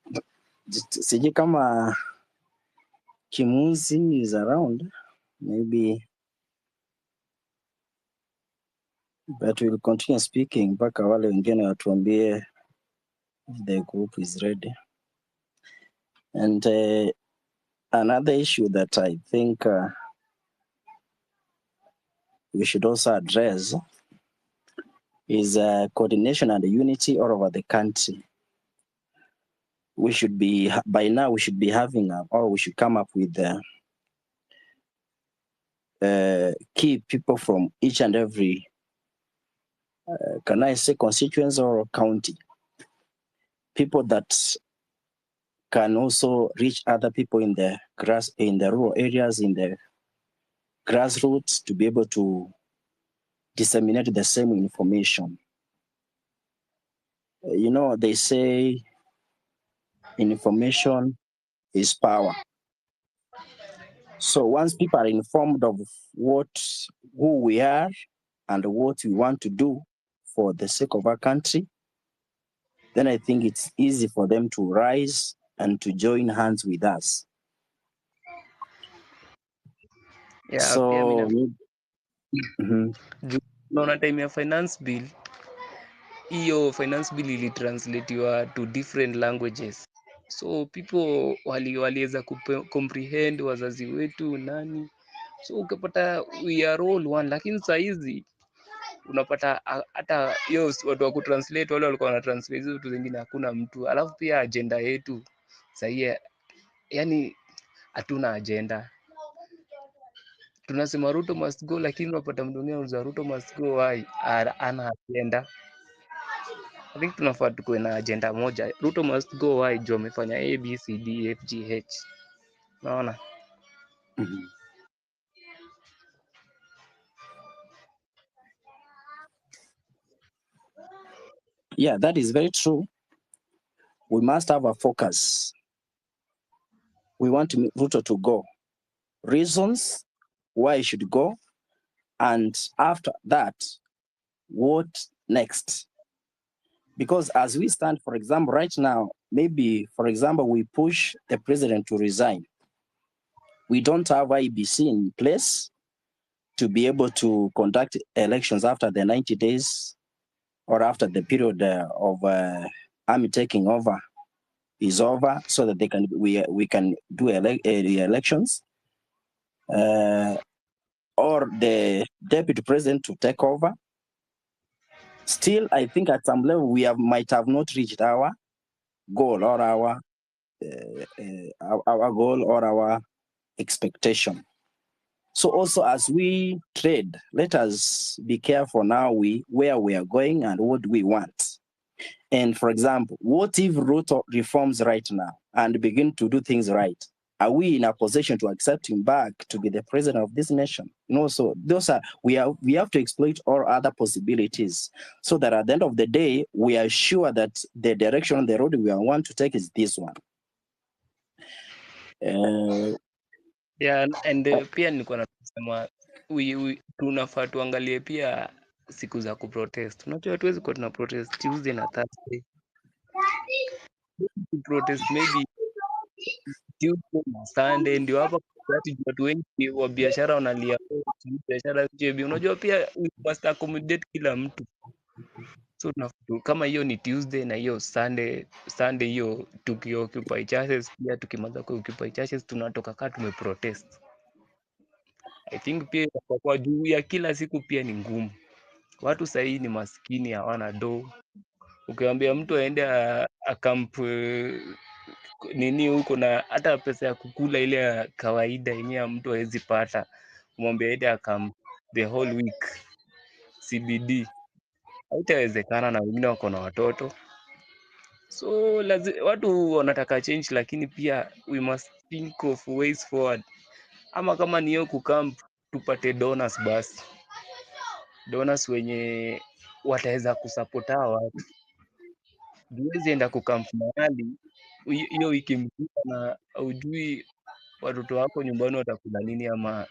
sijui kama Kimuzi is around, maybe but we'll continue speaking mpaka wale wengine watuambie the group is ready. And another issue that I think we should also address is coordination and unity all over the country. We should be, by now, we should be having, or we should come up with key people from each and every, can I say constituency or county? People that can also reach other people in the rural areas, in the grassroots, to be able to disseminate the same information. You know, they say information is power. So once people are informed of who we are and what we want to do for the sake of our country, then I think it's easy for them to rise and to join hands with us. Yeah, So, pia mhm. naona time ya finance bill, hiyo finance bill ilitranslatiwa to different languages, so people waliweza comprehend wazazi wetu nani, so ukapata we are all one. Lakini saa hizi unapata hata hiyo watu wa kutranslate wale walikuwa wana translate hizo vitu zingine hakuna mtu. Alafu pia agenda yetu sahii, yani hatuna agenda. Tunasema Ruto must go, lakini unapata mtu mwingine anauliza Ruto must go why? Ana agenda. I think tunafaa tukuwe na agenda moja. Ruto must go why? Juu amefanya A, B, C, D, F, G, H. Naona? Yeah, that is very true. We must have a focus. We want Ruto to go. Reasons why he should go, and after that, what next? Because as we stand, for example, right now, maybe, for example, we push the president to resign. We don't have IBC in place to be able to conduct elections after the 90 days or after the period of army taking over is over, so that we can do elections, or the deputy president to take over. Still, I think at some level we might have not reached our goal or our goal or our expectation. So also, as we trade, let us be careful now where we are going and what we want. And for example, what if Ruto reforms right now and begin to do things right? Are we in a position to accept him back to be the president of this nation? You know, so we have to exploit all other possibilities, so that at the end of the day, we are sure that the direction on the road we want to take is this one. Yeah, and pia nilikuwa nasema tunafaa tuangalie pia siku za kuprotest. Unajua hatuwezi kuwa tuna protest Tuesday na Thursday. Protest maybe Tuesday na Sunday, ndio hapa wakati watu wengi wa biashara wanalia biashara jebi. Unajua pia we must accommodate kila mtu. So kama hiyo ni Tuesday na hiyo Sunday hiyo tukioccupy churches, pia tukimaliza kuoccupy churches tunatoka kaa tumeprotest. I think pia kwa juu ya kila siku pia ni ngumu. Watu sahii ni maskini, hawana do. Ukiambia mtu aende akamp nini huko, na hata pesa ya kukula ile ya kawaida yenyewe mtu hawezi pata, umwambia aende akamp the whole week CBD, haitawezekana, na wengine wako na watoto. So watu wanataka change, lakini pia we must think of ways forward. Ama kama niyo kukamp, tupate donors basi. Donors wenye wataweza kusupport watu. Huwezi enda kukamp mahali hiyo wiki mzima na hujui watoto wako nyumbani watakula nini ama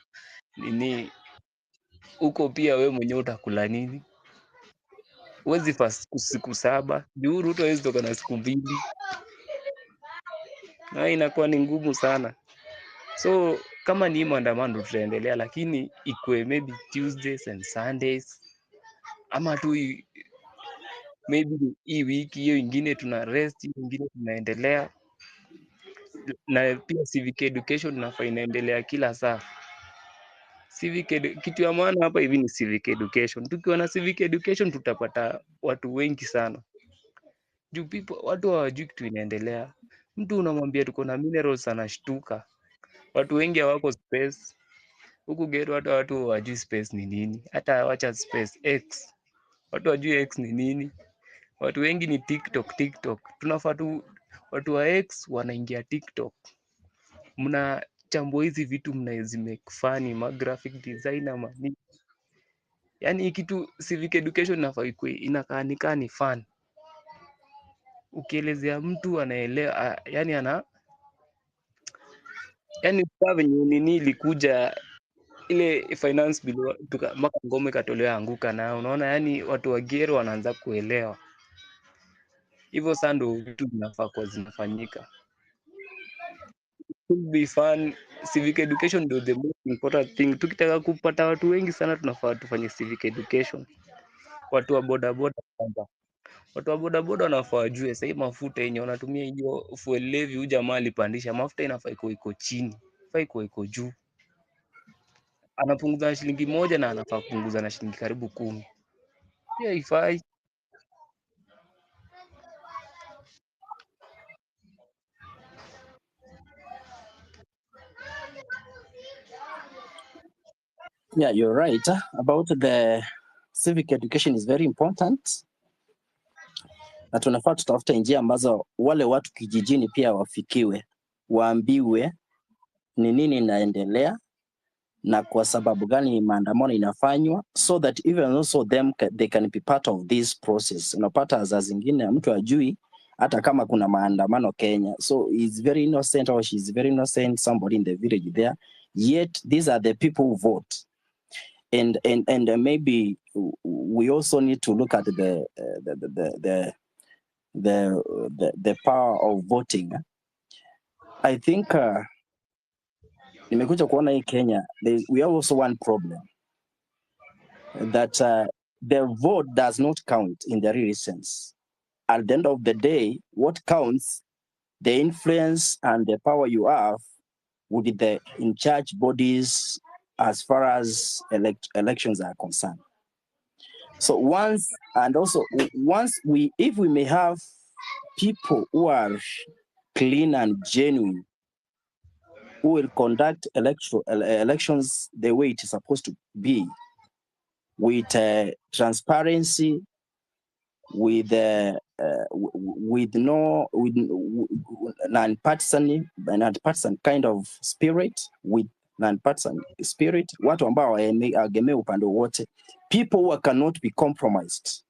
nini. Huko pia we mwenyewe utakula nini? Huwezi fast siku 7. Juu Ruto hawezi toka na siku 2. Na inakuwa ni ngumu sana. So kama ni maandamano tutaendelea, lakini ikue maybe Tuesdays and Sundays, ama tu maybe hii wiki, hiyo ingine tuna rest, hiyo ingine tunaendelea. Na pia civic education inafaa inaendelea kila saa. Kitu ya maana hapa hivi ni civic education. Tukiwa na civic education tutapata watu wengi sana. Juu watu hawajui kitu inaendelea. Mtu unamwambia tuko na minerals anashtuka. Watu wengi hawako space. Huku ghetto watu hawajui space ni nini. Hata wacha space X. Watu hawajui X ni nini. Watu wengi ni TikTok. Tunafaa tu watu wa X wanaingia TikTok. Mnachambua hizi vitu mnazimake funny, ma graphic designer mani. Yaani kitu civic education inafaa ikuwe inakaa ni fun. Ukielezea mtu anaelewa, yani kwa venye nini ilikuja ile finance bill mpaka ngome katolewa anguka na unaona, yani watu wa gero wanaanza kuelewa. Hivyo sasa ndio vitu vinafaa kwa zinafanyika. Should be fun. Civic education ndio the most important thing. Tukitaka kupata watu wengi sana tunafaa tufanye civic education. Watu wa bodaboda kwanza. Watu wa bodaboda wanafaa wajue sasa mafuta yenye wanatumia hiyo fuel levy, huyu jamaa alipandisha mafuta, inafaa iko chini, inafaa iko juu. Anapunguza na shilingi 1 na anafaa kupunguza na shilingi karibu 10. Hiyo haifai. Yeah, you're right. About the civic education is very important. Na tunafaa tutafute njia ambazo wale watu kijijini pia wafikiwe, waambiwe ni nini inaendelea na kwa sababu gani maandamano inafanywa, so that even also they can be part of this process. Unapata za zingine mtu ajui hata kama kuna maandamano Kenya, so he's very innocent or she's very innocent, somebody in the village there, yet these are the people who vote. And maybe we also need to look at the power of voting. I think nimekuja kuona hii Kenya, we have also one problem that the vote does not count in the real sense. At the end of the day, what counts, the influence and the power you have with the in charge bodies as far as elections are concerned. So if we may have people who are clean and genuine, who will conduct elections the way it is supposed to be, with transparency, with non-partisan kind of spirit, with non-partisan spirit, watu ambao waegemee upande wote, people who cannot be compromised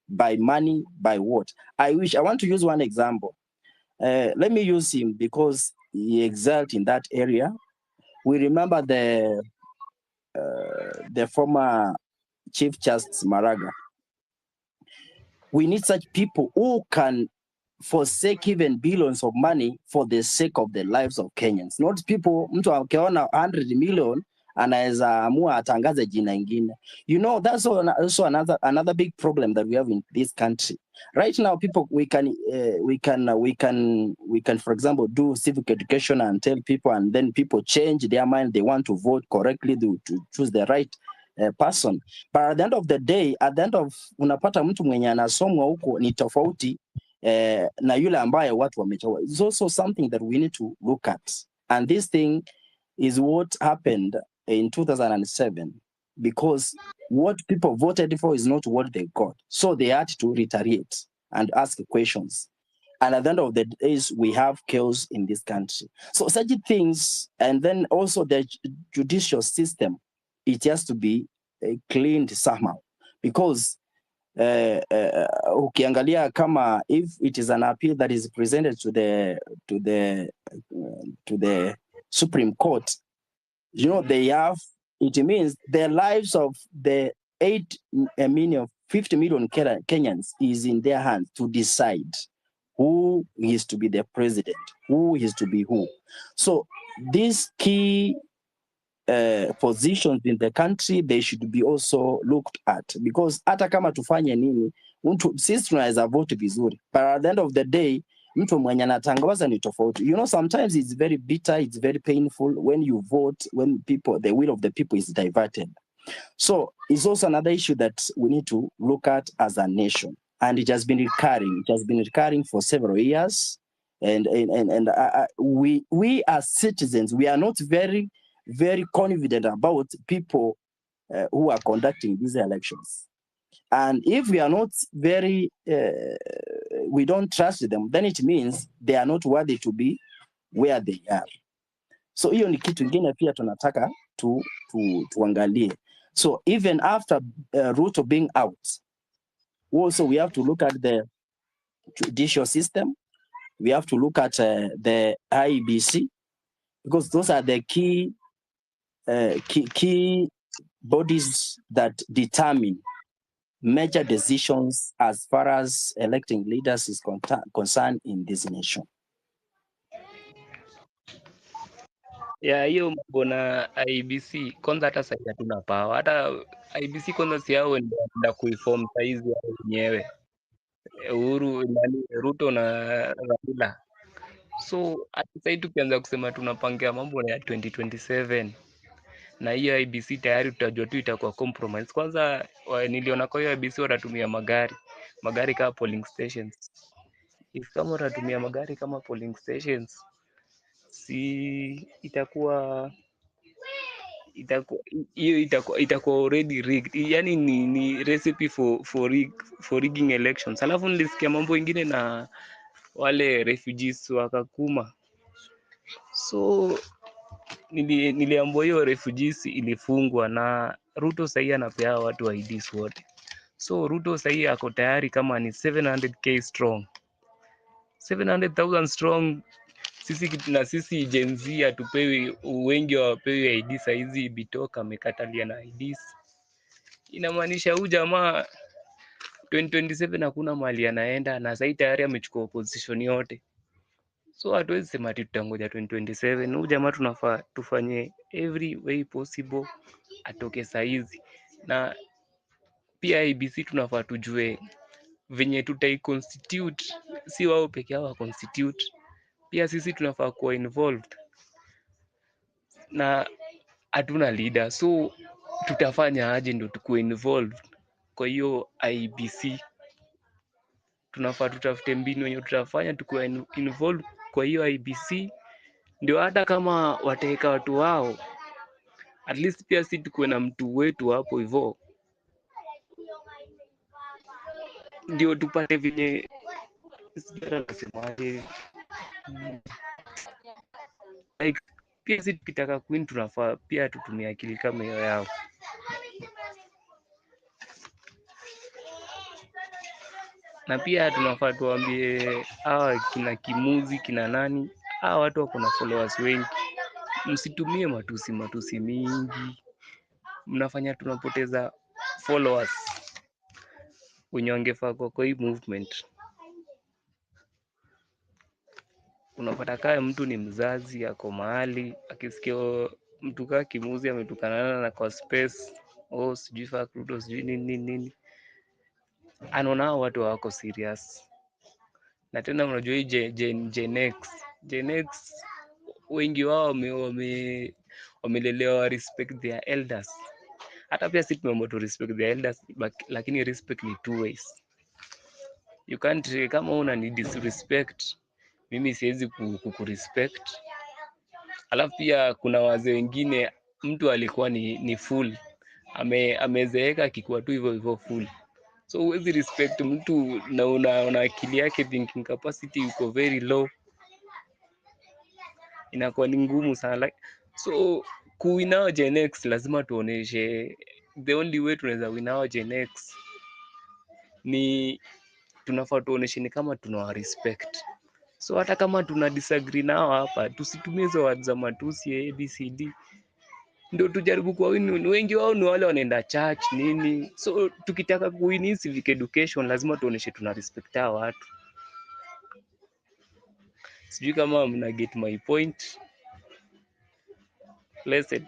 by money, by what. I want to use one example. Let me use him because he excelled in that area. We remember the former Chief Justice Maraga. We need such people who can forsake even billions of money for the sake of the lives of Kenyans. Not people, mtu akiona 100 million anaweza amua atangaze jina ingine. You know, that's also another big problem that we have in this country. Right now, people, we can for example do civic education and tell people, and then people change their mind, they want to vote correctly, to choose the right person. But at the end of the day, unapata mtu mwenye anasomwa huko ni tofauti na yule ambaye watu wamechagua. It's also something that we need to look at. And this thing is what happened in 2007, because what people voted for is not what they got. So they had to retaliate and ask questions. And at the end of the days, we have chaos in this country. So such things, and then also the judicial system, it has to be cleaned somehow, because ukiangalia kama if it is an appeal that is presented to the Supreme Court, you know, it means the lives of the 50 million Kenyans is in their hands to decide who is to be the president, who is to be who. So this key positions in the country, they should be also looked at, because hata kama tufanye nini, sisi tunaweza vote vizuri, but at the end of the day mtu mwenye anatangaza ni tofauti. You know, sometimes it's very bitter, it's very painful when you vote, when the will of the people is diverted. So it's also another issue that we need to look at as a nation, and it has been recurring. It has been recurring for several years, and we as citizens, we are not very confident about people who are conducting these elections. And if we are not we don't trust them, then it means they are not worthy to be where they are. So hiyo ni kitu ingine pia tunataka tuangalie. So even after Ruto being out, also we have to look at the judicial system. We have to look at the IEBC, because those are the key bodies that determine major decisions as far as electing leaders is concerned in this nation. Ya hiyo mambo na IBC kwanza, hata sasa hatuna power. Hata IBC kwanza si hao ndio wanaenda kuiform saizi wao wenyewe, Uhuru, nani, Ruto na Raila. So hata sasa tukianza kusema tunapangia mambo ya 2027 na hiyo IBC tayari tutajua tu itakuwa compromise. Kwanza niliona kwa hiyo IBC watatumia magari kama polling stations. If kama watatumia magari kama polling stations, si itakuwa already rigged. Yani ni recipe for rigging elections. Alafu nilisikia mambo ingine na wale refugees wa Kakuma. So niliambiwa hiyo refugees ilifungwa na Ruto sahii anapea watu IDs wote. So Ruto sahii ako tayari kama ni 700k strong, 700,000 strong. Sisi Gen Z hatupewi, wengi wapewi ID saizi. Bitoka amekatalia na IDs. Inamaanisha huyu jamaa 2027 hakuna mahali anaenda, na sasa tayari amechukua opposition yote. So hatuwezi sema ati tutangoja 2027. Huyu jamaa tunafaa tufanye every way possible atoke saizi, na pia IBC tunafaa tujue venye tutaiconstitute, si wao peke yao constitute, pia sisi tunafaa kuwa involved, na hatuna leader. So tutafanya aje ndio tukuwe involved kwa hiyo IBC? Tunafaa tutafute mbinu yenye tutafanya tukuwe involved kwa hiyo IBC, ndio hata kama wataweka watu wao, at least pia si tukuwe na mtu wetu hapo hivyo, ndio tupate venye nasemaje, like pia si tukitaka queen tunafaa pia tutumie akili kama hiyo yao. Na pia tunafaa tuambie hawa kina Kimuzi, kina nani, hawa watu wako na followers wengi, msitumie matusi mingi, mnafanya tunapoteza followers wenye wangefaa kwa hii movement. Unapata kama mtu ni mzazi ako mahali akisikia mtu kaa Kimuzi ametukanana na kwa space, sijui fuck Ruto sijui nini, anaona watu hawako serious. Na tena unajua hii Gen X wengi wao wamelelewa respect their elders. Hata pia sisi tumeamua to respect their elders, lakini respect ni two ways. You can't, kama una ni disrespect, mimi siwezi kukurespect. Alafu pia kuna wazee wengine mtu alikuwa ni full, amezeeka akikuwa tu hivyo full. So huwezi respect mtu na una akili yake thinking capacity iko very low, inakuwa ni ngumu sana. Like, so kuwin our Gen X lazima tuoneshe, the only way tunaweza win our Gen X ni tunafaa tuoneshe ni kama tunawa respect. So hata kama tuna disagree nao hapa, tusitumie hizo words za matusi ABCD, ndio tujaribu kwa win. Wengi wao ni wale wanaenda church nini. So tukitaka kuwin civic education lazima tuoneshe tuna respect hao watu. Sijui kama mna get my point. Blessed.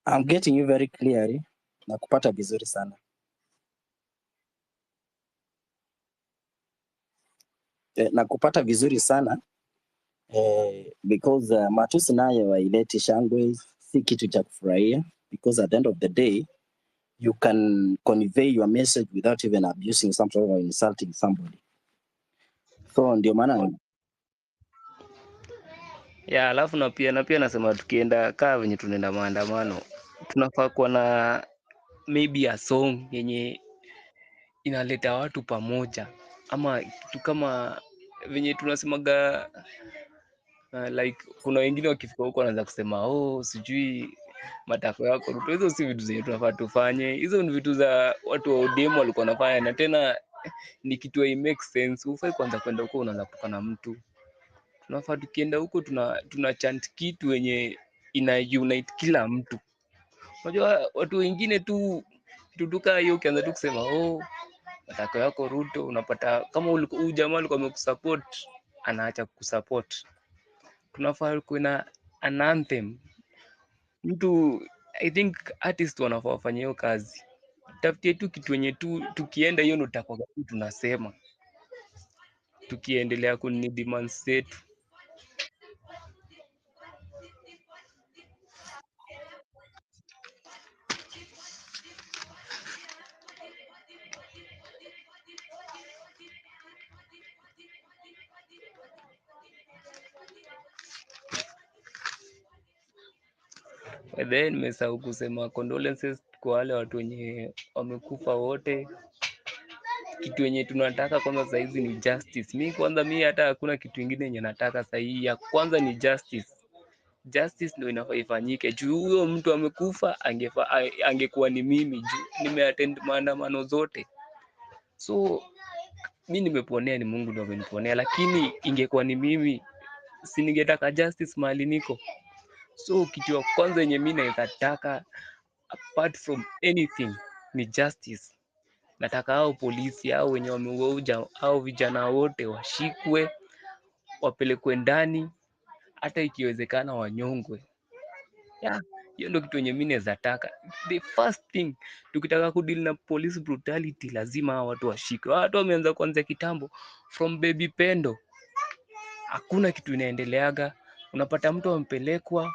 I'm getting you very clearly. Nakupata vizuri sana. Nakupata vizuri sana because matusi nayo haileti shangwe, si kitu cha kufurahia, because at the end of the day you can convey your message without even abusing somebody or insulting somebody. So ndio maana ya alafu na pia nasema tukienda kaa venye tunaenda maandamano tunafaa kuwa na maybe a song yenye inaleta watu pamoja, ama kitu kama venye tunasemaga like kuna wengine wakifika huko wanaanza kusema sijui matako yako Ruto. Hizo si vitu zenye tunafaa tufanye. Hizo ni vitu za watu wa ODM walikuwa wanafanya, na tena ni kitu hai make sense. Ufai kwanza kwenda huko unaanza kutukana mtu. Tunafaa tukienda huko tuna chant kitu yenye ina unite kila mtu. Unajua watu wengine tu tutuka hiyo ukianza tu kusema matako yako Ruto, unapata kama huyu jamaa alikuwa amekusupport anaacha kukusupport. Tunafaa kuna an anthem. Mtu I think artist wanafaa wafanye hiyo kazi. Tafutie tu kitu yenye tu tukienda hiyo ndo tutakuwa tunasema. Tukiendelea kuni demands zetu. Then nimesahau kusema condolences kwa wale watu wenye wamekufa wote. Kitu yenye tunataka kwanza sasa hizi ni justice. Mimi hata hakuna kitu kingine yenye nataka sasa hii. Ya kwanza ni justice. Justice ndio inafaa ifanyike. Juu huyo mtu amekufa angekuwa ni mimi juu nimeattend maandamano zote. So mimi nimeponea, ni Mungu ndio ameniponea, lakini ingekuwa ni mimi si ningetaka justice mahali niko. So kitu ya kwanza yenye mimi nataka apart from anything ni justice. Nataka hao polisi hao wenye wameuja hao vijana wote washikwe, wapelekwe ndani, hata ikiwezekana wanyongwe. Hiyo ndio kitu yenye mimi naweza taka. The first thing tukitaka kudeal na police brutality lazima hao watu washikwe. Watu wameanza kuanza kitambo from baby Pendo. Hakuna kitu inaendeleaga. Unapata mtu ampelekwa,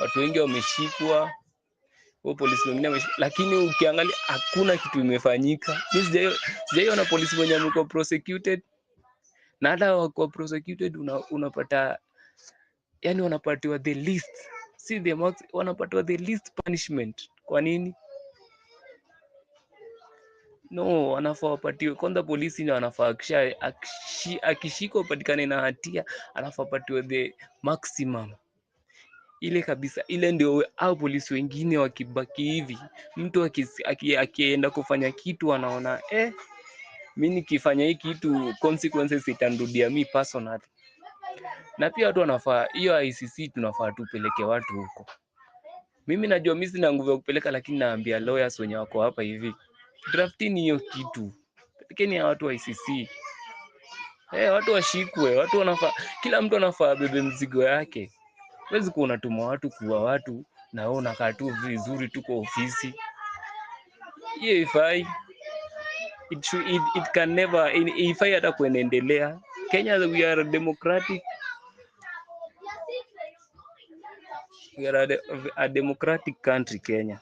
watu wengi wameshikwa, polisi wengine lakini ukiangalia hakuna kitu imefanyika. Mimi sijaiona polisi wenye wamekuwa prosecuted, na hata wako prosecuted unapata yani wanapatiwa the least, si the max, wanapatiwa the least punishment. Kwa nini? No, wanafaa wapatiwe kwanza. Polisi ndio wanafaa akishika upatikane na hatia anafaa apatiwe the maximum ile kabisa. Ile ndio au polisi wengine wakibaki hivi, mtu akienda kufanya kitu anaona mimi nikifanya hii kitu consequences itanrudia mimi personally. Na pia watu wanafaa hiyo ICC tunafaa tupeleke watu huko. Mimi najua mimi sina nguvu ya kupeleka, lakini naambia lawyers wenye wako hapa hivi, draftini hiyo kitu, pelekeni ya watu wa ICC. Watu washikwe, watu wanafaa, kila mtu anafaa bebe mzigo yake. Huwezi kuwa unatuma watu kuwa watu na wewe unakaa tu vizuri tu kwa ofisi. Hiyo ifai. It can never ifai hata kuendelea. Kenya, we are democratic. We are a democratic country, Kenya.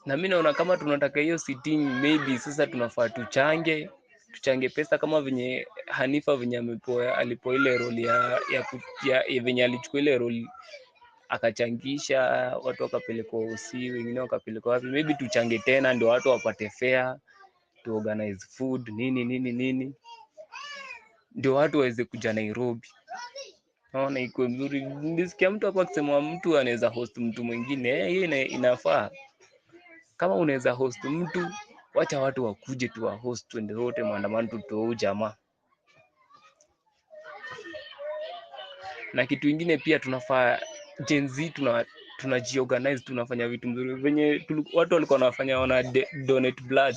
Na mimi naona kama tunataka hiyo sitting, maybe sasa tunafaa tuchange pesa kama venye Hanifa venye alipo ile role ya venye alichukua ile role akachangisha watu wakapelekwa usi, wengine wakapelekwa wapi, maybe tuchange tena ndio watu wapate fare, to organize food nini ndio watu waweze kuja Nairobi. Naona iko mzuri. Nisikia mtu hapa akisema mtu anaweza host mtu mwingine, hiyo inafaa. Kama unaweza host mtu, wacha watu wakuje tu wa host, twende wote maandamano tutoe jamaa. Na kitu kingine pia tunafaa Gen Z tunajiorganize, tunafanya vitu mzuri venye watu walikuwa wanafanya, wana donate blood.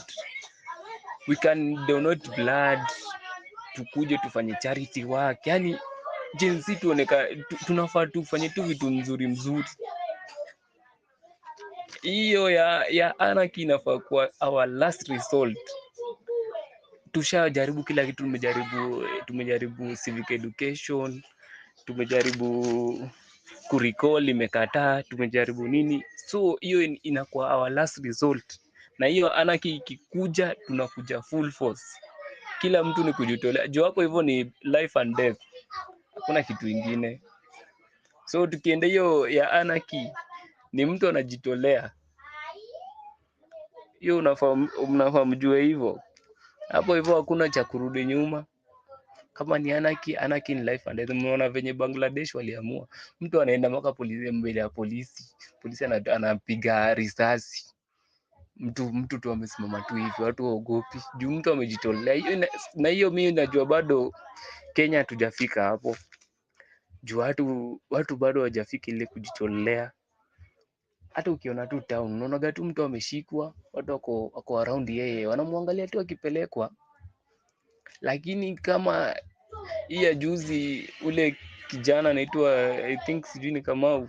we can donate blood, tukuje tufanye charity work. Yani jinsi tunafaa tufanye tu vitu mzuri. Hiyo ya anarchy inafaa kuwa our last resort. Tushajaribu kila kitu, tumejaribu civic education, tumejaribu kurecall imekataa, tumejaribu nini, so hiyo inakuwa our last resort. Na hiyo anarchy ikikuja, tunakuja full force, kila mtu ni kujitolea juu hapo hivyo ni life and death, hakuna kitu ingine. So tukienda hiyo ya anarchy, ni mtu anajitolea, hiyo mnafaa mjue hivyo. Hapo hivyo hakuna cha kurudi nyuma. Kama ni anarchy ni life and death. Mnaona venye Bangladesh waliamua, mtu anaenda mpaka polisi, mbele ya polisi anapiga risasi, mtu tu amesimama tu hivi, watu waogopi juu mtu amejitolea. Na hiyo mimi najua bado Kenya hatujafika hapo, juu watu bado hawajafika ile kujitolea. Hata ukiona tu town, unaona tu mtu ameshikwa, watu wako around yeye, wanamwangalia tu akipelekwa. Lakini kama hii ya juzi, ule kijana anaitwa I think sijui ni Kamau,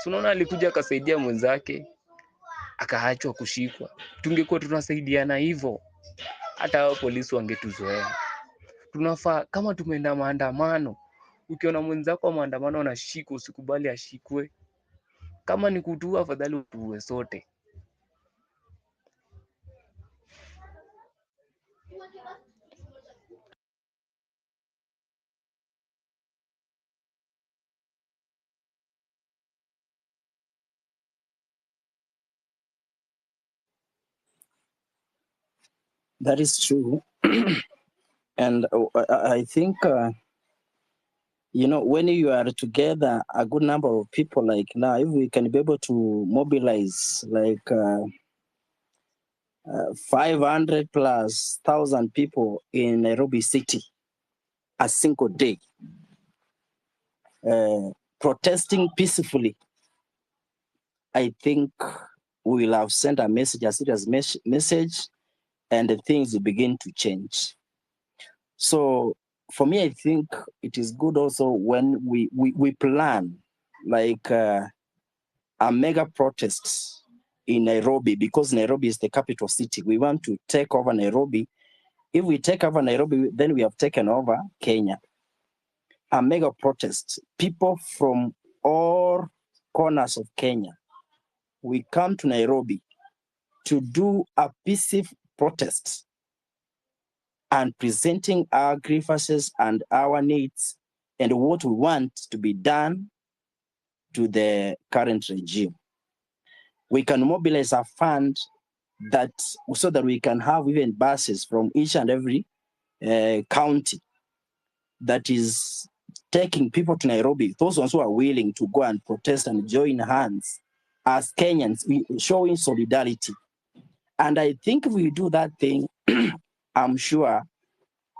unaona alikuja akasaidia mwenzake akaachwa kushikwa. Tungekuwa tunasaidiana hivyo, hata hao polisi wangetuzoea. Tunafaa kama tumeenda maandamano, ukiona mwenzako wa maandamano anashikwa, usikubali ashikwe. Kama ni kutua, afadhali utuue sote. That is true. And I think, when you are together, a good number of people, like now, if we can be able to mobilize like 500 plus 1,000 people in Nairobi city a single day, protesting peacefully, I think we will have sent a message, a serious message, and the things will begin to change. So for me, I think it is good also when we plan like a mega protest in Nairobi, because Nairobi is the capital city. We want to take over Nairobi. If we take over Nairobi, then we have taken over Kenya. A mega protest. People from all corners of Kenya, we come to Nairobi to do a peaceful protest and presenting our grievances and our needs and what we want to be done to the current regime. We can mobilize a fund so that we can have even buses from each and every county that is taking people to Nairobi, those ones who are willing to go and protest and join hands as Kenyans, showing solidarity. And I think if we do that thing, I'm sure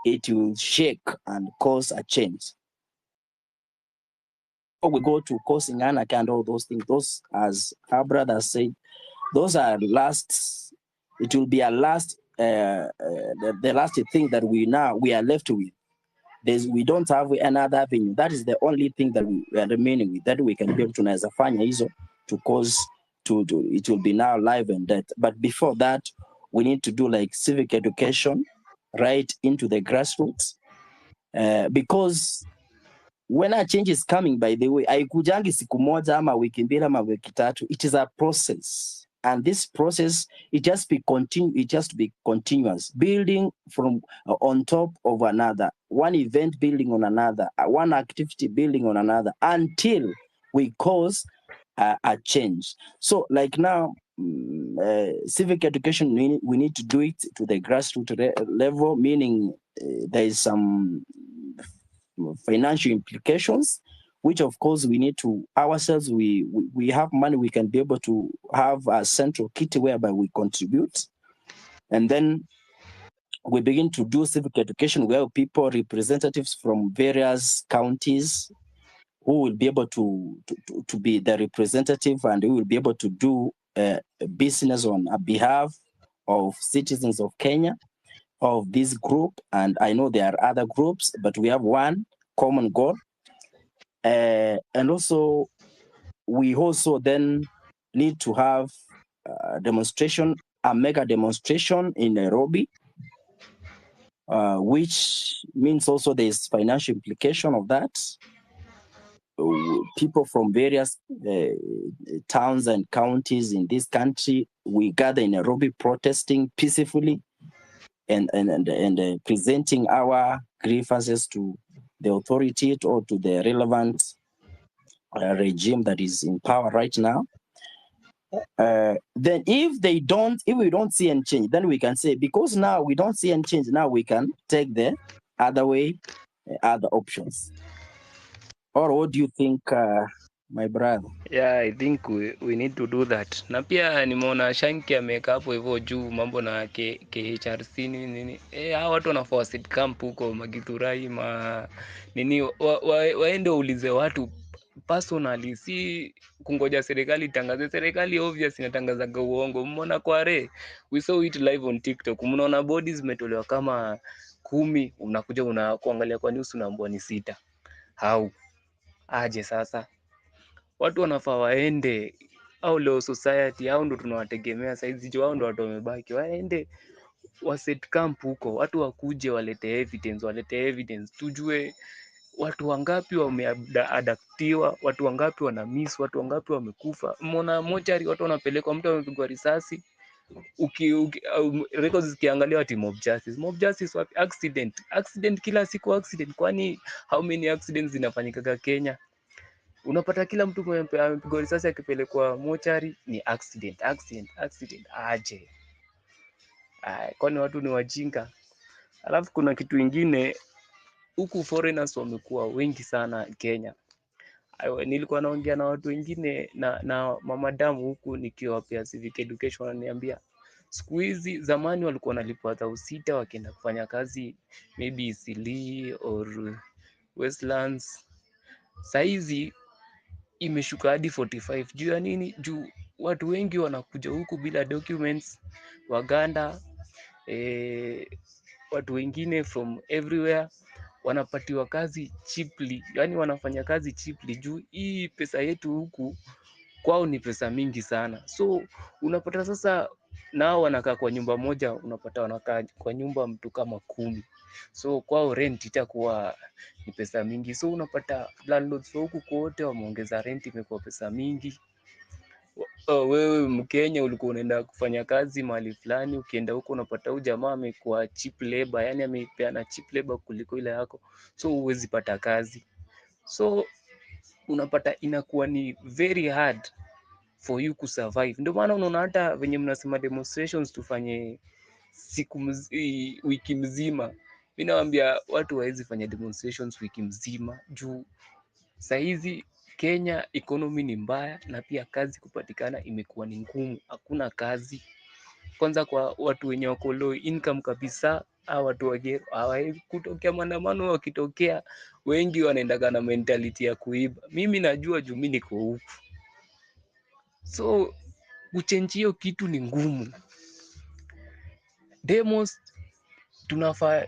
it will shake and cause a change. We go to causing anarchy and all those things. Those, as our brother said, those are last. It will be a last, the last thing that we are left with. We don't have another avenue. That is the only thing that we are remaining with, that we can be able to nazafanya hizo to cause it will be now life and death. But before that, we need to do like civic education right into the grassroots, because when a change is coming, by the way, haikujangi siku moja ama wiki mbili ama wiki tatu. It is a process, and this process it just be continuous, building from on top of another, one event building on another, one activity building on another, until we cause a change. So like now, civic education, we need to do it to the grassroots level, meaning there is some financial implications, which of course we need to ourselves, we have money, we can be able to have a central kitty whereby we contribute, and then we begin to do civic education where people, representatives from various counties, who will be able to be the representative, and who will be able to do business on behalf of citizens of Kenya. of this group, and I know there are other groups, but we have one common goal. And also, we also then need to have a demonstration, a mega demonstration in Nairobi, which means also there's financial implication of that. People from various towns and counties in this country, we gather in Nairobi protesting peacefully and presenting our grievances to the authority or to the relevant regime that is in power right now. Then if we don't see any change, then we can say, because now we don't see any change, now we can take the other way, other options. Or what do you think, my brother? Yeah, I think we need to do that. Na pia nimeona Shanki ameweka hapo hivyo juu mambo na KHRC nini. Hao watu wanafaa sit camp huko Magithurai nini waende ulize watu personally, si kungoja serikali itangaze. Serikali obvious inatangazaga uongo. Mmeona Kware, we saw it live on TikTok. Mnaona bodies zimetolewa kama 10, unakuja kuangalia kwa news unaambiwa ni 6. How aje sasa? Watu wanafaa waende, au leo society, au ndo tunawategemea saizi juu hao ndo watu wamebaki, waende waset camp huko, watu wakuje walete evidence, tujue watu wangapi wameadaptiwa, watu wangapi wana miss, watu wangapi wamekufa. Mona mochari watu wanapelekwa, mtu amepigwa risasi, records zikiangalia mob justice wapi? Accident kila siku accident. Kwani how many accidents zinafanyika Kenya? Unapata kila mtu amepigwa risasi akipelekwa mochari ni accident. Aje. Kwani watu ni wajinga? Alafu kuna kitu ingine, huku foreigners wamekuwa wengi sana Kenya. Nilikuwa naongea na watu wengine na mamadamu huku nikiwapea civic education, wananiambia siku hizi, zamani walikuwa wanalipwa 6,000 wakienda kufanya kazi maybe Eastleigh or Westlands. Saizi imeshuka hadi 45. Juu ya nini? Juu watu wengi wanakuja huku bila documents, Waganda, watu wengine from everywhere wanapatiwa kazi cheaply, yani wanafanya kazi cheaply. Juu hii pesa yetu huku kwao ni pesa mingi sana, so unapata sasa nao wanakaa kwa nyumba moja, unapata wanakaa kwa nyumba mtu kama 10, so kwao rent itakuwa ni pesa mingi, so unapata landlords huku kote wameongeza rent, imekuwa pesa mingi. Wewe Mkenya ulikuwa unaenda kufanya kazi mahali fulani, ukienda huko unapata huyu jamaa amekuwa cheap labor, yani amepeana cheap labor kuliko ile yako, so huwezi pata kazi. So unapata inakuwa ni very hard for you to survive. Ndio maana unaona hata venye mnasema demonstrations tufanye wiki mzima. Mimi nawaambia watu hawezi fanya demonstrations wiki mzima juu saizi Kenya economy ni mbaya, na pia kazi kupatikana imekuwa ni ngumu. Hakuna kazi. Kwanza kwa watu wenye wako low income kabisa, au watu wagero hawawezi kutokea maandamano. Wakitokea wengi wanaendaga na mentality ya kuiba. Mimi najua juu mimi niko huku, so kuchange hiyo kitu ni ngumu. Demos tunafaa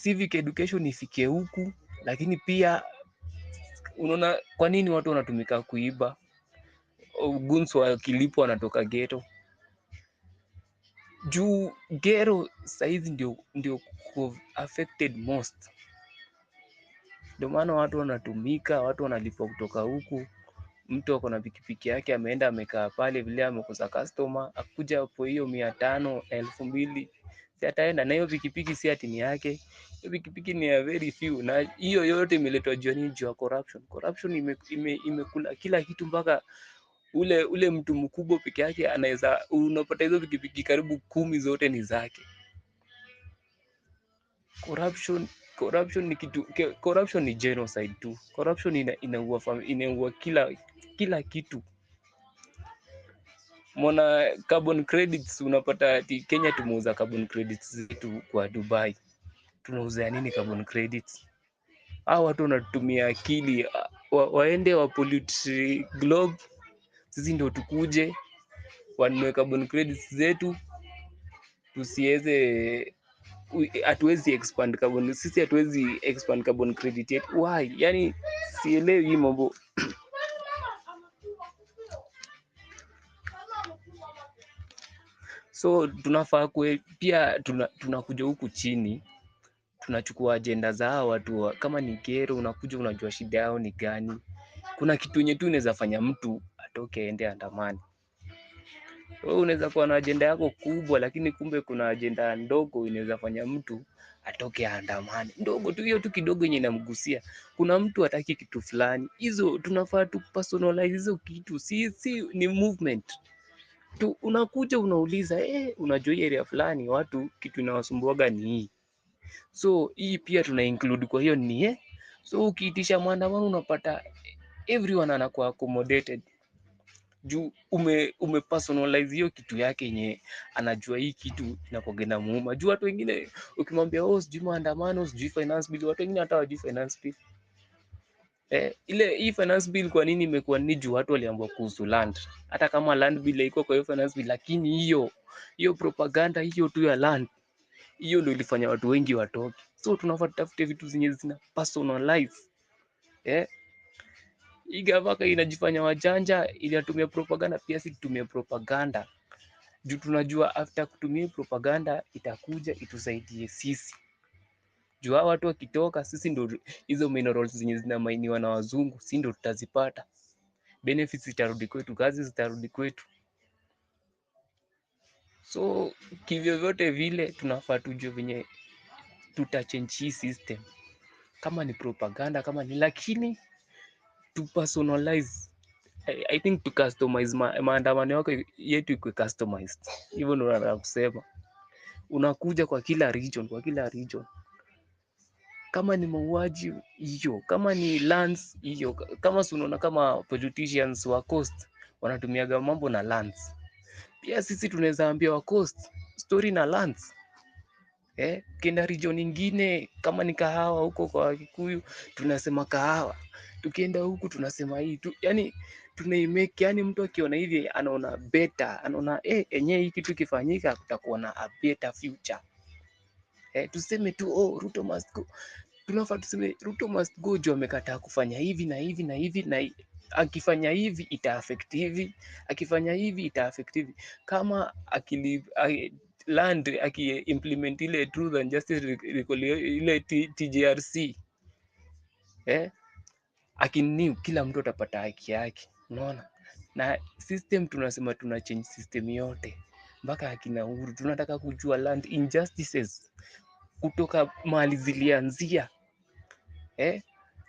civic education ifike huku, lakini pia unaona kwa nini watu wanatumika kuiba? Guns wakilipwa wanatoka ghetto. Juu ghetto saizi ndio affected most. Ndio maana watu wanatumika, watu wanalipwa kutoka huku. Mtu ako na pikipiki yake ameenda amekaa pale vile amekosa customer, akuja hapo hiyo 500, 2,000 si ataenda na hiyo pikipiki, si ati ni yake. Hiyo pikipiki ni ya very few, na hiyo yote imeletwa juu ya corruption. Imekula kila kitu, mpaka ule mtu mkubwa peke yake anaweza, unapata hizo pikipiki karibu 10 zote ni zake. Corruption ni kitu, corruption ni genocide tu. Corruption inaua kila kitu. Mona carbon credits, unapata ati Kenya tumeuza carbon credits zetu kwa Dubai. Tunauza nini carbon credits? Hao watu wanatumia akili, waende wa pollute globe, sisi ndio tukuje wanunue carbon credits zetu, tusiweze hatuwezi expand carbon, sisi hatuwezi expand carbon credit yetu. Why? Yani sielewi hii mambo. So tunafaa pia tunakuja huku chini tunachukua ajenda za hawa watu, kama ni kero unakuja unajua shida yao ni gani. Kuna kitu yenye tu inaweza fanya mtu atoke aende andamani. Wewe unaweza kuwa na ajenda yako kubwa, lakini kumbe kuna ajenda ndogo inaweza fanya mtu atoke andamani. Ndogo tu hiyo tu kidogo yenye inamgusia. Kuna mtu hataki kitu fulani. Hizo tunafaa tu personalize hizo kitu. Si ni movement. Tu unakuja unauliza, unajua hii area fulani watu kitu inawasumbuaga ni hii. So hii pia tuna include kwa hiyo ni so ukiitisha maandamano unapata everyone anakuwa accommodated. Juu ume personalize hiyo kitu yake yenye anajua hii kitu inapogenda muuma. Juu watu wengine ukimwambia sijui maandamano, sijui finance bill, watu wengine hata hawajui finance bill. Hii finance bill kwa nini imekuwa ni juu watu waliambiwa kuhusu land. Hata kama land bill iko kwa hiyo finance bill, lakini hiyo propaganda hiyo tu ya land, hiyo ndio ilifanya watu wengi watoke. So tunafaa tutafute vitu zenye zina personalize. Hii gavaka inajifanya wajanja ili atumie propaganda, pia si tutumie propaganda. Juu tunajua after kutumia propaganda itakuja itusaidie sisi. Juu hao watu wakitoka, sisi ndo hizo minerals zenye zinamainiwa na wazungu, si ndo tutazipata. Benefits zitarudi kwetu, kazi zitarudi kwetu. So kivyo vyote vile tunafaa tujue venye tutachange hii system. Kama ni propaganda, kama ni, lakini to personalize. I think to customize maandamano yako yetu iko customized. Hivyo ndo nataka kusema. Unakuja kwa kila region. Kama ni mauaji hiyo, kama ni lands hiyo, kama unaona kama politicians wa coast wanatumiaga mambo na lands. Pia sisi tunaweza ambia wa coast story na lands. Kenda region nyingine kama ni kahawa huko kwa Kikuyu tunasema kahawa. Tukienda huku tunasema hii tu, yani tunaimake, yani mtu akiona hivi anaona better, anaona enyewe hii kitu kifanyika kutakuwa na a better future. Tuseme tu Ruto must go. Tunafaa tuseme Ruto must go juu amekataa kufanya hivi na hivi na hivi na akifanya hivi ita affect hivi, akifanya hivi ita affect hivi. Kama land aki-implement ile Truth and Justice ile TJRC, akiniu kila mtu atapata haki yake, unaona. Na system tunasema tuna change system yote mpaka akina Uhuru. Tunataka kujua land injustices kutoka mahali zilianzia.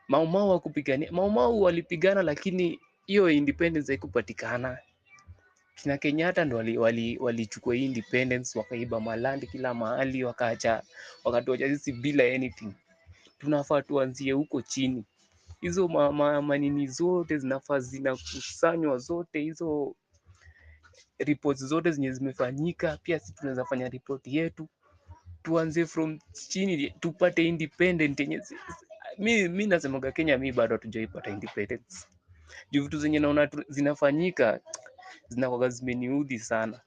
Maumau wakupigania, Maumau walipigana, lakini hiyo independence haikupatikana. Kina Kenyatta ndo walichukua hii independence, wakaiba malandi kila mahali, wakatuacha sisi bila anything. Tunafaa tuanzie huko chini. Hizo manini zote zinafaa zinakusanywa zote, hizo reports zote zenye zimefanyika, pia sisi tunaweza fanya report yetu. Tuanze from chini tupate independent yenye mimi nasemaga Kenya mimi bado hatujaipata independence. Juu vitu zenye naona zinafanyika zinakuwa zimeniudhi sana.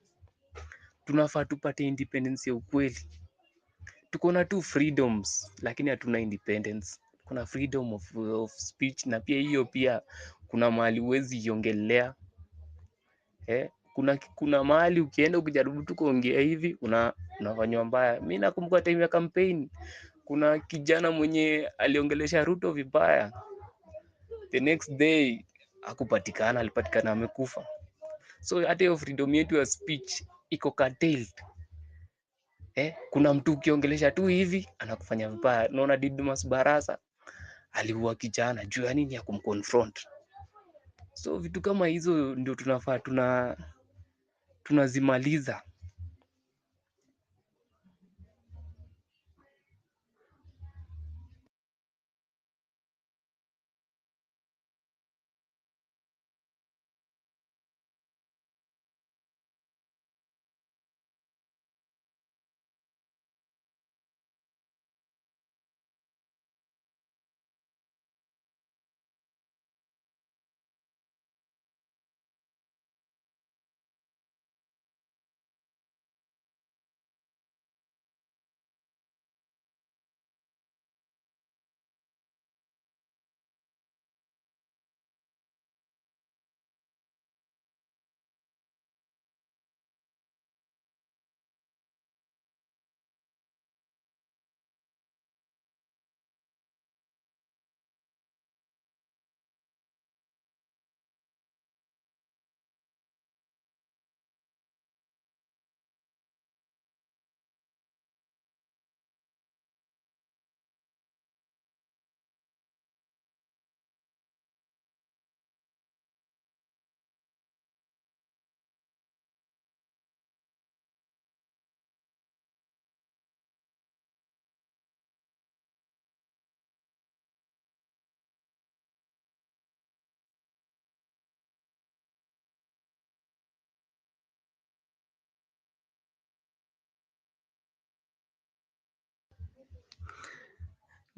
Tunafaa tupate independence ya ukweli. Tuko na tu freedoms lakini hatuna independence. Kuna freedom of speech, na pia hiyo pia kuna mahali huwezi iongelea. Kuna mahali ukienda ukijaribu tu kuongea hivi unafanywa mbaya. Mimi nakumbuka time ya campaign kuna kijana mwenye aliongelesha Ruto vibaya. The next day hakupatikana, alipatikana amekufa. So hata hiyo freedom yetu ya speech iko curtailed. Kuna mtu ukiongelesha tu hivi anakufanya vibaya. Naona Didmus Barasa aliua kijana juu ya nini, ya kumconfront. So vitu kama hizo ndio tunafaa tunazimaliza.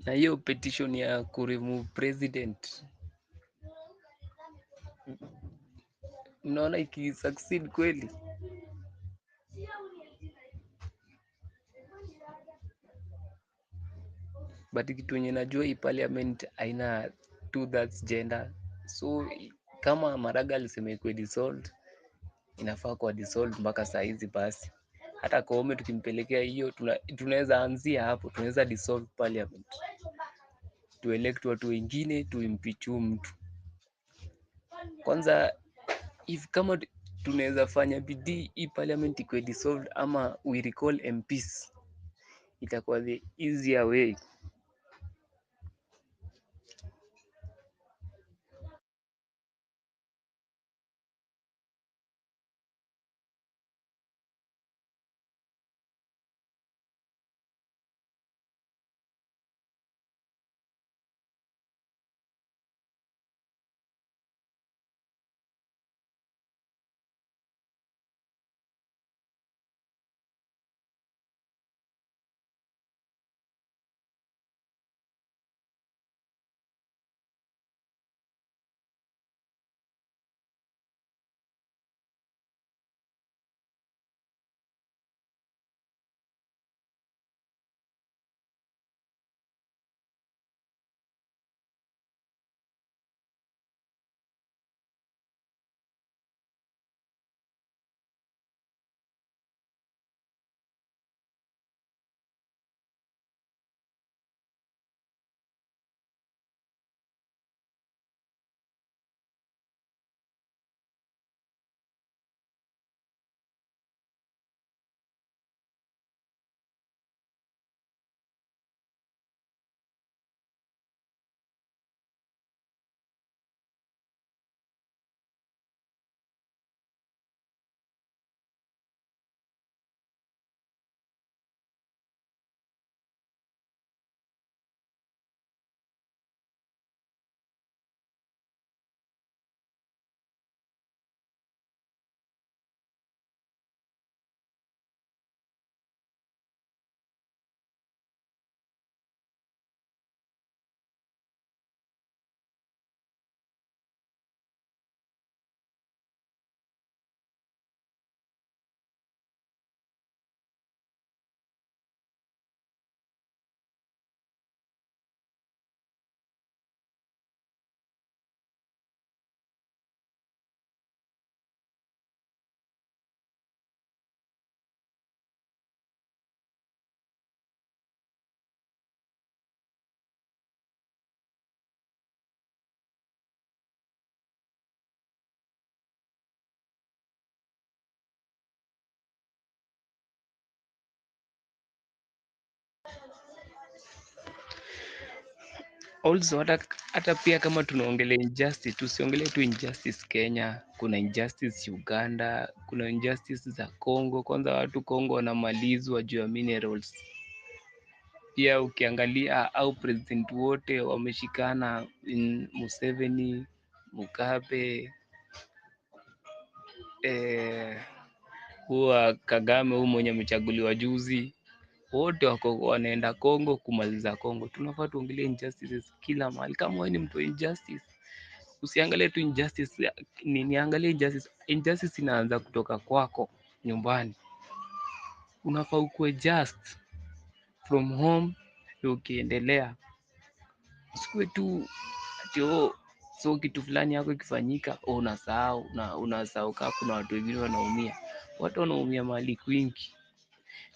Na hiyo petition ya kuremove president, mnaona ikisucceed kweli? But kitu yenye najua hii parliament haina 2/3 gender, so kama Maraga alisema ikuwe dissolved, inafaa kuwa dissolved mpaka saa hizi. Basi hata Koome tukimpelekea hiyo, tunaweza anzia hapo, tunaweza dissolve parliament, tuelect watu wengine, tuimpeach mtu kwanza. If kama tunaweza fanya bidii hii parliament ikuwe dissolved ama we recall MPs, itakuwa the easier way. Also hata pia kama tunaongelea injustice, tusiongelee tu injustice Kenya, kuna injustice Uganda, kuna injustice za Congo. Kwanza watu Congo wanamalizwa juu ya minerals. Pia ukiangalia au president wote wameshikana, Museveni, Mugabe, huwa Kagame huyu mwenye amechaguliwa juzi, wote wako wanaenda Congo kumaliza Congo. Tunafaa tuongelee injustices kila mahali. Kama wewe ni mtu wa injustice, usiangalie tu injustice, niangalie injustice. Injustice inaanza kutoka kwako nyumbani. Unafaa ukuwe just from home ndio ukiendelea. Usikuwe tu ati so kitu fulani yako ikifanyika unasahau kama kuna watu wengine wanaumia. Watu wanaumia mahali kwingi.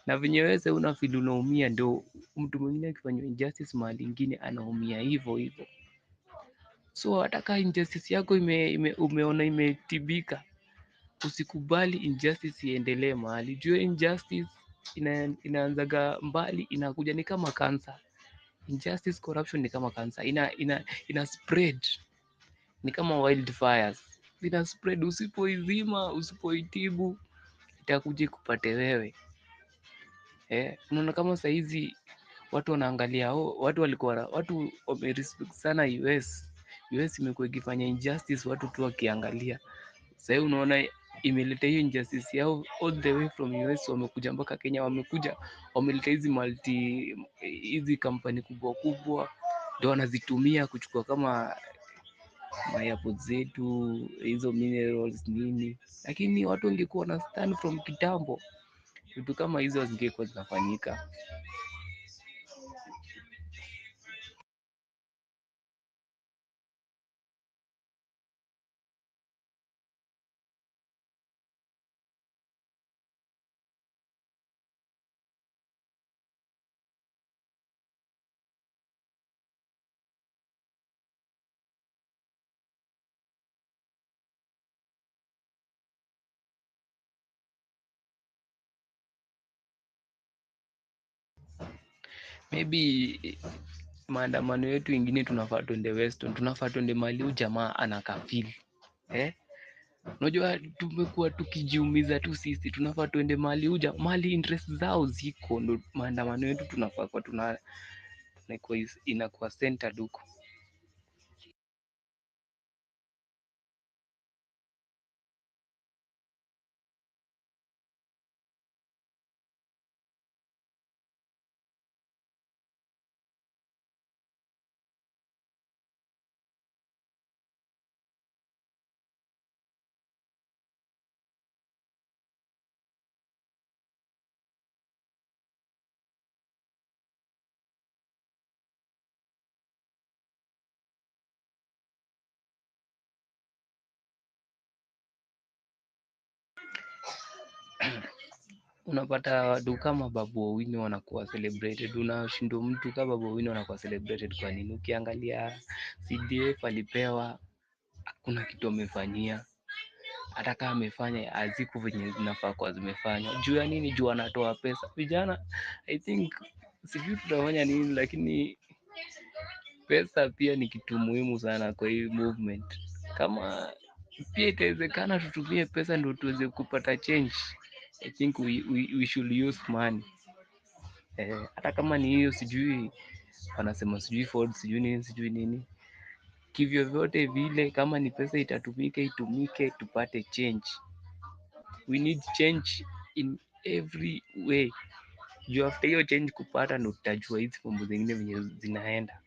Na venye wewe una feel unaumia, ndio mtu mwingine akifanywa injustice mahali ingine anaumia hivyo hivyo. So hata kama injustice yako umeona imetibika, usikubali injustice iendelee mahali. Jua injustice inaanzaga mbali, inakuja ni kama cancer. Injustice, corruption ni kama cancer. Ina spread. Ni kama wildfires. Ina spread, usipoizima, usipoitibu, itakuja kupate wewe. Unaona kama saa hizi watu wanaangalia, watu wamerespect sana US imekuwa ikifanya injustice, watu tu wakiangalia. Sasa unaona imeleta hiyo injustice yao all the way from US, wamekuja mpaka Kenya, wameleta hizi kampani kubwa kubwa, ndio wanazitumia kuchukua kama airport zetu, hizo minerals nini. Lakini watu wangekuwa na stand from kitambo, vitu kama hizo zingekuwa zinafanyika. Maybe maandamano yetu ingine tunafaa twende Weston, tunafaa twende mahali huyu jamaa anakafili. Unajua tumekuwa tukijiumiza tu sisi, tunafaa twende mahali mahali interest zao ziko, ndo maandamano yetu tunafaa kwa inakuwa centered huko. Unapata watu kama Babu Owino wanakuwa celebrated, unashindwa mtu kama Babu Owino anakuwa celebrated kwa nini? Ukiangalia CDF alipewa, hakuna kitu amefanyia, hata kama amefanya haziku venye zinafaa kwa zimefanywa. Juu ya nini? Juu anatoa pesa. Vijana I think sijui tutafanya nini, lakini pesa pia ni kitu muhimu sana kwa hii movement. Kama pia itawezekana tutumie pesa ndio tuweze kupata change, I think we should use money. Hata kama ni hiyo sijui wanasema sijui Ford sijui nini, kivyo vyote vile, kama ni pesa itatumika itumike, tupate change. We need change in every way. Juu after hiyo change kupata ndo tutajua hizi mambo zingine venye zinaenda.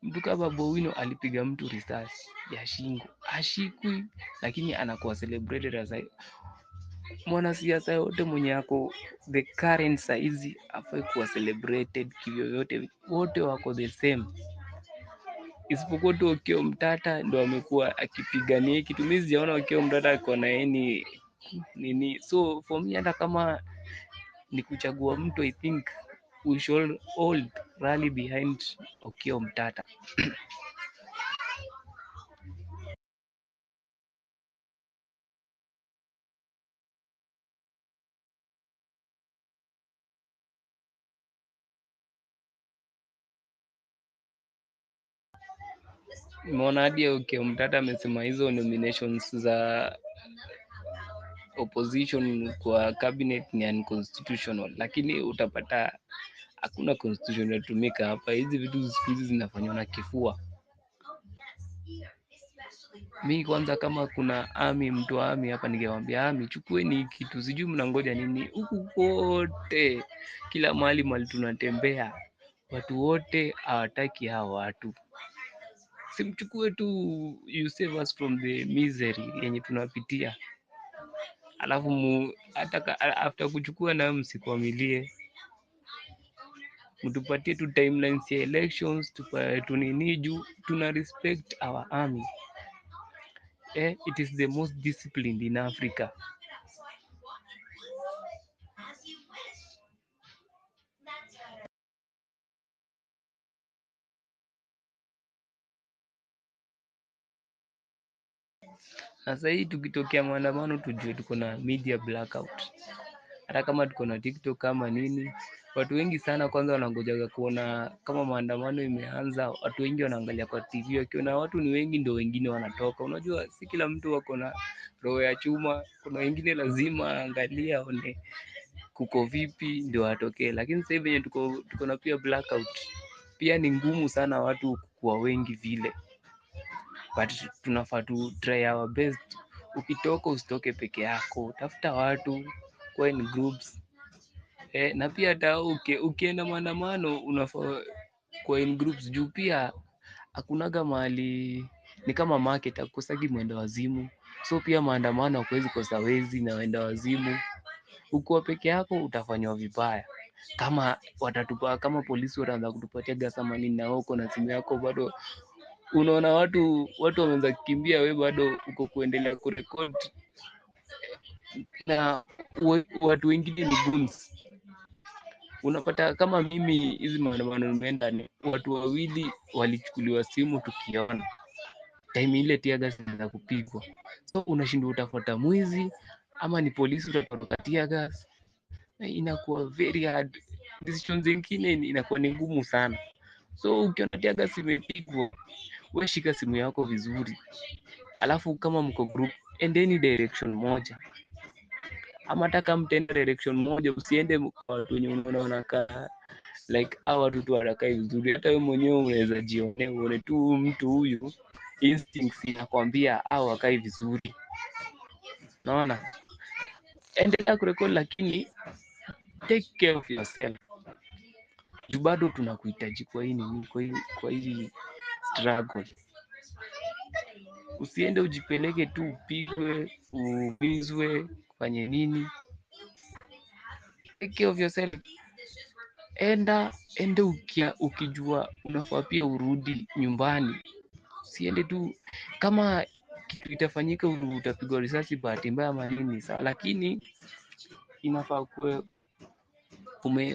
Mtu kama Babu Owino alipiga mtu risasi ya shingo, ashikwi, lakini anakuwa celebrated as mwanasiasa yote mwenye ako the current saizi afai kuwa celebrated kivyo yote, wote wako the same, isipokuwa tu Okiya Mtata ndo amekuwa akipigania kitu. Mimi sijaona Okiya Mtata ako na nini. So for me, hata kama ni kuchagua mtu, I think we should all rally behind Okiya Mtata. Nimeona hadi Okiya Mtata amesema hizo nominations za opposition kwa cabinet ni unconstitutional, lakini utapata hakuna constitution inatumika hapa. Hizi vitu siku hizi zinafanywa na kifua. Mi kwanza, kama kuna mtu wa army hapa, ningewaambia army, chukueni kitu, sijui mnangoja nini huku kote, kila mahali tunatembea, watu wote hawataki hawa watu. Simchukue tu, you save us from the misery yenye tunapitia, alafu hata after kuchukua na msikwamilie, mtupatie tu timelines ya elections, tunini juu tuna respect our army. It is the most disciplined in Africa. Sasa hii tukitokea maandamano, tujue tuko na media blackout. Hata kama tuko na TikTok kama nini, watu wengi sana kwanza wanangojaga kuona kama maandamano imeanza. Watu wengi wanaangalia kwa TV, wakiona watu ni wengi ndio wengine wanatoka. Unajua si kila mtu wako na roho ya chuma, kuna wengine lazima angalia one kuko vipi ndio atokee. Lakini sasa hivi tuko na pia blackout, pia ni ngumu sana watu kuwa wengi vile. but tunafaa tu try our best. Ukitoka usitoke peke yako, tafuta watu, kuwa in groups. Na pia hata ukienda maandamano unafaa kuwa in groups, juu pia hakunaga mahali ni kama market, akukosagi mwenda wazimu. So pia maandamano hakuwezi kosa wezi na wenda wazimu. Ukiwa peke yako utafanywa vibaya. Kama polisi wataanza kutupatia gas ama nini, na uko na simu yako bado unaona watu wameanza kukimbia, we bado uko kuendelea kurecord, na watu wengine ni goons. Unapata kama mimi hizi maandamano nimeenda, ni watu wawili walichukuliwa simu tukiona time ile tear gas inaanza kupigwa. So unashindwa utafuata mwizi ama ni polisi utatoka tear gas. Inakuwa very hard. Decisions zingine inakuwa ni ngumu sana. So ukiona tear gas imepigwa, wewe shika simu yako vizuri, alafu kama mko group endeni direction moja, ama taka mtenda direction moja, usiende kwa watu wenye unaona wanakaa like hao watu tu wanakaa vizuri. Hata wewe mwenyewe unaweza jione, uone tu mtu huyu instincts inakwambia hao wakai vizuri. Naona endelea kurekodi, lakini take care of yourself. Juu bado tunakuhitaji kwa hii struggle. Usiende ujipeleke tu upigwe, uumizwe, fanye nini. Take care of yourself. Enda ukijua unafaa pia urudi nyumbani. Usiende tu kama kitu itafanyika utapigwa risasi bahati mbaya ama nini, sawa, lakini inafaa kuwe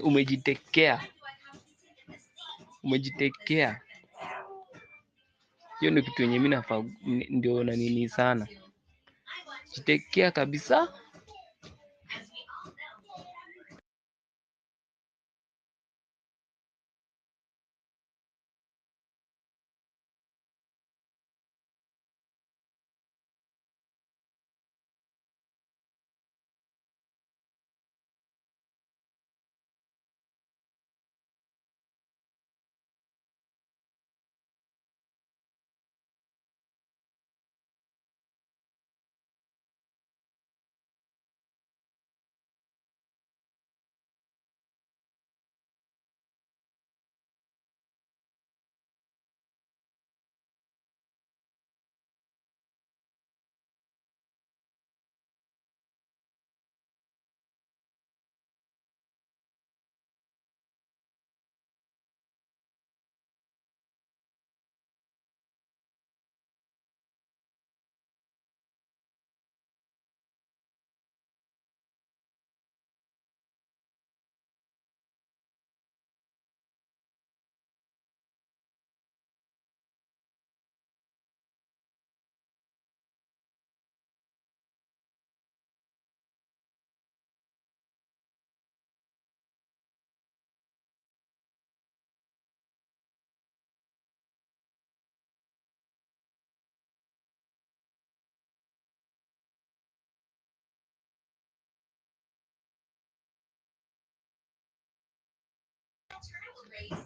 umejitekea. Hiyo ndio kitu yenye mimi nafaa, ndio na nini sana. Jitekea kabisa.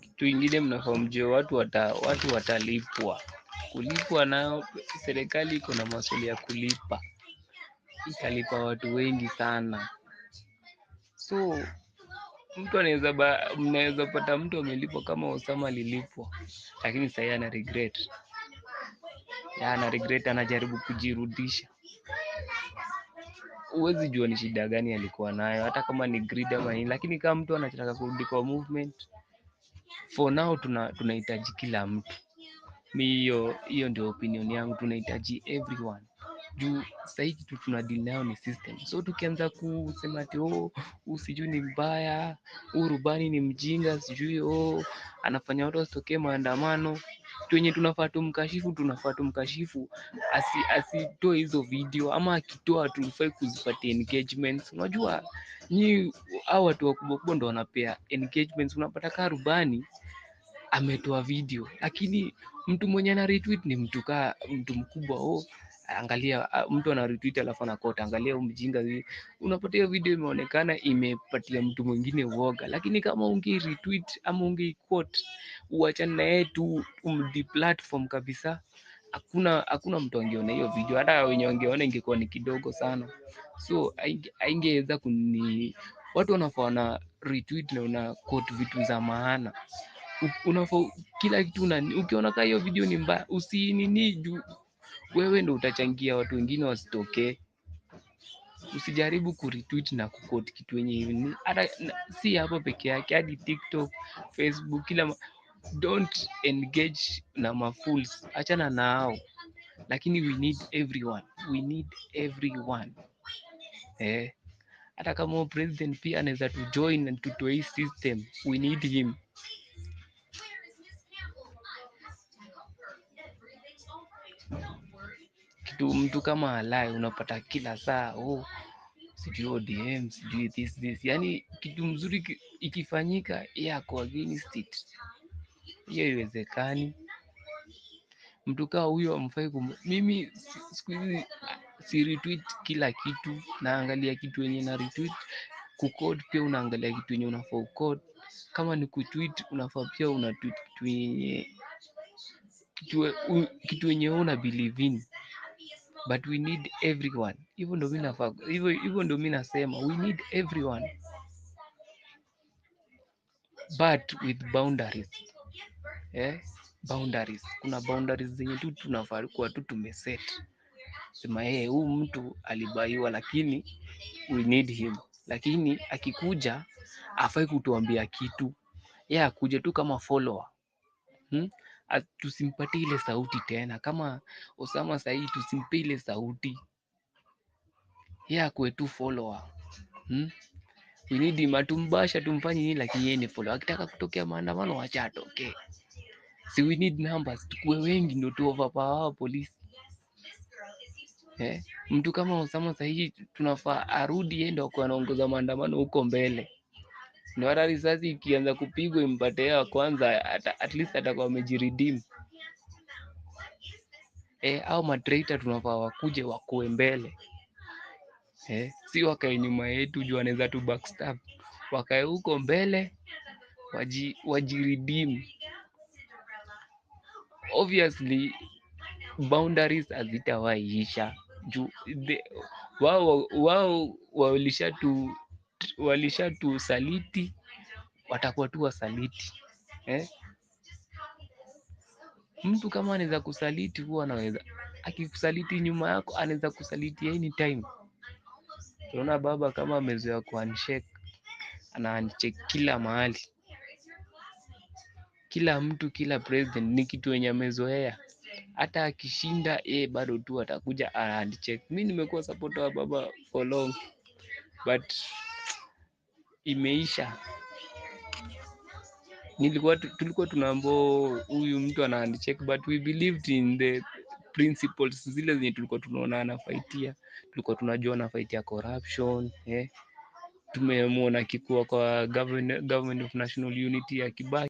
Kitu ingine mnafaa mjue, watu watalipwa. Kulipwa nayo serikali iko na masuala ya kulipa. Italipa watu wengi sana. So mnaweza pata mtu amelipwa kama Osama alilipwa, lakini sasa ana regret. Anajaribu kujirudisha. Huwezi jua ni shida gani alikuwa nayo, hata kama ni greed ama nini, lakini kama mtu anataka kurudi kwa movement, for now tunahitaji kila mtu. Hiyo ndio opinion yangu, tunahitaji everyone. Juu sasa hii kitu tunadeal nayo ni system. So tukianza kusema ati sijui ni mbaya, rubani ni mjinga, sijui anafanya watu wasitokee maandamano, wenye tunafaa tumkashifu asitoe hizo video, ama akitoa tulifai kuzipatia engagements. Unajua hao watu wakubwa ndo wanapea engagements. Unapata kama rubani ametoa video, lakini mtu mwenye ana retweet ni mtu mkubwa. Angalia, mtu ana retweet alafu anakota, angalia mjinga hivi. Unapata hiyo video imeonekana imepatia mtu mwingine uoga, lakini kama unge retweet ama unge quote, uachane na yeye tu, platform kabisa, hakuna mtu angeona hiyo video, hata wenye wangeona ingekuwa ni kidogo sana. So haingeweza watu wanafaa wana retweet na una quote vitu za maana. Unafaa kila kitu ukiona kama hiyo video ni mbaya usinini juu wewe ndo utachangia watu wengine wasitokee. Usijaribu kuretweet na kuquote kitu yenye hata si hapo peke yake, hadi TikTok, Facebook, don't engage na mafools, achana nao. Lakini we need everyone. Hata kama president pia anaweza tu join na tutoe hii system, we need him. Mtu kama alai unapata kila saa sijui ODM sijui this, yani kitu mzuri ikifanyika yako against it. Hiyo iwezekani. Mtu kama huyo amfai mimi siku hizi si retweet kila kitu, naangalia kitu yenye na retweet. Kucode pia unaangalia kitu yenye unafaa ucode. Kama ni kutweet unafaa pia una tweet kitu yenye una believe in. But we need everyone. Hivyo ndo mimi nasema we need everyone, but with boundaries. Boundaries. Kuna boundaries zenye tu tunafaa kuwa tu tumeset. Sema huyu mtu alibaiwa lakini we need him. Lakini akikuja afai kutuambia kitu. Akuje tu kama follower. Tusimpatie ile sauti tena. Kama Osama sahi tusimpe ile sauti. Akuwe tu follower. We need him. Atumbasha tumfanye nini, lakini yeye ni follower. Akitaka kutokea maandamano acha atokee. Si we need numbers, tukue wengi ndio tu overpower polisi. Mtu kama Osama sahi tunafaa arudi yeye ndio kwa anaongoza maandamano huko mbele. Ndio hata risasi ikianza kupigwa impate yeye kwanza, at least atakuwa amejiredeem. Au matraitor tunafaa wakuje wakoe mbele. Si wakae nyuma yetu juu anaweza tu backstab. Wakae huko mbele wajiredeem. Obviously boundaries hazitawaisha juu wao walishatusaliti, watakuwa tu wasaliti. Mtu kama anaweza kusaliti huwa anaweza, akikusaliti nyuma yako anaweza kusaliti anytime. Tunaona baba kama amezoea kuhandshake, ana handshake kila mahali. Kila mtu, kila president ni kitu yenye amezoea. Hata akishinda bado tu atakuja handshake. Mimi nimekuwa supporter wa baba for long, but imeisha. Tulikuwa tunaambiwa huyu mtu ana handshake, but we believed in the principles zile zenye tulikuwa tunaona anafaitia. Tulikuwa tunajua anafaitia corruption. Tumemwona kikuwa kwa government of national unity ya Kibaki.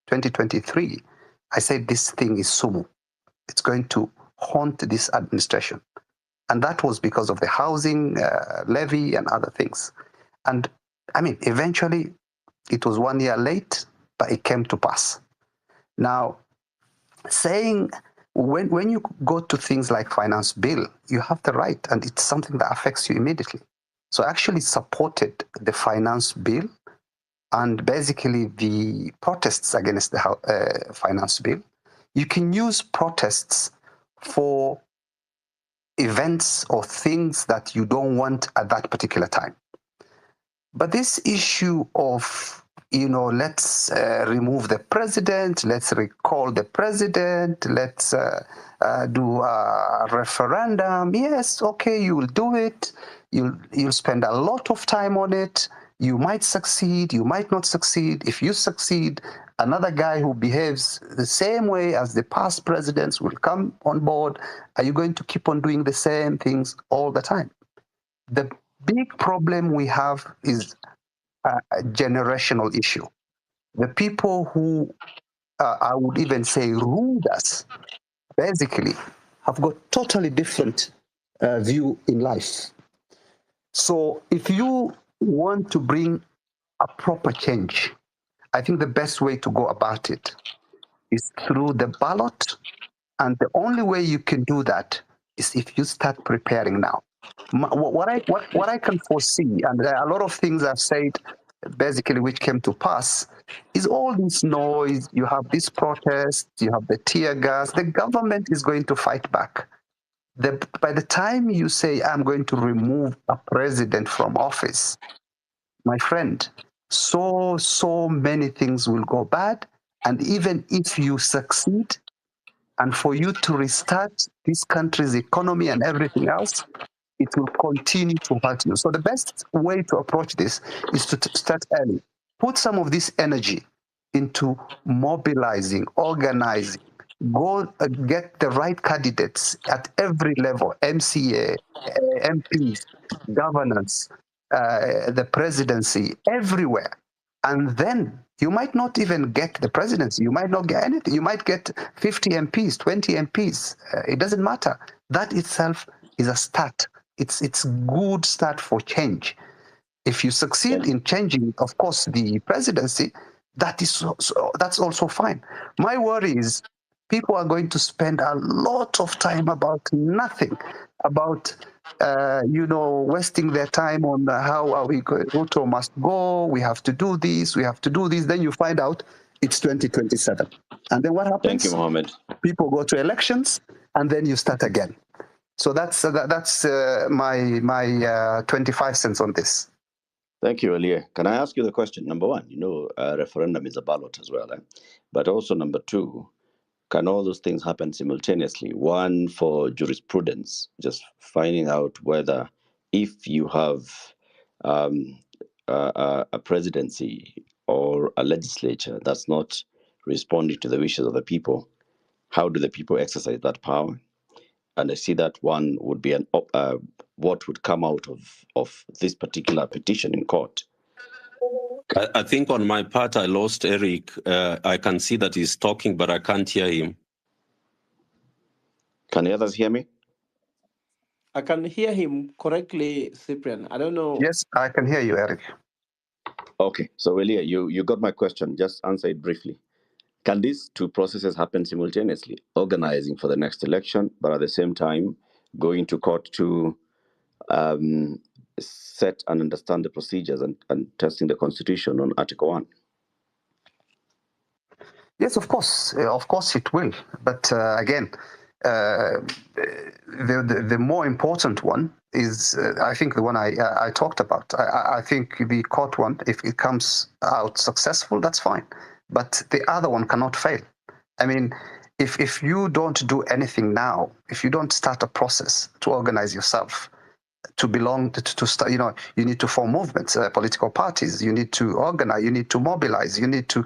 2023, I said this thing is sumu. It's going to haunt this administration. And that was because of the housing levy and other things. And I mean, eventually it was 1 year late, but it came to pass. Now, saying when you go to things like finance bill, you have the right, and it's something that affects you immediately. So I actually supported the finance bill and basically the protests against the finance bill. You can use protests for events or things that you don't want at that particular time. But this issue of, let's remove the president, let's recall the president, let's do a referendum. Yes, okay, you will do it. You'll spend a lot of time on it. You might succeed, you might not succeed. If you succeed, another guy who behaves the same way as the past presidents will come on board. Are you going to keep on doing the same things all the time? The big problem we have is a generational issue. The people who, I would even say, ruled us, basically have got totally different view in life. So if you want to bring a proper change, I think the best way to go about it is through the ballot. And the only way you can do that is if you start preparing now. What I can foresee, and a lot of things I've said basically which came to pass, is all this noise. You have this protest, you have the tear gas. The government is going to fight back. By the time you say, I'm going to remove a president from office, my friend, so many things will go bad. And even if you succeed, and for you to restart this country's economy and everything else, it will continue to hurt you. So the best way to approach this is to start early. Put some of this energy into mobilizing, organizing, go get the right candidates at every level, MCA, MPs, governors, the presidency, everywhere. And then you might not even get the presidency. You might not get anything. You might get 50 MPs, 20 MPs. It doesn't matter. That itself is a start. It's good start for change. If you succeed in changing, of course, the presidency, that's also fine. My worry is people are going to spend a lot of time about nothing, about wasting their time on how are we going. Ruto must go. We have to do this. We have to do this. Then you find out it's 2027, and then what happens? Thank you, Mohammed. People go to elections, and then you start again. So that's my 25 cents on this. Thank you, Elie. Can I ask you the question? Number one, referendum is a ballot as well. But also number two, can all those things happen simultaneously? One, for jurisprudence, just finding out whether if you have a presidency or a legislature that's not responding to the wishes of the people, how do the people exercise that power? And I see that one would be what would come out of this particular petition in court. I think on my part, I lost Eric. I can see that he's talking, but I can't hear him. Can the others hear me? I can hear him correctly, Cyprian. I don't know. Yes, I can hear you, Eric. Okay, so Elia, you got my question. Just answer it briefly. Can these two processes happen simultaneously? Organizing for the next election, but at the same time going to court to set and understand the procedures and testing the Constitution on Article 1? Yes, of course it will. But again, the more important one is, I think, the one I talked about. I think the court one, if it comes out successful, that's fine. But the other one cannot fail. I mean, if you don't do anything now, if you don't start a process to organize yourself, to belong to start, you need to form movements, political parties. You need to organize. You need to mobilize. You need to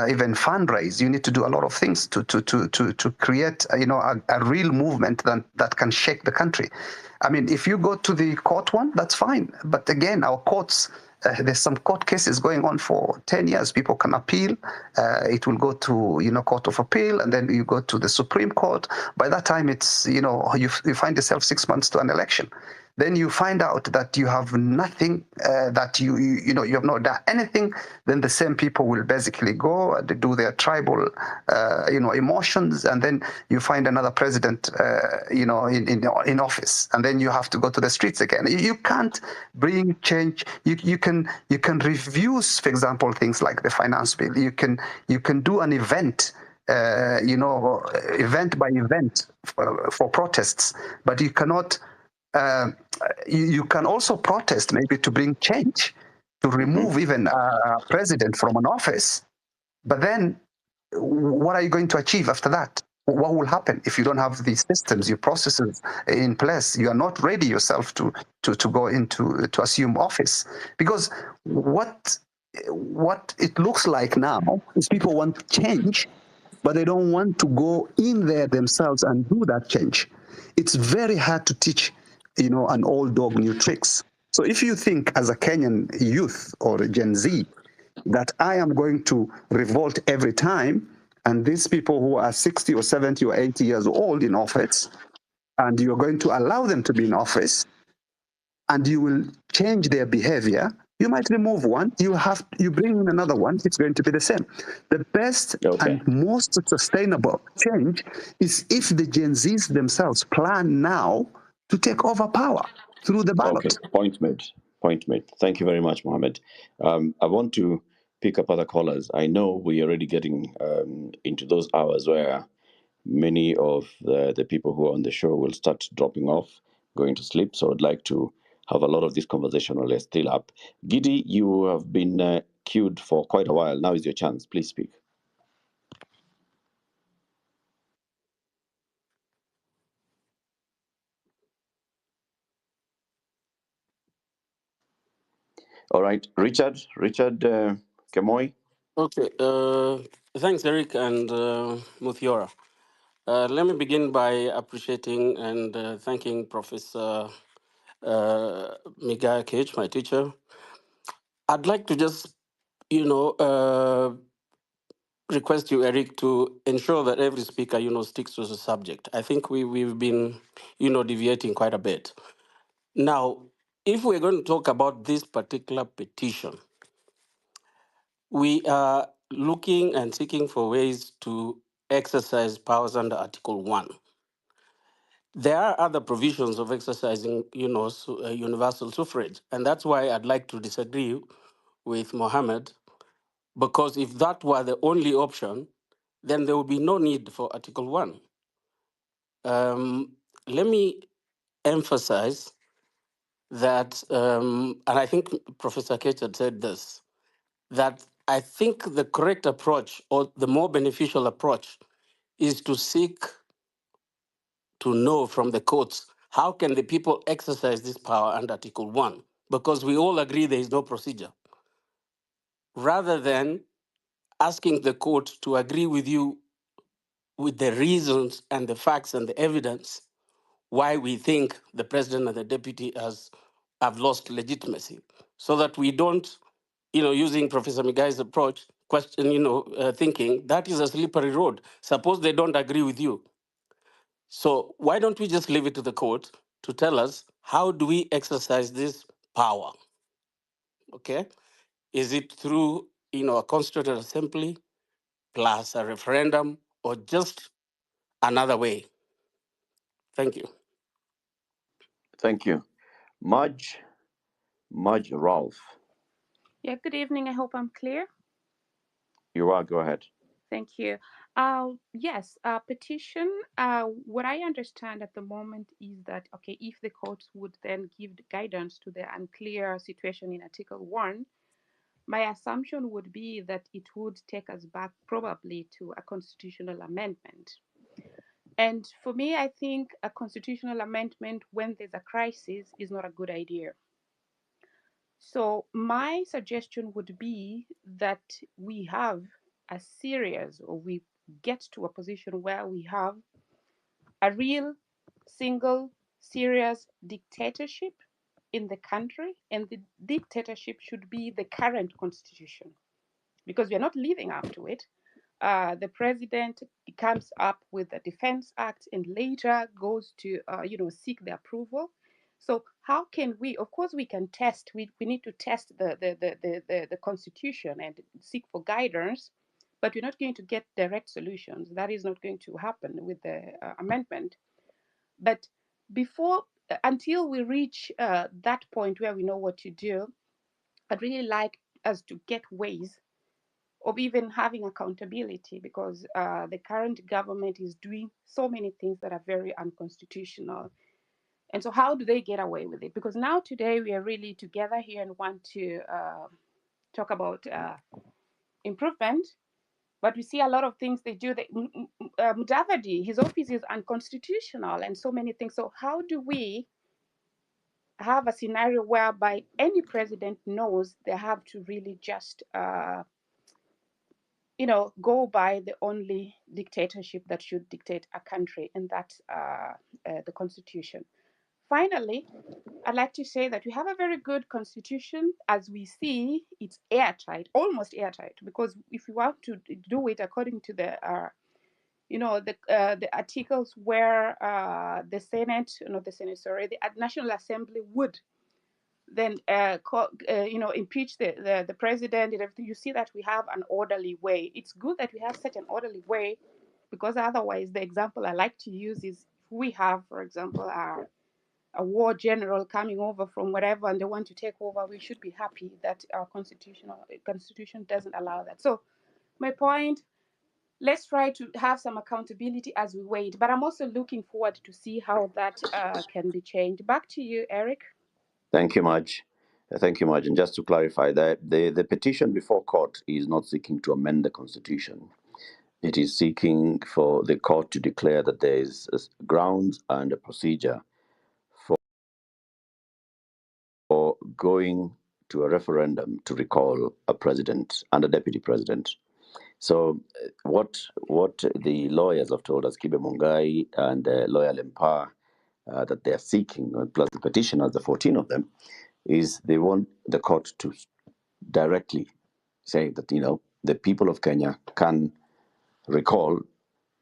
even fundraise. You need to do a lot of things to create, a real movement that can shake the country. I mean, if you go to the court one, that's fine. But again, our courts, There's some court cases going on for 10 years. People can appeal. It will go to, Court of Appeal, and then you go to the Supreme Court. By that time, it's, you find yourself 6 months to an election. Then you find out that you have nothing, that you have not done anything. Then the same people will basically go and do their tribal, emotions, and then you find another president, in office, and then you have to go to the streets again. You can't bring change. You can review, for example, things like the finance bill. You can do an event. Event by event for protests, but you cannot. You can also protest maybe to bring change, to remove even a president from an office. But then what are you going to achieve after that? What will happen if you don't have these systems, your processes in place? You are not ready yourself to go into to assume office. Because what it looks like now is people want change, but they don't want to go in there themselves and do that change. It's very hard to teach, an old dog new tricks. So if you think as a Kenyan youth or a Gen Z that I am going to revolt every time, and these people who are 60 or 70 or 80 years old in office, and you're going to allow them to be in office, and you will change their behavior, you might remove one, you bring in another one, it's going to be the same. The best and most sustainable change is if the Gen Zs themselves plan now to take over power through the ballot. Okay, point made. Point made. Thank you very much, Mohammed. I want to pick up other callers. I know we're already getting into those hours where many of the people who are on the show will start dropping off, going to sleep. So I'd like to have a lot of this conversation while they're still up. Gidi, you have been queued for quite a while. Now is your chance. Please speak. All right, Richard Kemoy. Okay, thanks, Eric and Muthiora. Let me begin by appreciating and thanking Professor Migaya Cage, my teacher. I'd like to just, request you, Eric, to ensure that every speaker, sticks to the subject. I think we've been, deviating quite a bit. Now, if we're going to talk about this particular petition, we are looking and seeking for ways to exercise powers under Article 1. There are other provisions of exercising, universal suffrage, and that's why I'd like to disagree with Mohammed, because if that were the only option, then there would be no need for Article 1. Let me emphasize that, and I think Professor Ketch had said this, that I think the correct approach or the more beneficial approach is to seek to know from the courts how can the people exercise this power under Article 1, because we all agree there is no procedure, rather than asking the court to agree with you with the reasons and the facts and the evidence why we think the president and the deputy have lost legitimacy, so that we don't, using Professor Migai's approach, thinking that is a slippery road. Suppose they don't agree with you. So why don't we just leave it to the court to tell us how do we exercise this power? Okay, is it through a constituent assembly plus a referendum, or just another way? Thank you. Thank you. Mudge Rolf. Yeah, good evening. I hope I'm clear. You are, go ahead. Thank you. Yes, petition. What I understand at the moment is that, okay, if the courts would then give guidance to the unclear situation in Article 1, my assumption would be that it would take us back probably to a constitutional amendment. And for me, I think a constitutional amendment when there's a crisis is not a good idea. So my suggestion would be that we have a series, or we get to a position where we have a real single serious dictatorship in the country, and the dictatorship should be the current constitution, because we are not living up to it. The president comes up with the Defense Act and later goes to, seek the approval. So how can we? Of course, we can test. We need to test the constitution and seek for guidance, but we're not going to get direct solutions. That is not going to happen with the amendment. But until we reach that point where we know what to do, I'd really like us to get ways of even having accountability, because the current government is doing so many things that are very unconstitutional. And so how do they get away with it? Because now today we are really together here and want to talk about improvement, but we see a lot of things they do. Mudavadi, his office is unconstitutional and so many things. So how do we have a scenario whereby any president knows they have to really just go by the only dictatorship that should dictate a country, and that's the constitution. Finally, I'd like to say that we have a very good constitution. As we see, it's airtight, almost airtight, because if you want to do it according to the articles where the Senate, not the Senate, sorry, the National Assembly would then impeach the president and everything, you see that we have an orderly way. It's good that we have such an orderly way, because otherwise, the example I like to use is, if we have, for example, a war general coming over from wherever and they want to take over, we should be happy that our constitution doesn't allow that. So my point, let's try to have some accountability as we wait. But I'm also looking forward to see how that can be changed. Back to you, Eric. Thank you, Marge. Thank you, Marge. And just to clarify that the petition before court is not seeking to amend the constitution. It is seeking for the court to declare that there is grounds and a procedure for going to a referendum to recall a president and a deputy president. So what the lawyers have told us, Kibe Mungai and lawyer Lempa, that they are seeking, plus the petitioners, the 14 of them, is they want the court to directly say that, the people of Kenya can recall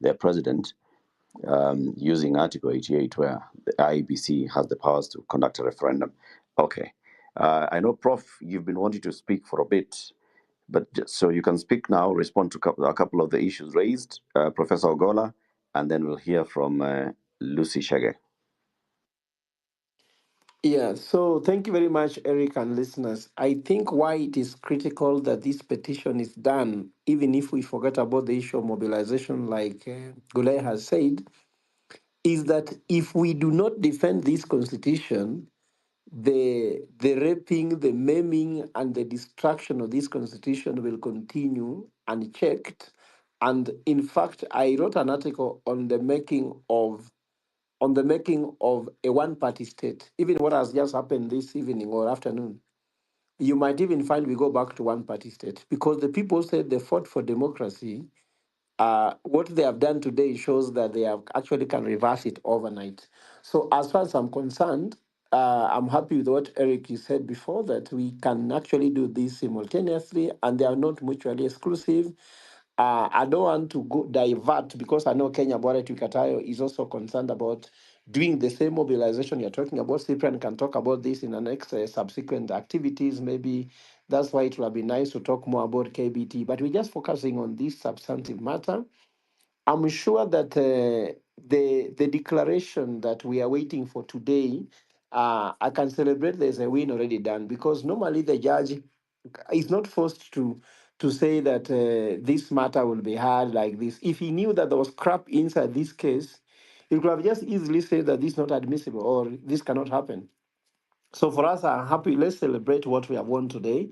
their president using Article 88, where the IEBC has the powers to conduct a referendum. Okay. I know, Prof, you've been wanting to speak for a bit, but so you can speak now, respond to a couple of the issues raised, Professor Ogola, and then we'll hear from Lucy Shege. Yeah, so thank you very much, Eric and listeners. I think why it is critical that this petition is done, even if we forget about the issue of mobilization, like Gulay has said, is that if we do not defend this constitution, the raping, the maiming, and the destruction of this constitution will continue unchecked. And in fact, I wrote an article on the making of a one-party state. Even what has just happened this evening or afternoon, you might even find we go back to one-party state, because the people said they fought for democracy. What they have done today shows that they have actually can reverse it overnight. So as far as I'm concerned, I'm happy with what Eric you said before, that we can actually do this simultaneously and they are not mutually exclusive. I don't want to go divert, because I know Kenya Bware Twikatayo is also concerned about doing the same mobilization you're talking about. Cyprian can talk about this in the next subsequent activities. Maybe that's why it will be nice to talk more about KBT. But we're just focusing on this substantive matter. I'm sure that the declaration that we are waiting for today, I can celebrate there's a win already done, because normally the judge is not forced to say that this matter will be heard like this. If he knew that there was crap inside this case, he could have just easily said that this is not admissible or this cannot happen. So for us, I'm happy. Let's celebrate what we have won today.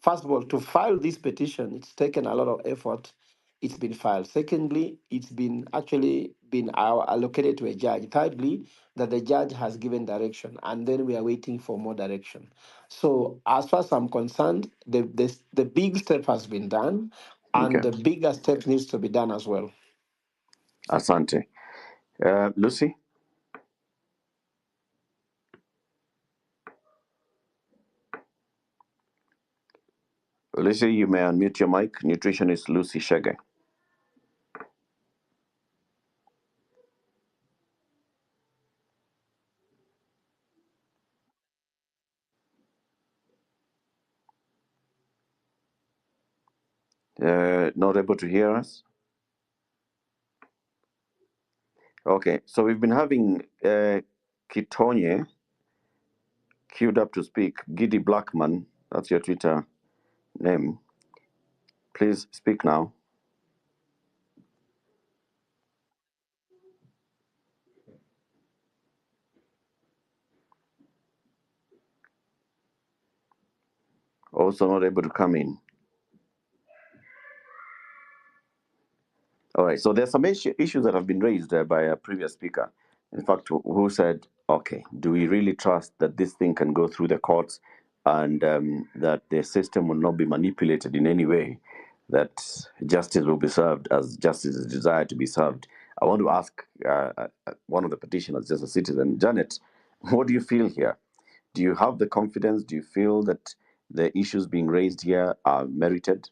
First of all, to file this petition, it's taken a lot of effort. It's been filed. Secondly, it's been allocated to a judge. Thirdly, that the judge has given direction, and then we are waiting for more direction. So as far as I'm concerned, the big step has been done, and Okay. the bigger step needs to be done as well. Asante. Lucy? Lucy, you may unmute your mic. Nutritionist Lucy Shege. Not able to hear us? Okay, so we've been having Kitonye queued up to speak. Giddy Blackman, that's your Twitter name. Please speak now. Also not able to come in. All right, so there's some issues that have been raised by a previous speaker, in fact, who said, okay, do we really trust that this thing can go through the courts and that the system will not be manipulated in any way, that justice will be served as justice is desired to be served? I want to ask one of the petitioners, just a citizen, Janet, what do you feel here? Do you have the confidence? Do you feel that the issues being raised here are merited?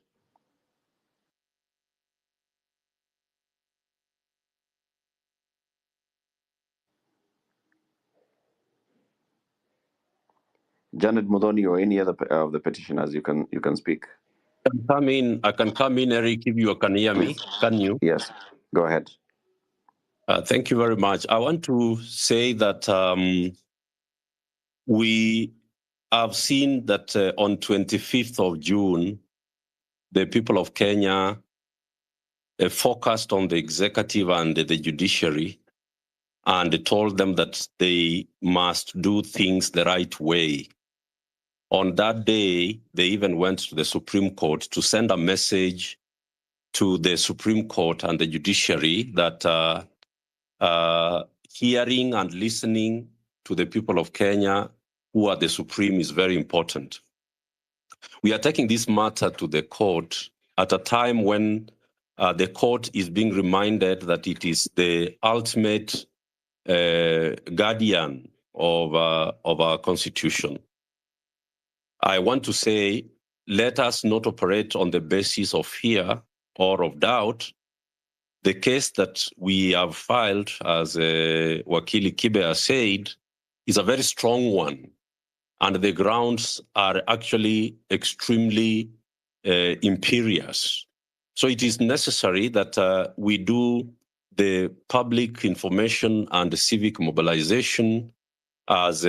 Janet Modoni or any other of the petitioners, you can speak. I can come in, Eric, if you can hear me. Can you? Yes, go ahead. Thank you very much. I want to say that we have seen that on 25th of June, the people of Kenya focused on the executive and the judiciary and told them that they must do things the right way. On that day, they even went to the Supreme Court to send a message to the Supreme Court and the judiciary that hearing and listening to the people of Kenya who are the Supreme is very important. We are taking this matter to the court at a time when the court is being reminded that it is the ultimate guardian of our constitution. I want to say, let us not operate on the basis of fear or of doubt. The case that we have filed, as Wakili Kibe has said, is a very strong one. And the grounds are actually extremely imperious. So it is necessary that we do the public information and the civic mobilization as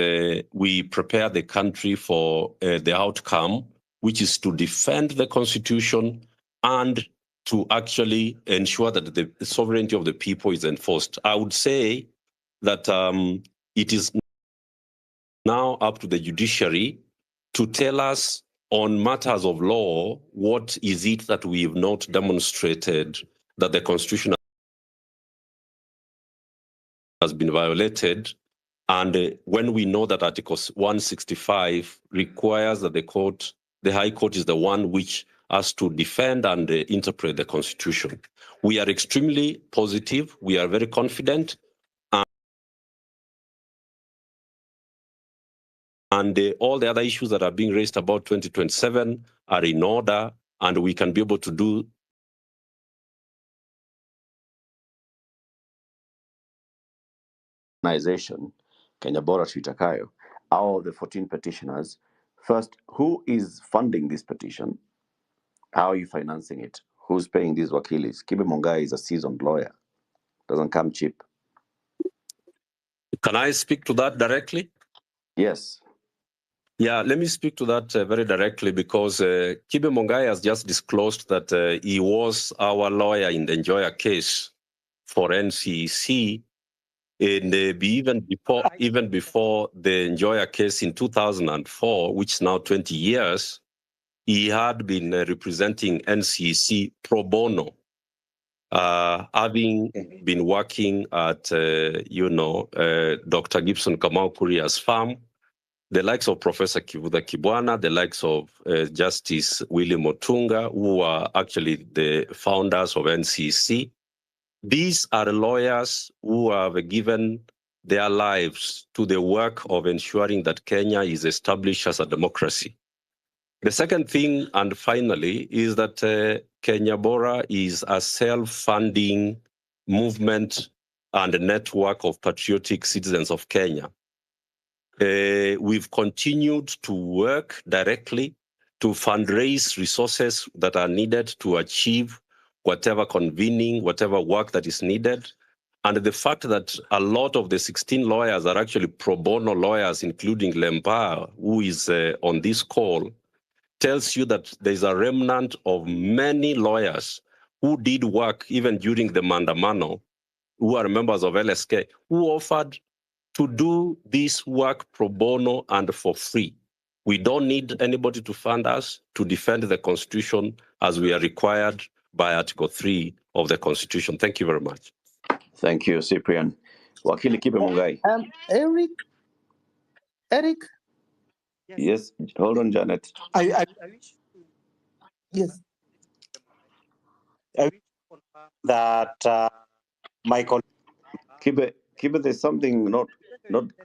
we prepare the country for the outcome, which is to defend the Constitution and to actually ensure that the sovereignty of the people is enforced. I would say that it is now up to the judiciary to tell us on matters of law, what is it that we have not demonstrated that the Constitution has been violated. And when we know that Article 165 requires that the High Court is the one which has to defend and interpret the Constitution. We are extremely positive. We are very confident. And all the other issues that are being raised about 2027 are in order, and we can be able to do organization, Kenya Bora Tuitakayo, out of the 14 petitioners. First, who is funding this petition? How are you financing it? Who's paying these wakilis? Kibe Mungai is a seasoned lawyer. Doesn't come cheap. Can I speak to that directly? Yes. Yeah, let me speak to that very directly because Kibe Mungai has just disclosed that he was our lawyer in the Njoya case for NCEC, and even before the Njoya case in 2004, which is now 20 years, he had been representing NCEC pro bono, having been working at, Dr. Gibson Kamau Kuria's farm, the likes of Professor Kivuda Kibwana, the likes of Justice William Otunga, who are actually the founders of NCC. These are lawyers who have given their lives to the work of ensuring that Kenya is established as a democracy. The second thing, and finally, is that Kenya Bora is a self-funding movement and a network of patriotic citizens of Kenya. We've continued to work directly to fundraise resources that are needed to achieve whatever convening, whatever work that is needed. And the fact that a lot of the 16 lawyers are actually pro bono lawyers, including Lempa, who is on this call, tells you that there's a remnant of many lawyers who did work even during the Mandamano, who are members of LSK, who offered to do this work pro bono and for free. We don't need anybody to fund us to defend the Constitution as we are required by Article 3 of the Constitution. Thank you very much. Thank you, Cyprian. Wakili Kibe Mungai. Eric. Yes, hold on, Janet. Yes. I wish that Michael. Kibe, there's something not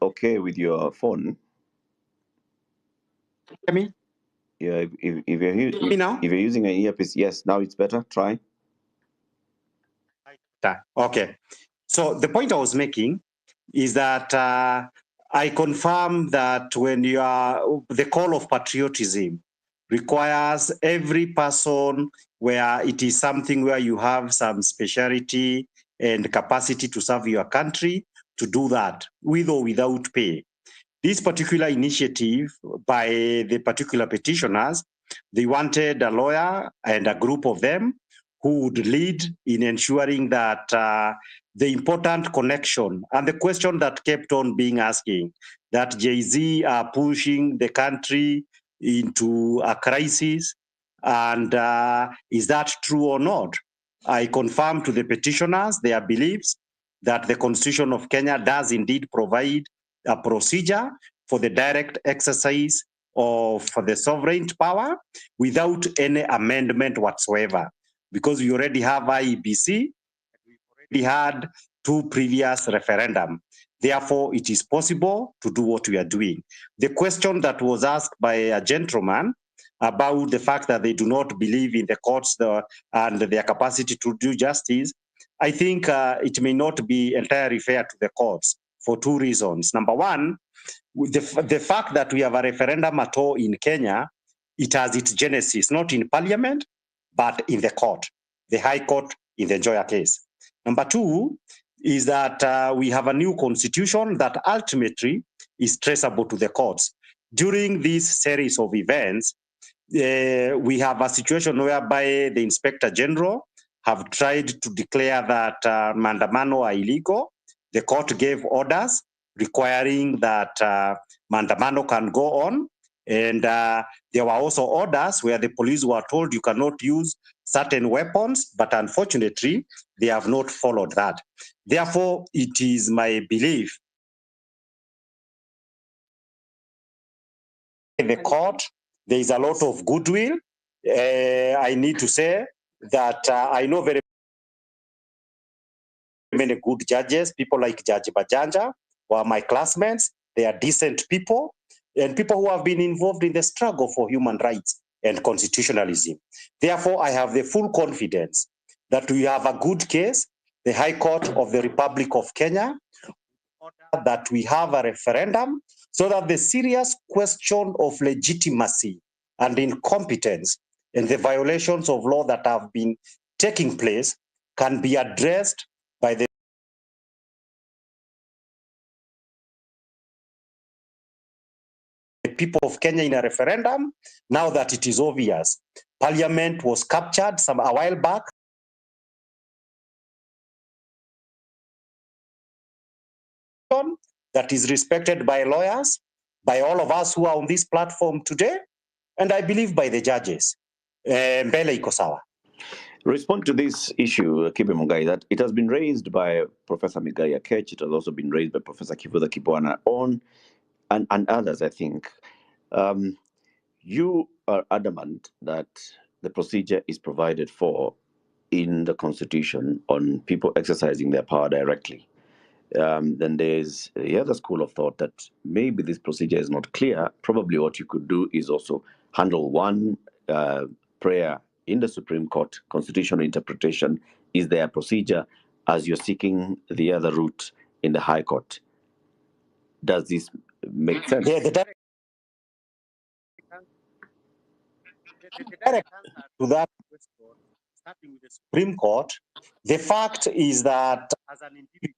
okay with your phone. Hear me? Yeah, if you're Me now? if you're using an earpiece, yes, now it's better. Try. Okay. So the point I was making is that I confirm that when you are the call of patriotism requires every person where it is something where you have some speciality and capacity to serve your country to do that with or without pay. This particular initiative by the particular petitioners, they wanted a lawyer and a group of them who would lead in ensuring that the important connection and the question that kept on being asking, that Jay-Z are pushing the country into a crisis, and is that true or not? I confirm to the petitioners their beliefs that the Constitution of Kenya does indeed provide a procedure for the direct exercise of the sovereign power without any amendment whatsoever. Because we already have IEBC, we already had 2 previous referendum. Therefore, it is possible to do what we are doing. The question that was asked by a gentleman about the fact that they do not believe in the courts and their capacity to do justice, I think it may not be entirely fair to the courts for 2 reasons. Number one, the fact that we have a referendum at all in Kenya, it has its genesis not in parliament, but in the court, the High Court in the Njoya case. Number 2 is that we have a new constitution that ultimately is traceable to the courts. During this series of events, we have a situation whereby the Inspector General have tried to declare that Mandamano are illegal. The court gave orders requiring that Mandamano can go on. And there were also orders where the police were told you cannot use certain weapons, but unfortunately, they have not followed that. Therefore, it is my belief in the court, there is a lot of goodwill. I need to say that I know very many good judges, people like Judge Bajanja, who are my classmates. They are decent people and people who have been involved in the struggle for human rights and constitutionalism. Therefore, I have the full confidence that we have a good case, the High Court of the Republic of Kenya, that we have a referendum so that the serious question of legitimacy and incompetence and the violations of law that have been taking place can be addressed by the people of Kenya in a referendum. Now that it is obvious, Parliament was captured a while back. That is respected by lawyers, by all of us who are on this platform today, and I believe by the judges. Mbele iko sawa. Respond to this issue, Kibe Mungai, that it has been raised by Professor Migai Akech, it has also been raised by Professor Kivutha Kibwana and others, I think. You are adamant that the procedure is provided for in the Constitution on people exercising their power directly. Then there's the other school of thought that maybe this procedure is not clear. Probably what you could do is also handle one prayer in the Supreme Court, constitutional interpretation is their procedure as you're seeking the other route in the High Court. Does this make sense? The direct answer to that question, starting with the Supreme Court, the fact is that as an individual,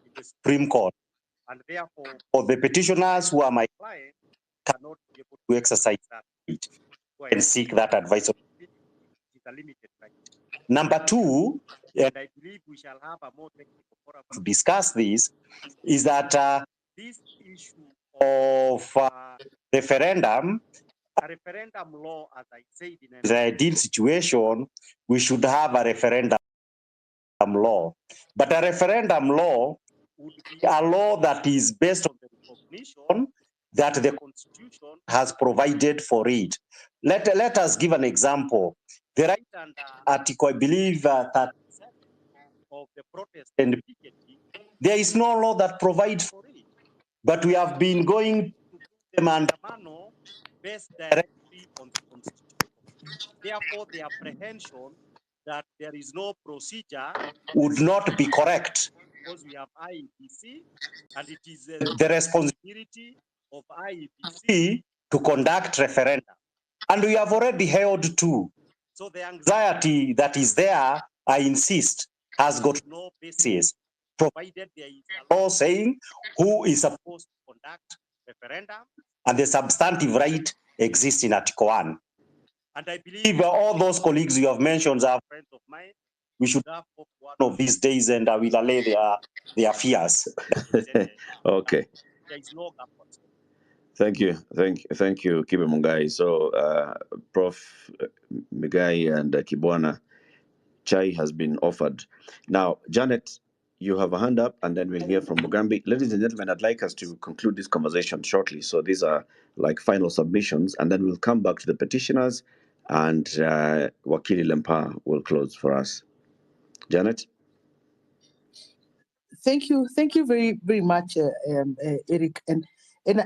in the Supreme Court, and therefore, for the petitioners who are my client, cannot be able to exercise that right, go and seek that advice. It is a limited right. Number two, and I believe we shall have a more technical forum to discuss this, is that this issue of referendum, a referendum law, as I said, in an ideal situation, we should have a referendum law. But a referendum law would be a law that is based on the recognition that the Constitution has provided for it. Let us give an example. The right under Article, I believe, 37 of the protest and picketing, there is no law that provides for it. But we have been going to do the mandamano based directly on the Constitution. Therefore, the apprehension that there is no procedure would not be correct, because we have IEBC, and it is the responsibility of IEBC to conduct referenda. And we have already held two. So the anxiety that is there, I insist, has got no basis, provided there is a law saying who is supposed to conduct referendum, and the substantive right exists in Article 1. And I believe all those colleagues you have mentioned are friends of mine. We should have hope one of these days, and I will allay their fears. Okay. There is no gap whatsoever. Thank you, Kibe Mungai. So, Prof. Migai and Kibwana, chai has been offered. Now, Janet, you have a hand up, and then we'll hear from Mugambi. Ladies and gentlemen, I'd like us to conclude this conversation shortly. So these are like final submissions, and then we'll come back to the petitioners, and Wakili Lempa will close for us. Janet? Thank you very, very much, Eric. And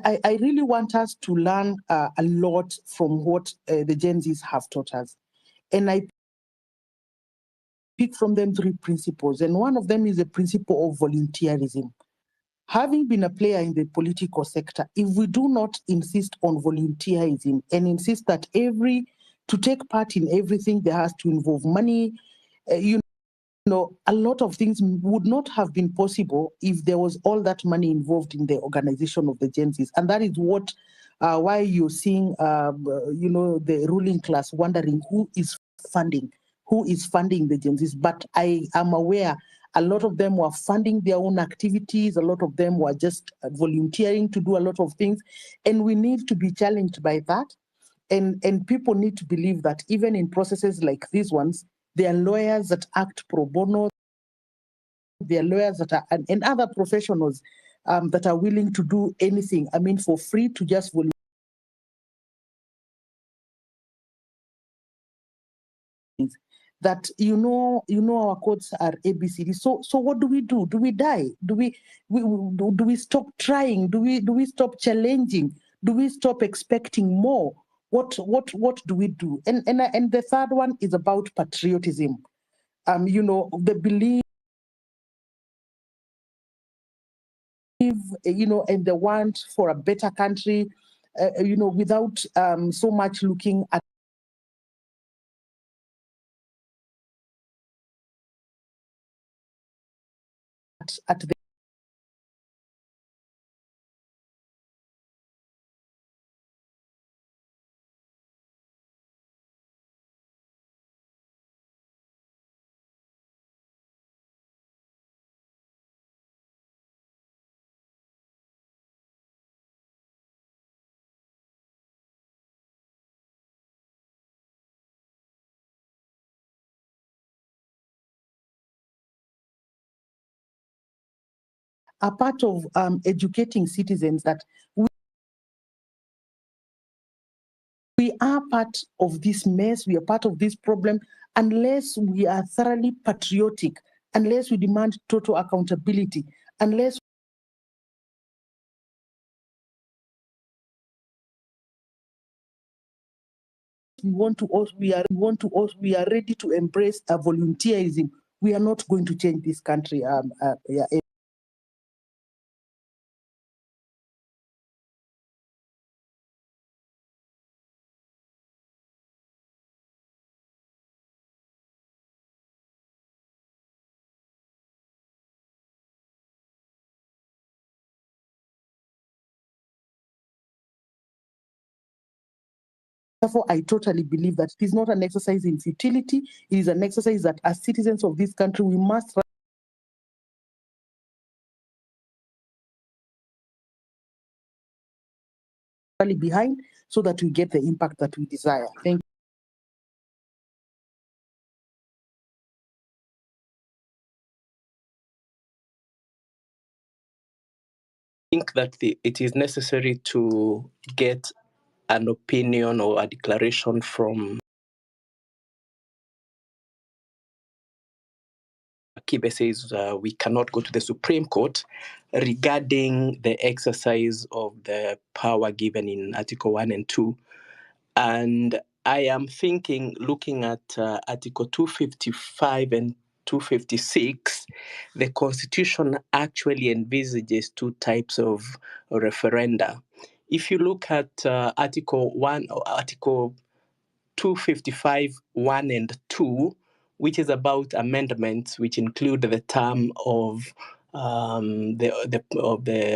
I really want us to learn a lot from what the Gen Zs have taught us. And I pick from them three principles. And one of them is the principle of volunteerism. Having been a player in the political sector, if we do not insist on volunteerism and insist that to take part in everything, there has to involve money, a lot of things would not have been possible if there was all that money involved in the organization of the Gen Zs. And that is why you're seeing, the ruling class wondering who is funding the Gen Zs. But I am aware a lot of them were funding their own activities. A lot of them were just volunteering to do a lot of things. And we need to be challenged by that. And people need to believe that even in processes like these ones, there are lawyers that act pro bono, there are lawyers that are, and other professionals that are willing to do anything, for free, to just volunteer. That our courts are ABCD. So what do we do? Do we die? Do we stop trying? Do we stop challenging? Do we stop expecting more? What do we do? And the third one is about patriotism. The belief, and the want for a better country, without so much looking at the a part of educating citizens that we are part of this mess, we are part of this problem, unless we are thoroughly patriotic, unless we demand total accountability, unless we are ready to embrace a volunteerism, we are not going to change this country. Yeah. Therefore, I totally believe that it is not an exercise in futility. It is an exercise that as citizens of this country, we must rally behind so that we get the impact that we desire. Thank you. Think that it is necessary to get an opinion or a declaration from Kibe says we cannot go to the Supreme Court regarding the exercise of the power given in Article 1 and 2. And I am thinking, looking at Article 255 and 256, the Constitution actually envisages two types of referenda. If you look at Article 255, 1 and 2, which is about amendments which include the term of the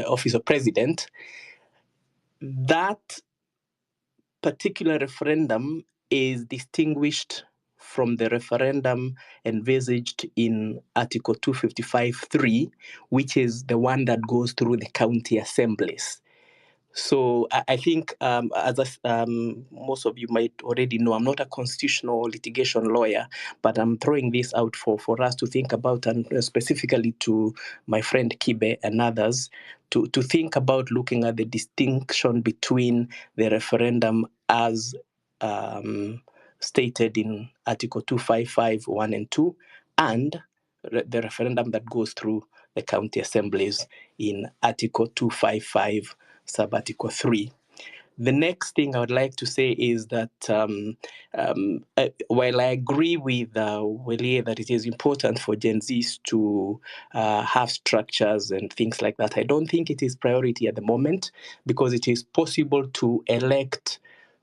office of president, that particular referendum is distinguished from the referendum envisaged in Article 255.3, which is the one that goes through the county assemblies. So I think, as most of you might already know, I'm not a constitutional litigation lawyer, but I'm throwing this out for us to think about, and specifically to my friend Kibe and others, to think about looking at the distinction between the referendum as stated in Article 255, 1 and 2, and the referendum that goes through the county assemblies in Article 255, Sub-Article 3. The next thing I would like to say is that while I agree with Welie that it is important for Gen Zs to have structures and things like that, I don't think it is priority at the moment, because it is possible to elect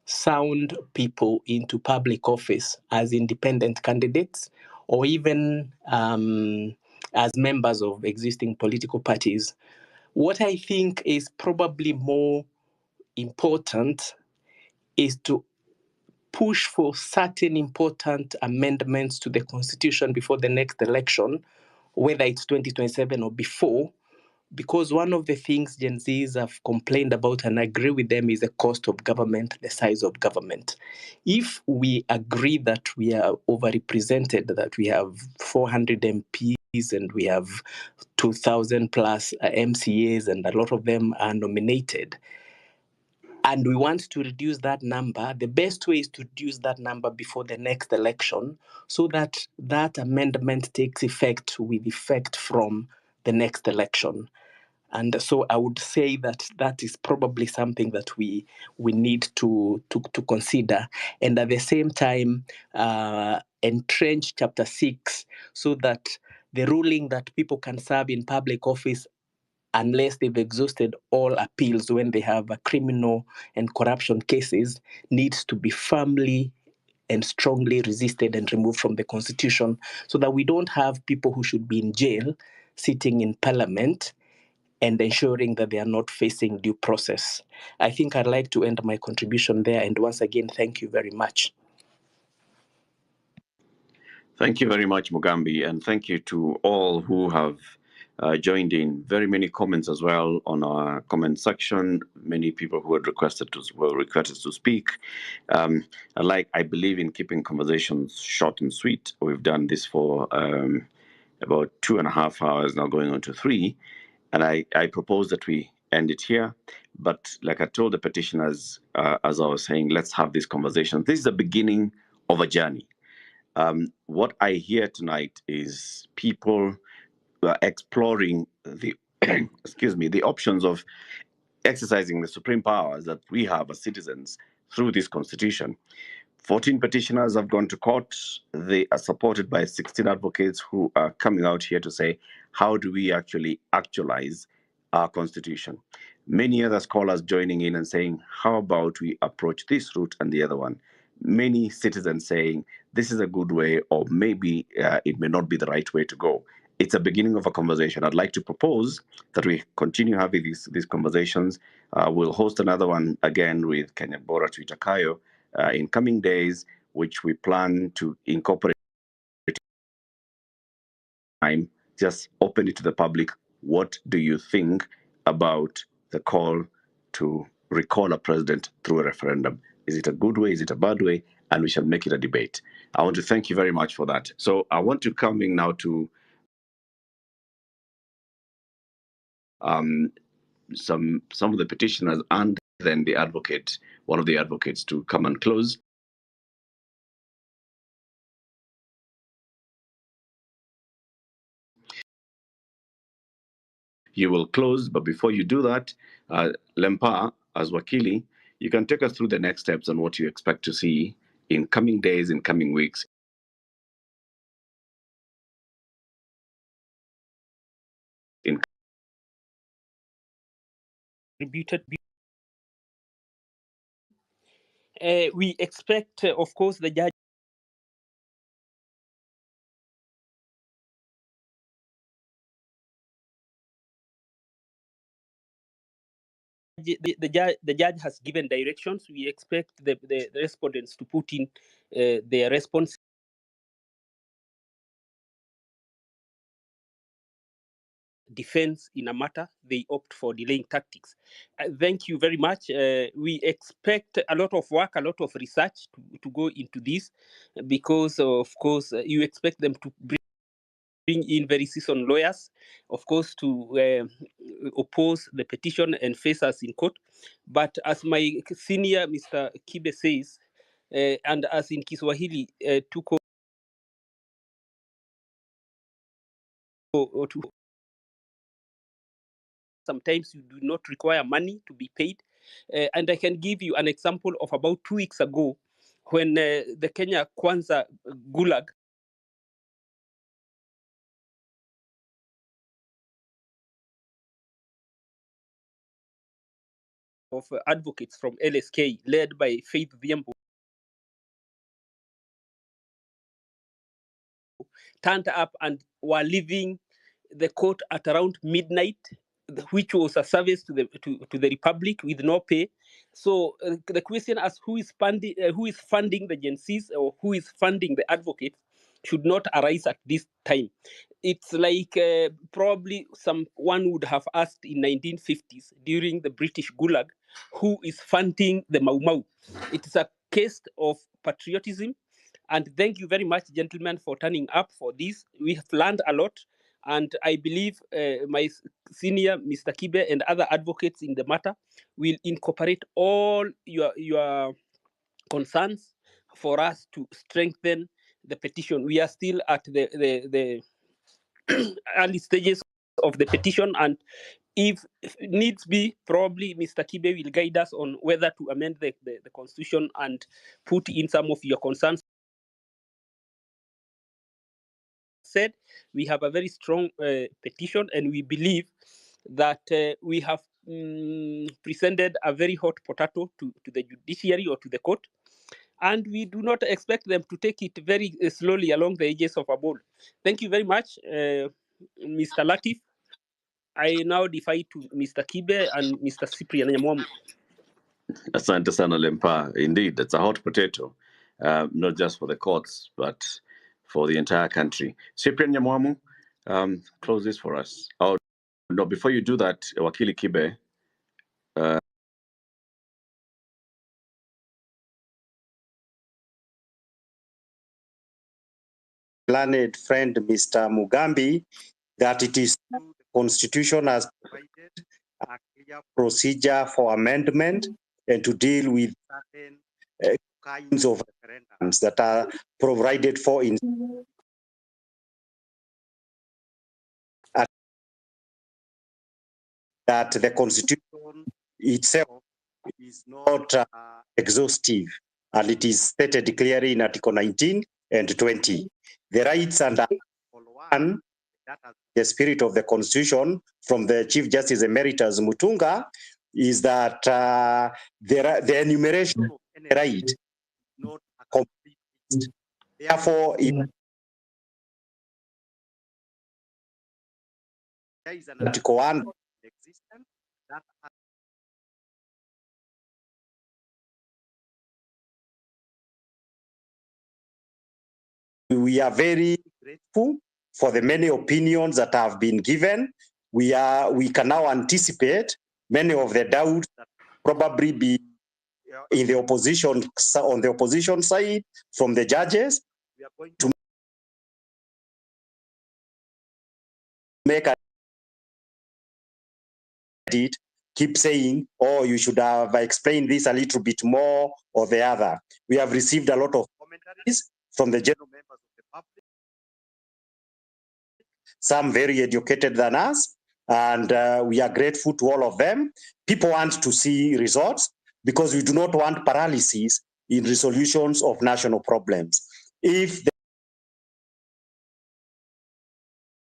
sound people into public office as independent candidates, or even as members of existing political parties. What I think is probably more important is to push for certain important amendments to the Constitution before the next election, whether it's 2027 or before, because one of the things Gen Zs have complained about, and I agree with them, is the cost of government, the size of government. If we agree that we are overrepresented, that we have 400 MPs and we have 2,000 plus MCAs, and a lot of them are nominated, and we want to reduce that number, the best way is to reduce that number before the next election, so that that amendment takes effect with effect from the next election. And so I would say that that is probably something that we need to consider. And at the same time, entrench Chapter 6 so that the ruling that people can serve in public office unless they've exhausted all appeals when they have criminal and corruption cases needs to be firmly and strongly resisted and removed from the Constitution, so that we don't have people who should be in jail sitting in Parliament and ensuring that they are not facing due process. I think I'd like to end my contribution there. And once again, thank you very much. Thank you very much, Mugambi, and thank you to all who have joined in. Very many comments as well on our comment section. Many people who had requested to speak. I believe in keeping conversations short and sweet. We've done this for about 2.5 hours now, going on to 3, and I propose that we end it here. But like I told the petitioners, as I was saying, let's have this conversation. This is the beginning of a journey. What I hear tonight is people exploring the the options of exercising the supreme powers that we have as citizens through this constitution. 14 petitioners have gone to court. They are supported by 16 advocates who are coming out here to say, how do we actually actualize our constitution? Many other scholars joining in and saying, how about we approach this route and the other one? Many citizens saying, this is a good way, or maybe it may not be the right way to go. It's a beginning of a conversation. I'd like to propose that we continue having these conversations. We'll host another one again with Kenya Bora Tuitakayo in coming days, which we plan to incorporate time, just open it to the public. What do you think about the call to recall a president through a referendum? Is it a good way? Is it a bad way? And we shall make it a debate. I want to thank you very much for that. So I want to come in now to some of the petitioners and then the advocate, one of the advocates, to come and close. You will close, but before you do that, Lempa, as Wakili, you can take us through the next steps and what you expect to see in coming days, in coming weeks. We expect, of course, the judge. The judge has given directions. We expect the respondents to put in their response. Defense in a matter, they opt for delaying tactics. Thank you very much. We expect a lot of work, a lot of research to go into this, because of course you expect them to bring in very seasoned lawyers, of course, to oppose the petition and face us in court. But as my senior, Mr. Kibe, says, and as in Kiswahili, sometimes you do not require money to be paid. And I can give you an example of about 2 weeks ago when the Kenya Kwanza Gulag of advocates from LSK led by Faith Thiambo turned up and were leaving the court at around midnight, which was a service to the Republic with no pay. So the question as who is funding the Gen Zs, or who is funding the advocates, should not arise at this time. It's like probably someone would have asked in 1950s during the British Gulag, who is funding the Mau Mau. It is a case of patriotism. And thank you very much, gentlemen, for turning up for this. We have learned a lot. And I believe my senior, Mr. Kibe, and other advocates in the matter will incorporate all your concerns for us to strengthen the petition. We are still at the early stages of the petition, and if needs be, probably Mr. Kibe will guide us on whether to amend the constitution and put in some of your concerns. Said, we have a very strong petition, and we believe that we have presented a very hot potato to the judiciary or to the court, and we do not expect them to take it very slowly along the edges of a bowl. Thank you very much, Mr. Latif. I now defer to Mr. Kibe and Mr. Cyprian Nyamwamu. Asante sana Lempa. Indeed, it's a hot potato, not just for the courts, but for the entire country. Cyprian Nyamwamu, close this for us. Oh, no, before you do that, Wakili Kibe, learned friend Mr. Mugambi that it is true the Constitution has provided a clear procedure for amendment and to deal with certain kinds of referendums that are provided for in that the Constitution itself is not exhaustive and it is stated clearly in Article 19 and 20. The rights under Article 1, that is the spirit of the Constitution from the Chief Justice Emeritus Mutunga, is that the enumeration of any right is not a complete list. Therefore, if there is an Article 1 in existence, that we are very grateful for the many opinions that have been given. We can now anticipate many of the doubts that probably be in the opposition, on the opposition side from the judges. We are going to make it keep saying, oh, you should have explained this a little bit more or the other. We have received a lot of commentaries from the general members of the public, some very educated than us, and we are grateful to all of them. People want to see results because we do not want paralysis in resolutions of national problems. If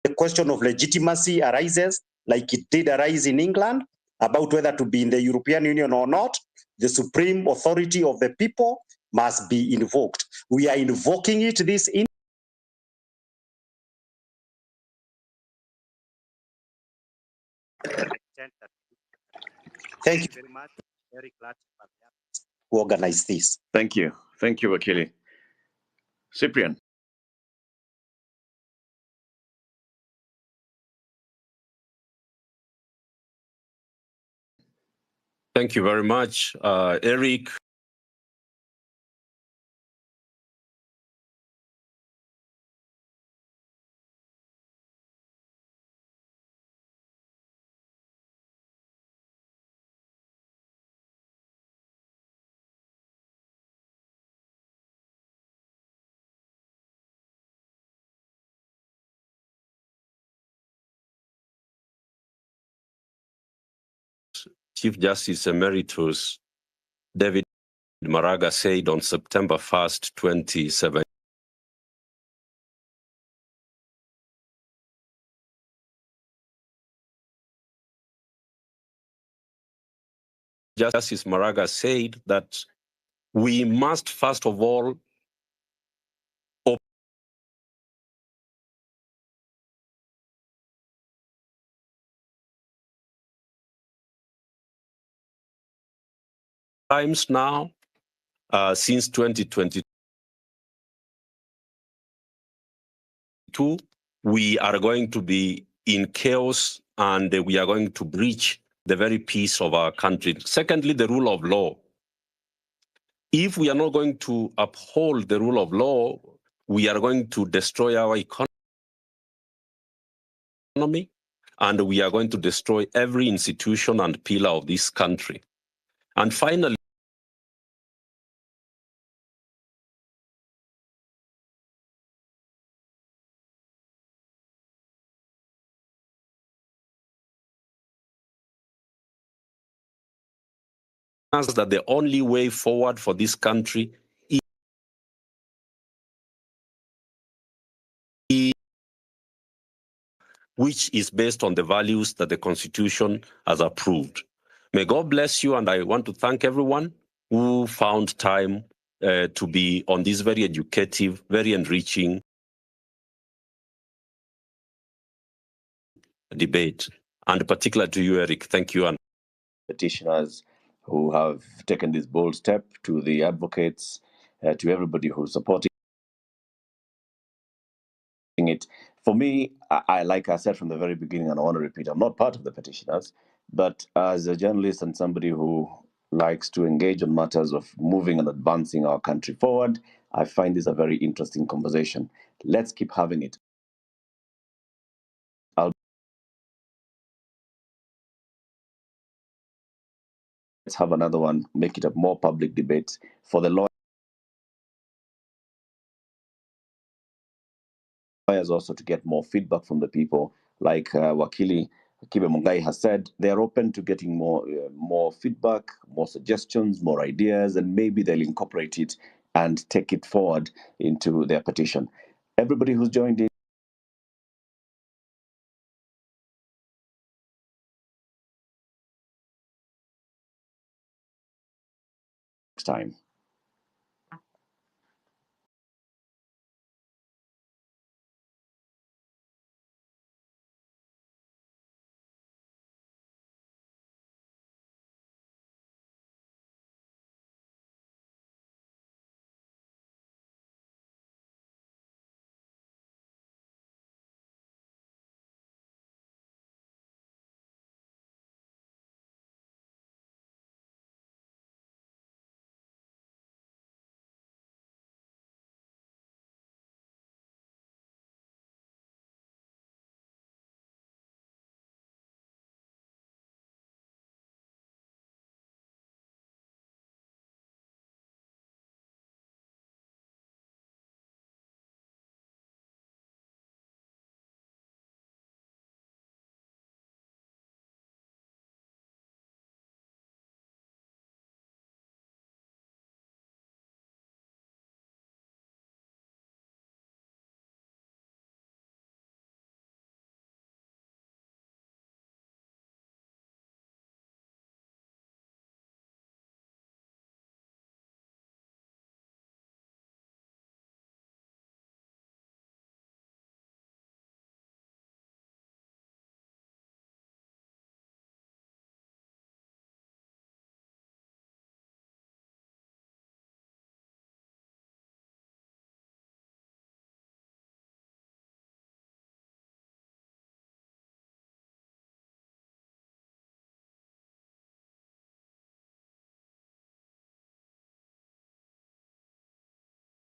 the question of legitimacy arises, like it did arise in England, about whether to be in the European Union or not, the supreme authority of the people must be invoked. We are invoking it this in. Thank you very much. Very glad to organize this. Thank you. Thank you, Wakili. Cyprian. Thank you very much, Eric. Chief Justice Emeritus David Maraga said on September 1st, 2017, Justice Maraga said that we must first of all times now since 2022 we are going to be in chaos and we are going to breach the very peace of our country. Secondly, the rule of law. If we are not going to uphold the rule of law, we are going to destroy our economy and we are going to destroy every institution and pillar of this country. And finally, that the only way forward for this country is which is based on the values that the Constitution has approved. May God bless you, and I want to thank everyone who found time to be on this very educative, very enriching debate, and particularly to you, Eric. Thank you. And petitioners who have taken this bold step, to the advocates, to everybody who's supporting it. For me, I like I said from the very beginning, and I want to repeat, I'm not part of the petitioners, but as a journalist and somebody who likes to engage on matters of moving and advancing our country forward, I find this a very interesting conversation. Let's keep having it. Let's have another one, make it a more public debate for the lawyers also to get more feedback from the people, like Wakili Kibe Mungai has said, they are open to getting more feedback, more suggestions, more ideas, and maybe they'll incorporate it and take it forward into their petition. Everybody who's joined in next time.